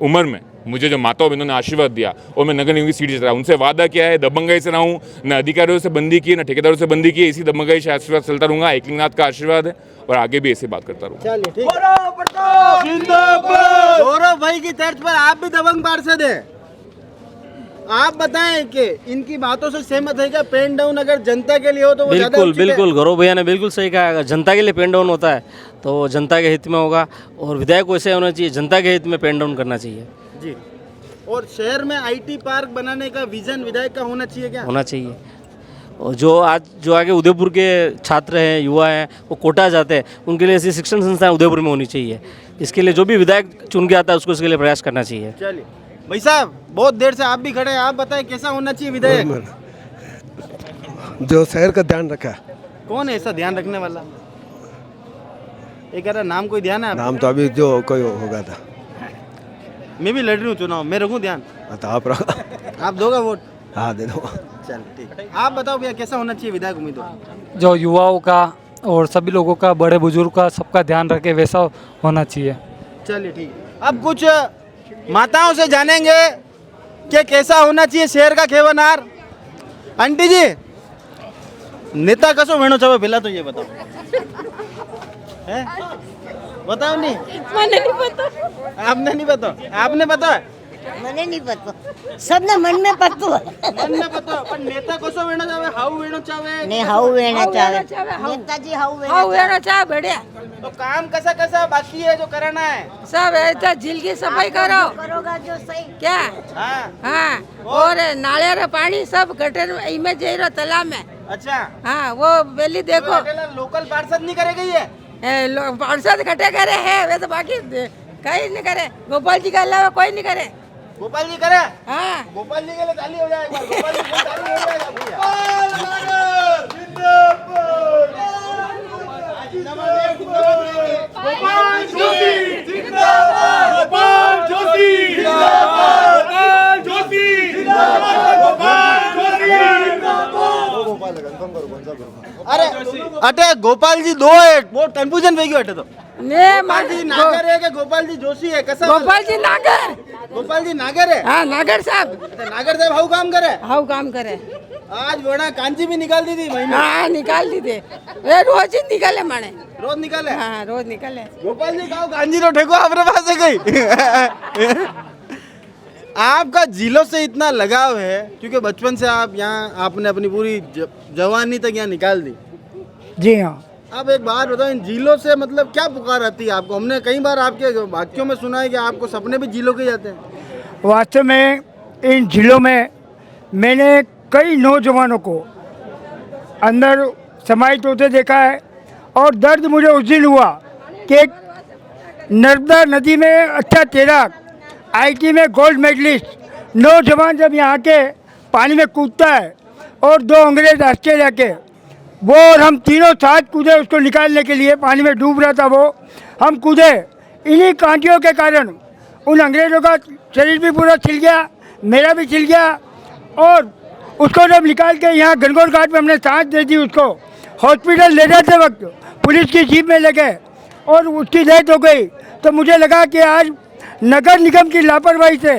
उम्र में मुझे जो माताओं बहनों ने आशीर्वाद दिया और मैं नगर निगम की सीट जीत रहा, उनसे वादा किया है दबंगई से ना हूँ, न अधिकारियों से बंदी की, न ठेकेदारों से बंदी की, इसी दबंगई से आशीर्वाद चलता रहूँगा। एकलिंगनाथ का आशीर्वाद है और आगे भी ऐसे बात करता रहूँगा। चलिए ठीक गौरव भाई की तर्ज पर आप भी दबंग पार्षद हैं, आप बताएं कि इनकी बातों से सहमत है क्या? पेन डाउन अगर जनता के लिए हो तो वो ज़्यादा बिल्कुल उचित है? बिल्कुल गौरव भैया ने बिल्कुल सही कहा। अगर जनता के लिए पेन डाउन होता है तो जनता के हित में होगा और विधायक वैसे होना चाहिए, जनता के हित में पेन डाउन करना चाहिए जी। और शहर में आईटी पार्क बनाने का विजन विधायक का होना चाहिए क्या? होना चाहिए। और जो आगे उदयपुर के छात्र हैं, युवा हैं, वो कोटा जाते हैं, उनके लिए ऐसी शिक्षण संस्थाएं उदयपुर में होनी चाहिए। इसके लिए जो भी विधायक चुन के आता है उसको इसके लिए प्रयास करना चाहिए। चलिए भाई साहब, बहुत देर से आप भी खड़े हैं, आप बताएं कैसा होना चाहिए विधायक? जो शहर का ध्यान रखा। कौन है ऐसा ध्यान रखने वाला? एक नाम कोई ध्यान है आपको? नाम तो अभी जो कोई होगा था। मैं भी लड़ रही हूँ चुनाव, मैं रखूँ ध्यान? तो आप रखो। आप दोगे वोट? हाँ दे दो। चल ठीक। आप बताओ भैया कैसा होना चाहिए विधायक उम्मीदवार? जो युवाओं का और सभी लोगों का, बड़े बुजुर्ग का, सबका ध्यान रखे वैसा होना चाहिए। चलिए ठीक। अब कुछ माताओं से जानेंगे कि कैसा होना चाहिए शहर का खेवनार। आंटी जी, नेता कसो वेणो चाहे पहला तो ये बताओ, हैं? बताओ नहीं, मैंने नहीं पता, आपने नहीं पता, आपने पता? मैंने नहीं पता, सबने मन में पत्तू है, मन में पता। पर नेता कसो वेणो चाहे, हाउ वेणो चाहे? नहीं हाउ वेणा चाहे, नेताजी हाउ वेणा चाहे बढ़िया। तो काम कैसा कैसा बाकी है जो कराना है? सब ऐसा झील की सफाई करो, करोगा जो सही क्या? हाँ हाँ, और नाले रा पानी सब गटर में जे रहा तालाब में। अच्छा हाँ, वो बेली देखो, लोकल पार्षद नहीं करेगा ये? पार्षद घटे करे है, वे तो बाकी कहीं नहीं करे। गोपाल जी के अलावा कोई नहीं करे। गोपाल जी करे? हाँ, गोपाल जी के लिए ताली हो जाए एक बार। गोपाल जी के लिए ताली हो जाएगा भैया। गोपाल जोशी जिंदाबाद, गोपाल जोशी जिंदाबाद, गोपाल जोशी जिंदाबाद, गोपाल जोशी जिंदाबाद। अरे अटे गोपाल जी दो है, बहुत कंफ्यूजन हो गई अटे तो। ने गोपाल जी नागर है कि गोपाल जी जोशी है? कैसा? गोपाल जी नागर, गोपाल जी नागर है? हाँ नागर साहब, नागर साहब हाउ काम करे? हाउ काम करे। आज वरना कांची भी निकाल दी थी महीने। हाँ निकाल दी थे, वे रोज ही निकाले माने, रोज निकाले? हाँ रोज निकाले। गोपाल जी गाँव कांची तो ठेको आपने पास से गई। आपका जिलों से इतना लगाव है क्योंकि बचपन से आप यहाँ, आपने अपनी पूरी जवानी तक यहाँ निकाल दी। जी हाँ। अब एक बात बताओ, इन जिलों से मतलब क्या पुकार आती है आपको? हमने कई बार आपके वाक्यों में सुना है कि आपको सपने भी जिलों के जाते हैं। वास्तव में इन जिलों में मैंने कई नौजवानों को अंदर समाहित होते देखा है और दर्द मुझे उस दिन हुआ कि एक नर्मदा नदी में अच्छा तैराक, आईटी में गोल्ड मेडलिस्ट नौजवान जब यहाँ के पानी में कूदता है और दो अंग्रेज ऑस्ट्रेलिया के, वो और हम तीनों साथ कूदे उसको निकालने के लिए, पानी में डूब रहा था वो, हम कूदे। इन्हीं कांटियों के कारण उन अंग्रेज़ों का शरीर भी पूरा छिल गया, मेरा भी छिल गया और उसको जब निकाल के यहाँ गणगौर घाट में हमने सांस दे दी, उसको हॉस्पिटल ले जाते वक्त पुलिस की जीप में ले गए और उसकी डेथ हो गई। तो मुझे लगा कि आज नगर निगम की लापरवाही से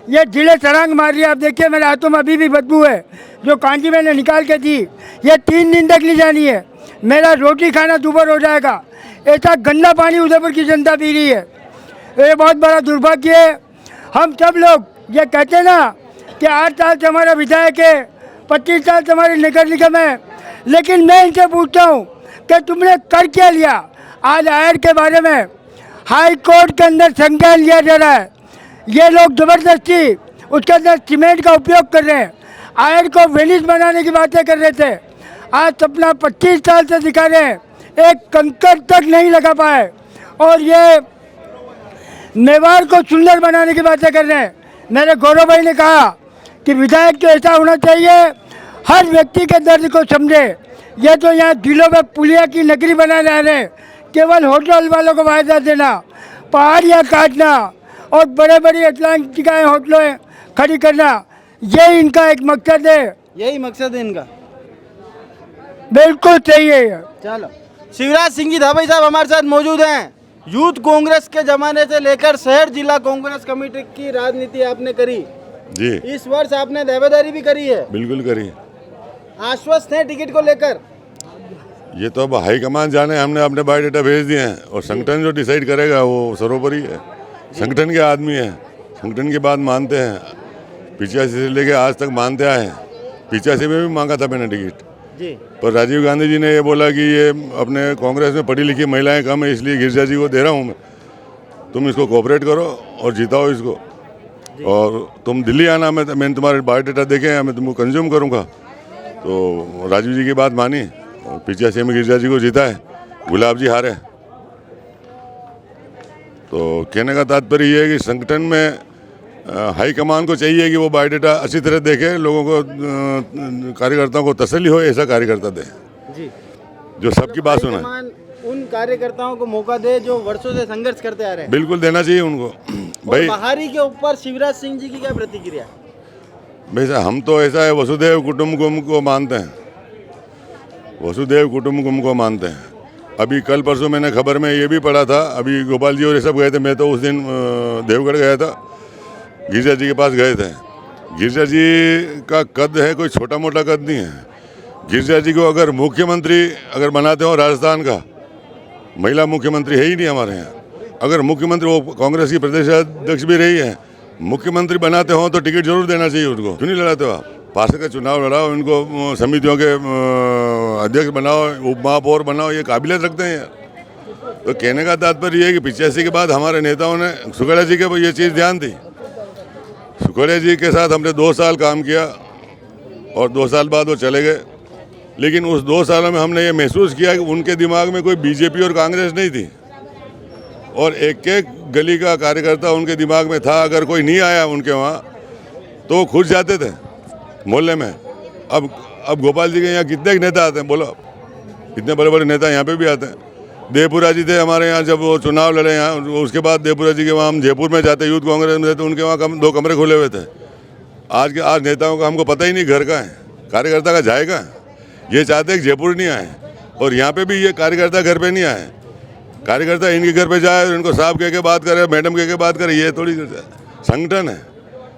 ये जिले छलांग मार रही है। आप देखिए मेरे हाथों में अभी भी बदबू है, जो कांजी मैंने निकाल के दी, ये 3 दिन तक नहीं जानी है, मेरा रोटी खाना दुबर हो जाएगा। ऐसा गंदा पानी उदयपुर की जनता पी रही है, ये बहुत बड़ा दुर्भाग्य है। हम सब लोग ये कहते हैं ना कि 8 साल से हमारा विधायक है, 25 साल से हमारी नगर निगम है, लेकिन मैं इनसे पूछता हूँ कि तुमने कर क्या लिया? आज आयर के बारे में हाई कोर्ट के अंदर संज्ञान लिया जा रहा है, ये लोग ज़बरदस्ती उसके अंदर सीमेंट का उपयोग कर रहे हैं, आयर को वेनिस बनाने की बातें कर रहे थे। आज सपना 25 साल से दिखा रहे हैं, एक कंकड़ तक नहीं लगा पाए और ये मेवाड़ को सुंदर बनाने की बातें कर रहे हैं। मेरे गौरव भाई ने कहा कि विधायक तो ऐसा होना चाहिए हर व्यक्ति के दर्द को समझे। ये तो यहाँ दिलों में पुलिया की नगरी बना रहे हैं, केवल होटल वालों को वायदा देना, पहाड़ियाँ काटना और बड़े बड़े अटलांटिकाएँ होटलों खड़ी करना, ये इनका एक मकसद है। यही मकसद है इनका? बिल्कुल सही है। चलो, शिवराज सिंह जी धाबई साहब हमारे साथ मौजूद हैं। यूथ कांग्रेस के जमाने से लेकर शहर जिला कांग्रेस कमेटी की राजनीति आपने करी जी। इस वर्ष आपने दावेदारी भी करी है, बिल्कुल करी। आश्वस्त हैं टिकट को लेकर? ये तो अब हाईकमान जाने, हमने अपने बायोडाटा भेज दिए हैं और संगठन जो डिसाइड करेगा वो सर्वोपरि है। संगठन के आदमी हैं, संगठन की बात मानते हैं, 85 से लेके आज तक मानते आए हैं। 85 में भी मांगा था मैंने टिकट जी, पर राजीव गांधी जी ने ये बोला कि ये अपने कांग्रेस में पढ़ी लिखी महिलाएं कम है, इसलिए गिरजा जी को दे रहा हूँ मैं, तुम इसको कोऑपरेट करो और जिताओ इसको, और तुम दिल्ली आना, मैंने तुम्हारे बायोडाटा देखे हैं, मैं तुमको कंज्यूम करूँगा। तो राजीव जी की बात मानी और 85 में गिरजा जी को जीता है, गुलाब जी हारे। तो कहने का तात्पर्य ये है कि संगठन में हाईकमान को चाहिए कि वो बायोडाटा अच्छी तरह देखे, लोगों को कार्यकर्ताओं को तसल्ली हो, ऐसा कार्यकर्ता दे जी, जो सबकी बात सुने। हाईकमान उन कार्यकर्ताओं को मौका दे जो वर्षों से संघर्ष करते आ रहे हैं। बिल्कुल देना चाहिए उनको। भाई बहारी के ऊपर शिवराज सिंह जी की क्या प्रतिक्रिया? वैसा हम तो ऐसा है, वसुदेव कुटुम्बकम को मानते हैं, वसुदेव कुटुम्बकम को मानते हैं। अभी कल परसों मैंने खबर में ये भी पढ़ा था, अभी गोपाल जी और ये सब गए थे, मैं तो उस दिन देवगढ़ गया था, गिरजा जी के पास गए थे। गिरजा जी का कद है कोई छोटा मोटा कद नहीं है। गिरजा जी को अगर मुख्यमंत्री अगर बनाते हो राजस्थान का, महिला मुख्यमंत्री है ही नहीं हमारे यहाँ, अगर मुख्यमंत्री वो कांग्रेस की प्रदेश अध्यक्ष भी रही है, मुख्यमंत्री बनाते हो तो टिकट जरूर देना चाहिए उनको। क्यों नहीं लड़ाते हो आप? पार्षद का चुनाव लड़ाओ, इनको समितियों के अध्यक्ष बनाओ, उप महापौर बनाओ, ये काबिलियत रखते हैं यार। तो कहने का तात्पर्य ये है कि 85 के बाद हमारे नेताओं ने, सुखड़ा जी के ये चीज़ ध्यान दी, सुखड़ा जी के साथ हमने 2 साल काम किया और 2 साल बाद वो चले गए, लेकिन उस 2 सालों में हमने ये महसूस किया कि उनके दिमाग में कोई बीजेपी और कांग्रेस नहीं थी, और एक एक गली का कार्यकर्ता उनके दिमाग में था। अगर कोई नहीं आया उनके वहाँ तो वो खुश जाते थे मोहल्ले में। अब गोपाल जी के यहाँ कितने नेता आते हैं बोलो? कितने बड़े बड़े नेता यहाँ पे भी आते हैं। देवपुरा जी थे हमारे यहाँ, जब वो चुनाव लड़े यहाँ, उसके बाद देवपुरा जी के वहाँ हम जयपुर में जाते, यूथ कांग्रेस में थे, तो उनके वहाँ 2 कमरे खुले हुए थे। आज नेताओं का हमको पता ही नहीं घर का है, कार्यकर्ता का जाएगा। ये चाहते हैं कि जयपुर नहीं आए, और यहाँ पे भी ये कार्यकर्ता घर पे नहीं आए, कार्यकर्ता इनके घर पे जाए और इनको साहब कह के बात करे, मैडम कह के बात करे। ये थोड़ी संगठन है।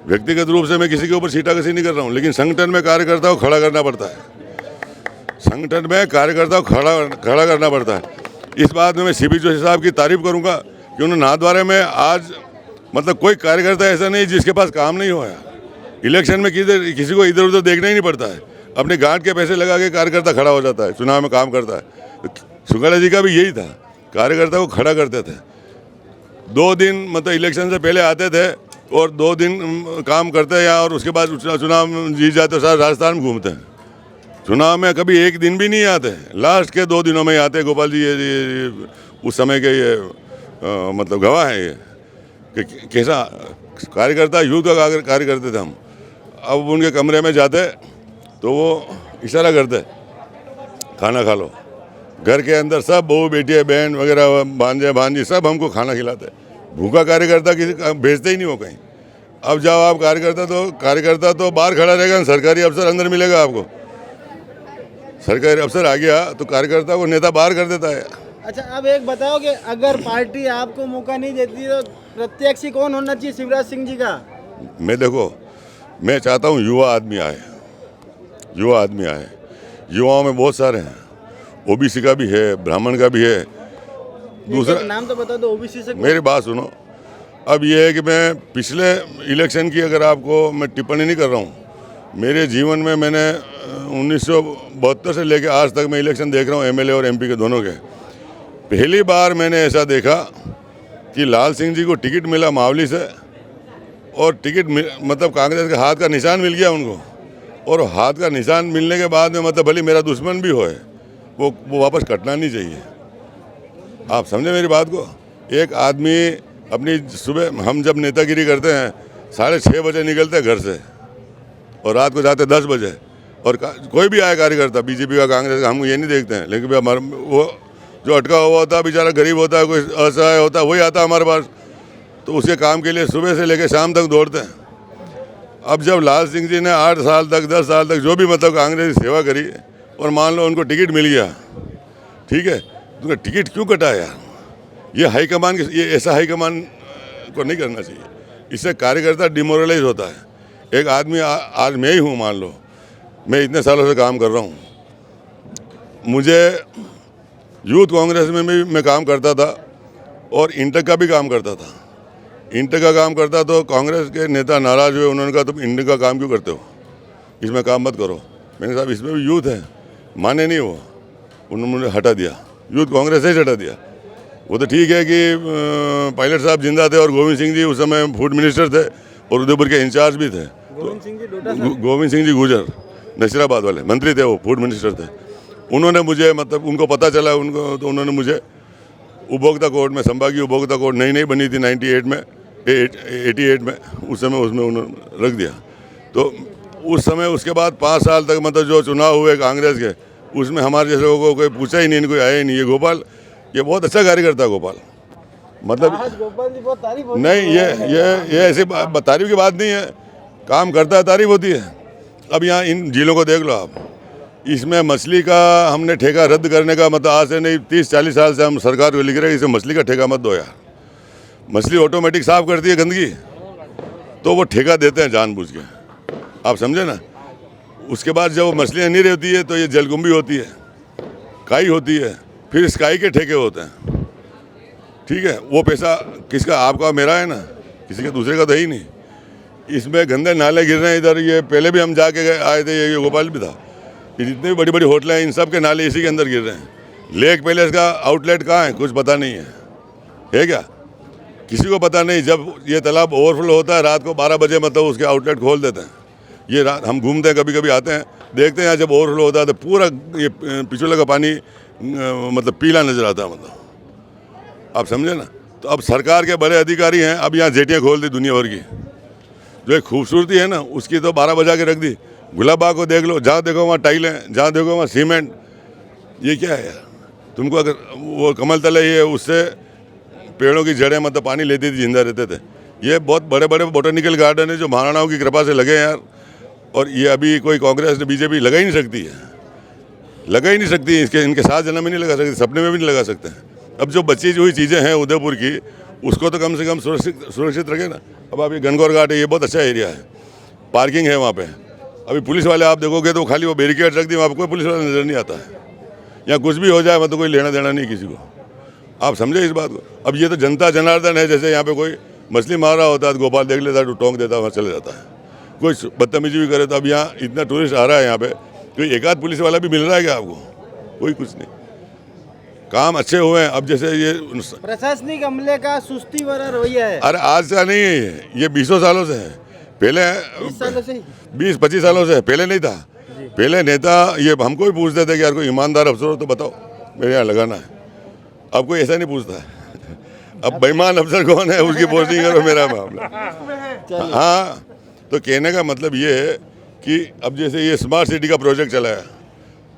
व्यक्तिगत रूप से मैं किसी के ऊपर छीटाकशी नहीं कर रहा हूँ, लेकिन संगठन में कार्यकर्ता को खड़ा करना पड़ता है। संगठन में कार्यकर्ता को खड़ा करना पड़ता है। इस बात में मैं सीपी जोशी साहब की तारीफ करूँगा कि उन्होंने नाथद्वारा में आज मतलब कोई कार्यकर्ता ऐसा नहीं जिसके पास काम नहीं हुआ। इलेक्शन में किसी को इधर उधर देखना ही नहीं पड़ता है, अपने गांठ के पैसे लगा के कार्यकर्ता खड़ा हो जाता है, चुनाव में काम करता है। सुखड़ा जी का भी यही था, कार्यकर्ता को खड़ा करते थे। 2 दिन मतलब इलेक्शन से पहले आते थे और 2 दिन काम करते हैं यहाँ, और उसके बाद चुनाव जीत जाते, सारा राजस्थान में घूमते हैं। चुनाव में कभी 1 दिन भी नहीं आते, लास्ट के 2 दिनों में ही आते। गोपाल जी ये उस समय के ये मतलब गवाह है ये कि कैसा कार्यकर्ता, यूथ का कार्य करते थे हम। अब उनके कमरे में जाते तो वो इशारा करते, खाना खा लो। घर के अंदर सब बहू बेटियाँ बहन वगैरह भांजे भांजी सब हमको खाना खिलाते। भूखा कार्यकर्ता किसी भेजते ही नहीं हो कहीं। अब जाओ आप कार्यकर्ता तो बाहर खड़ा रहेगा, सरकारी अफसर अंदर मिलेगा आपको। सरकारी अफसर आ गया तो कार्यकर्ता को नेता बाहर कर देता है। अच्छा, अब एक बताओ कि अगर पार्टी आपको मौका नहीं देती तो प्रत्याशी कौन होना चाहिए शिवराज सिंह जी का? मैं चाहता हूँ युवा आदमी आए, युवा आदमी आए। युवाओं में बहुत सारे हैं, ओबीसी का भी है, ब्राह्मण का भी है। दूसरा नाम तो बता दो ओबीसी से। मेरी बात सुनो, अब ये है कि मैं पिछले इलेक्शन की अगर आपको मैं टिप्पणी नहीं कर रहा हूँ, मेरे जीवन में मैंने 1972 से लेकर आज तक मैं इलेक्शन देख रहा हूँ, एमएलए और एमपी के दोनों के। पहली बार मैंने ऐसा देखा कि लाल सिंह जी को टिकट मिला मावली से, और टिकट मतलब कांग्रेस के हाथ का निशान मिल गया उनको, और हाथ का निशान मिलने के बाद में मतलब भले मेरा दुश्मन भी होए वो वापस कटना नहीं चाहिए। आप समझे मेरी बात को? एक आदमी अपनी सुबह हम जब नेतागिरी करते हैं 6:30 बजे निकलते हैं घर से और रात को जाते 10 बजे, और कोई भी आए कार्यकर्ता बीजेपी का कांग्रेस का हम ये नहीं देखते हैं, लेकिन हमारा वो जो अटका हुआ होता है बेचारा गरीब होता है, कोई असहाय होता है, वही आता है हमारे पास, तो उसके काम के लिए सुबह से लेकर शाम तक दौड़ते हैं। अब जब लाल सिंह जी ने 8 साल तक 10 साल तक जो भी मतलब कांग्रेस की सेवा करी, और मान लो उनको टिकट मिल गया, ठीक है, तो टिकट क्यों कटा यार? ये हाईकमान ये ऐसा हाईकमान को नहीं करना चाहिए। इससे कार्यकर्ता डिमोरलाइज होता है। एक आदमी आज मैं ही हूँ, मान लो मैं इतने सालों से काम कर रहा हूँ, मुझे यूथ कांग्रेस में भी मैं काम करता था और इंटर का भी काम करता था। इंटर का काम करता तो कांग्रेस के नेता नाराज़ हुए, उन्होंने कहा तुम इंटर का काम क्यों करते हो, इसमें काम मत करो। मैंने साहब इसमें भी यूथ है, माने नहीं वो, उन्होंने हटा दिया, यूथ कांग्रेस से ही हटा दिया। वो तो ठीक है कि पायलट साहब जिंदा थे और गोविंद सिंह जी उस समय फूड मिनिस्टर थे और उदयपुर के इंचार्ज भी थे। गोविंद सिंह जी गुजर नसीराबाद वाले मंत्री थे, वो फूड मिनिस्टर थे। उन्होंने मुझे मतलब उनको पता चला उनको, तो उन्होंने मुझे उपभोक्ता कोर्ट में, संभागीय उपभोक्ता कोर्ट नई बनी थी 98 में 88 में, उस समय उसमें उन्होंने रख दिया। तो उस समय उसके बाद 5 साल तक मतलब जो चुनाव हुए कांग्रेस के, उसमें हमारे जैसे लोगों को कोई पूछा ही नहीं, इनको आया ही नहीं। ये गोपाल ये बहुत अच्छा कार्यकर्ता है गोपाल, मतलब गोपाल जी बहुत तारीफ नहीं, ये ऐसी तारीफ की बात नहीं है, काम करता है तारीफ होती है। अब यहाँ इन झीलों को देख लो आप, इसमें मछली का हमने ठेका रद्द करने का मतलब आज से नहीं 30-40 साल से हम सरकार को लिख रहे हैं इसे मछली का ठेका मत दो यार। मछली ऑटोमेटिक साफ करती है गंदगी, तो वो ठेका देते हैं जानबूझ के, आप समझे ना। उसके बाद जब मछलियाँ नहीं रहती है तो ये जलकुंभी होती है, काई होती है, फिर स्काई के ठेके होते हैं। ठीक है, वो पैसा किसका, आपका मेरा है ना, किसी का दूसरे का तो है ही नहीं। इसमें गंदे नाले गिर रहे हैं इधर, ये पहले भी हम जाके आए थे, ये गोपाल भी था, ये जितनी भी बड़ी बड़ी होटलें हैं इन सब के नाले इसी के अंदर गिर रहे हैं। लेक पैलेस का आउटलेट कहाँ है कुछ पता नहीं है क्या, किसी को पता नहीं। जब ये तालाब ओवरफ्लो होता है रात को 12 बजे मतलब उसके आउटलेट खोल देते हैं। ये रात हम घूमते हैं, कभी कभी आते हैं, देखते हैं जब ओवरफ्लो होता है तो पूरा ये पिछले का पानी मतलब पीला नजर आता है, मतलब आप समझे ना। तो अब सरकार के बड़े अधिकारी हैं, अब यहाँ जेटियाँ खोल दी दुनिया भर की, जो एक खूबसूरती है ना उसकी तो 12 बजा के रख दी। गुलाब बाग को देख लो, जहाँ देखो वहाँ टाइलें, जहाँ देखो वहाँ सीमेंट। ये क्या है यार, तुमको अगर वो कमल तले ये उससे पेड़ों की जड़ें मतलब पानी लेती थी, जिंदा रहते थे। ये बहुत बड़े बड़े बोटेनिकल गार्डन है जो महाराणाओं की कृपा से लगे हैं यार, और ये अभी कोई कांग्रेस बीजेपी लगा ही नहीं सकती है, लगा ही नहीं सकती। इसके इनके 7 जन्म में नहीं लगा सकती, सपने में भी नहीं लगा सकते हैं। अब जो बची हुई चीज़ें हैं उदयपुर की, उसको तो कम से कम सुरक्षित रखे ना। अब आप ये गणगौर घाट है, ये बहुत अच्छा एरिया है, पार्किंग है वहाँ पे। अभी पुलिस वाले आप देखोगे तो खाली वो बैरिकेड रख दी, वहाँ पर कोई पुलिस वाला नज़र नहीं आता है। या कुछ भी हो जाए मतलब कोई लेना देना नहीं किसी को, आप समझे इस बात को। अब ये तो जनता जनार्दन है, जैसे यहाँ पे कोई मछली मार रहा होता है तो गोपाल देख लेता है, टोंक देता है, वहाँ चले जाता है। कोई बदतमीजी भी करे तो अब यहाँ इतना टूरिस्ट आ रहा है यहाँ पे, कोई एक आध पुलिस वाला भी मिल रहा है क्या आपको? कोई कुछ नहीं, काम अच्छे हुए हैं। अब जैसे ये प्रशासनिक अमले का सुस्ती वाला रवैया है। अरे आज का नहीं है, ये 20 सालों से है, पहले 20-25 सालों से, पहले नहीं था। पहले नेता ये हमको भी पूछते थे कि यार कोई ईमानदार अफसर हो तो बताओ मेरे यहाँ लगाना है। अब कोई ऐसा नहीं पूछता है। अब बेईमान अफसर कौन है उसकी पोस्टिंग करो, मेरा मामला। हाँ, तो कहने का मतलब ये है कि अब जैसे ये स्मार्ट सिटी का प्रोजेक्ट चला है,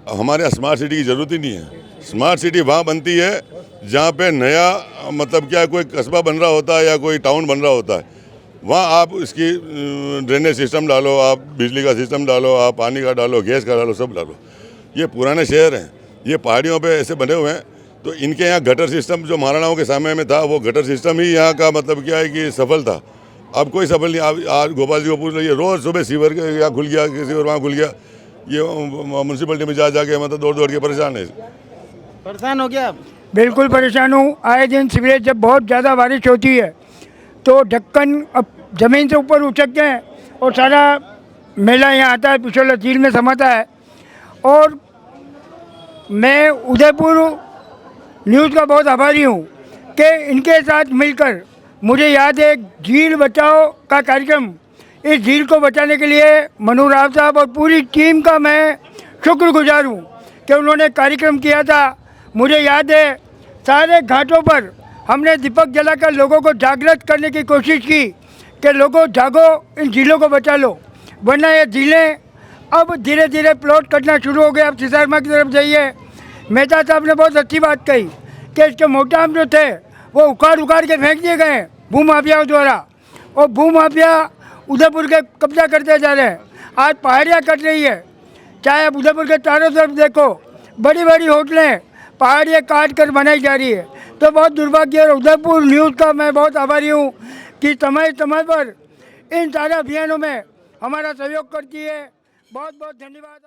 अब हमारे यहाँ स्मार्ट सिटी की ज़रूरत ही नहीं है। स्मार्ट सिटी वहाँ बनती है जहाँ पे नया मतलब क्या कोई कस्बा बन रहा होता है या कोई टाउन बन रहा होता है, वहाँ आप इसकी ड्रेनेज सिस्टम डालो, आप बिजली का सिस्टम डालो, आप पानी का डालो, गैस का डालो, सब डालो। ये पुराने शहर हैं, ये पहाड़ियों पे ऐसे बने हुए हैं, तो इनके यहाँ गटर सिस्टम जो महाराणाओं के समय में था, वो गटर सिस्टम ही यहाँ का मतलब क्या है कि सफल था। अब कोई सफल नहीं। आप आज गोपाल जी को पूछ लीजिए, रोज़ सुबह सीवर के यहाँ खुल गया, किसी और वहाँ खुल गया, ये म्यूनसिपलिटी में जा के मतलब दौड़ के परेशान है। परेशान हो गया आप? बिल्कुल परेशान हूँ। आए दिन सीवरेज जब बहुत ज़्यादा बारिश होती है तो ढक्कन अब ज़मीन से ऊपर उछकते हैं और सारा मेला यहाँ आता है, पिछोला झील में समाता है। और मैं उदयपुर न्यूज़ का बहुत आभारी हूँ कि इनके साथ मिलकर, मुझे याद है झील बचाओ का कार्यक्रम, इस झील को बचाने के लिए मनु राव साहब और पूरी टीम का मैं शुक्रगुजार हूँ कि उन्होंने कार्यक्रम किया था। मुझे याद है सारे घाटों पर हमने दीपक जलाकर लोगों को जागृत करने की कोशिश की कि लोगों जागो, इन झीलों को बचा लो, वरना ये झीलें अब धीरे धीरे प्लॉट करना शुरू हो गए। अब सिसारमा की तरफ जाइए, मेहता साहब ने बहुत अच्छी बात कही कि इसके मोटाम जो थे वो उखाड़ के फेंक दिए गए भूमाफियाओं द्वारा, और भूमाफिया उदयपुर के कब्जा करते जा रहे हैं। आज पहाड़ियाँ कट रही है, चाहे आप उदयपुर के चारों तरफ देखो, बड़ी बड़ी होटलें पहाड़ियाँ काट कर बनाई जा रही है। तो बहुत दुर्भाग्य और उदयपुर न्यूज़ का मैं बहुत आभारी हूँ कि समय समय पर इन सारे अभियानों में हमारा सहयोग करती है। बहुत बहुत धन्यवाद।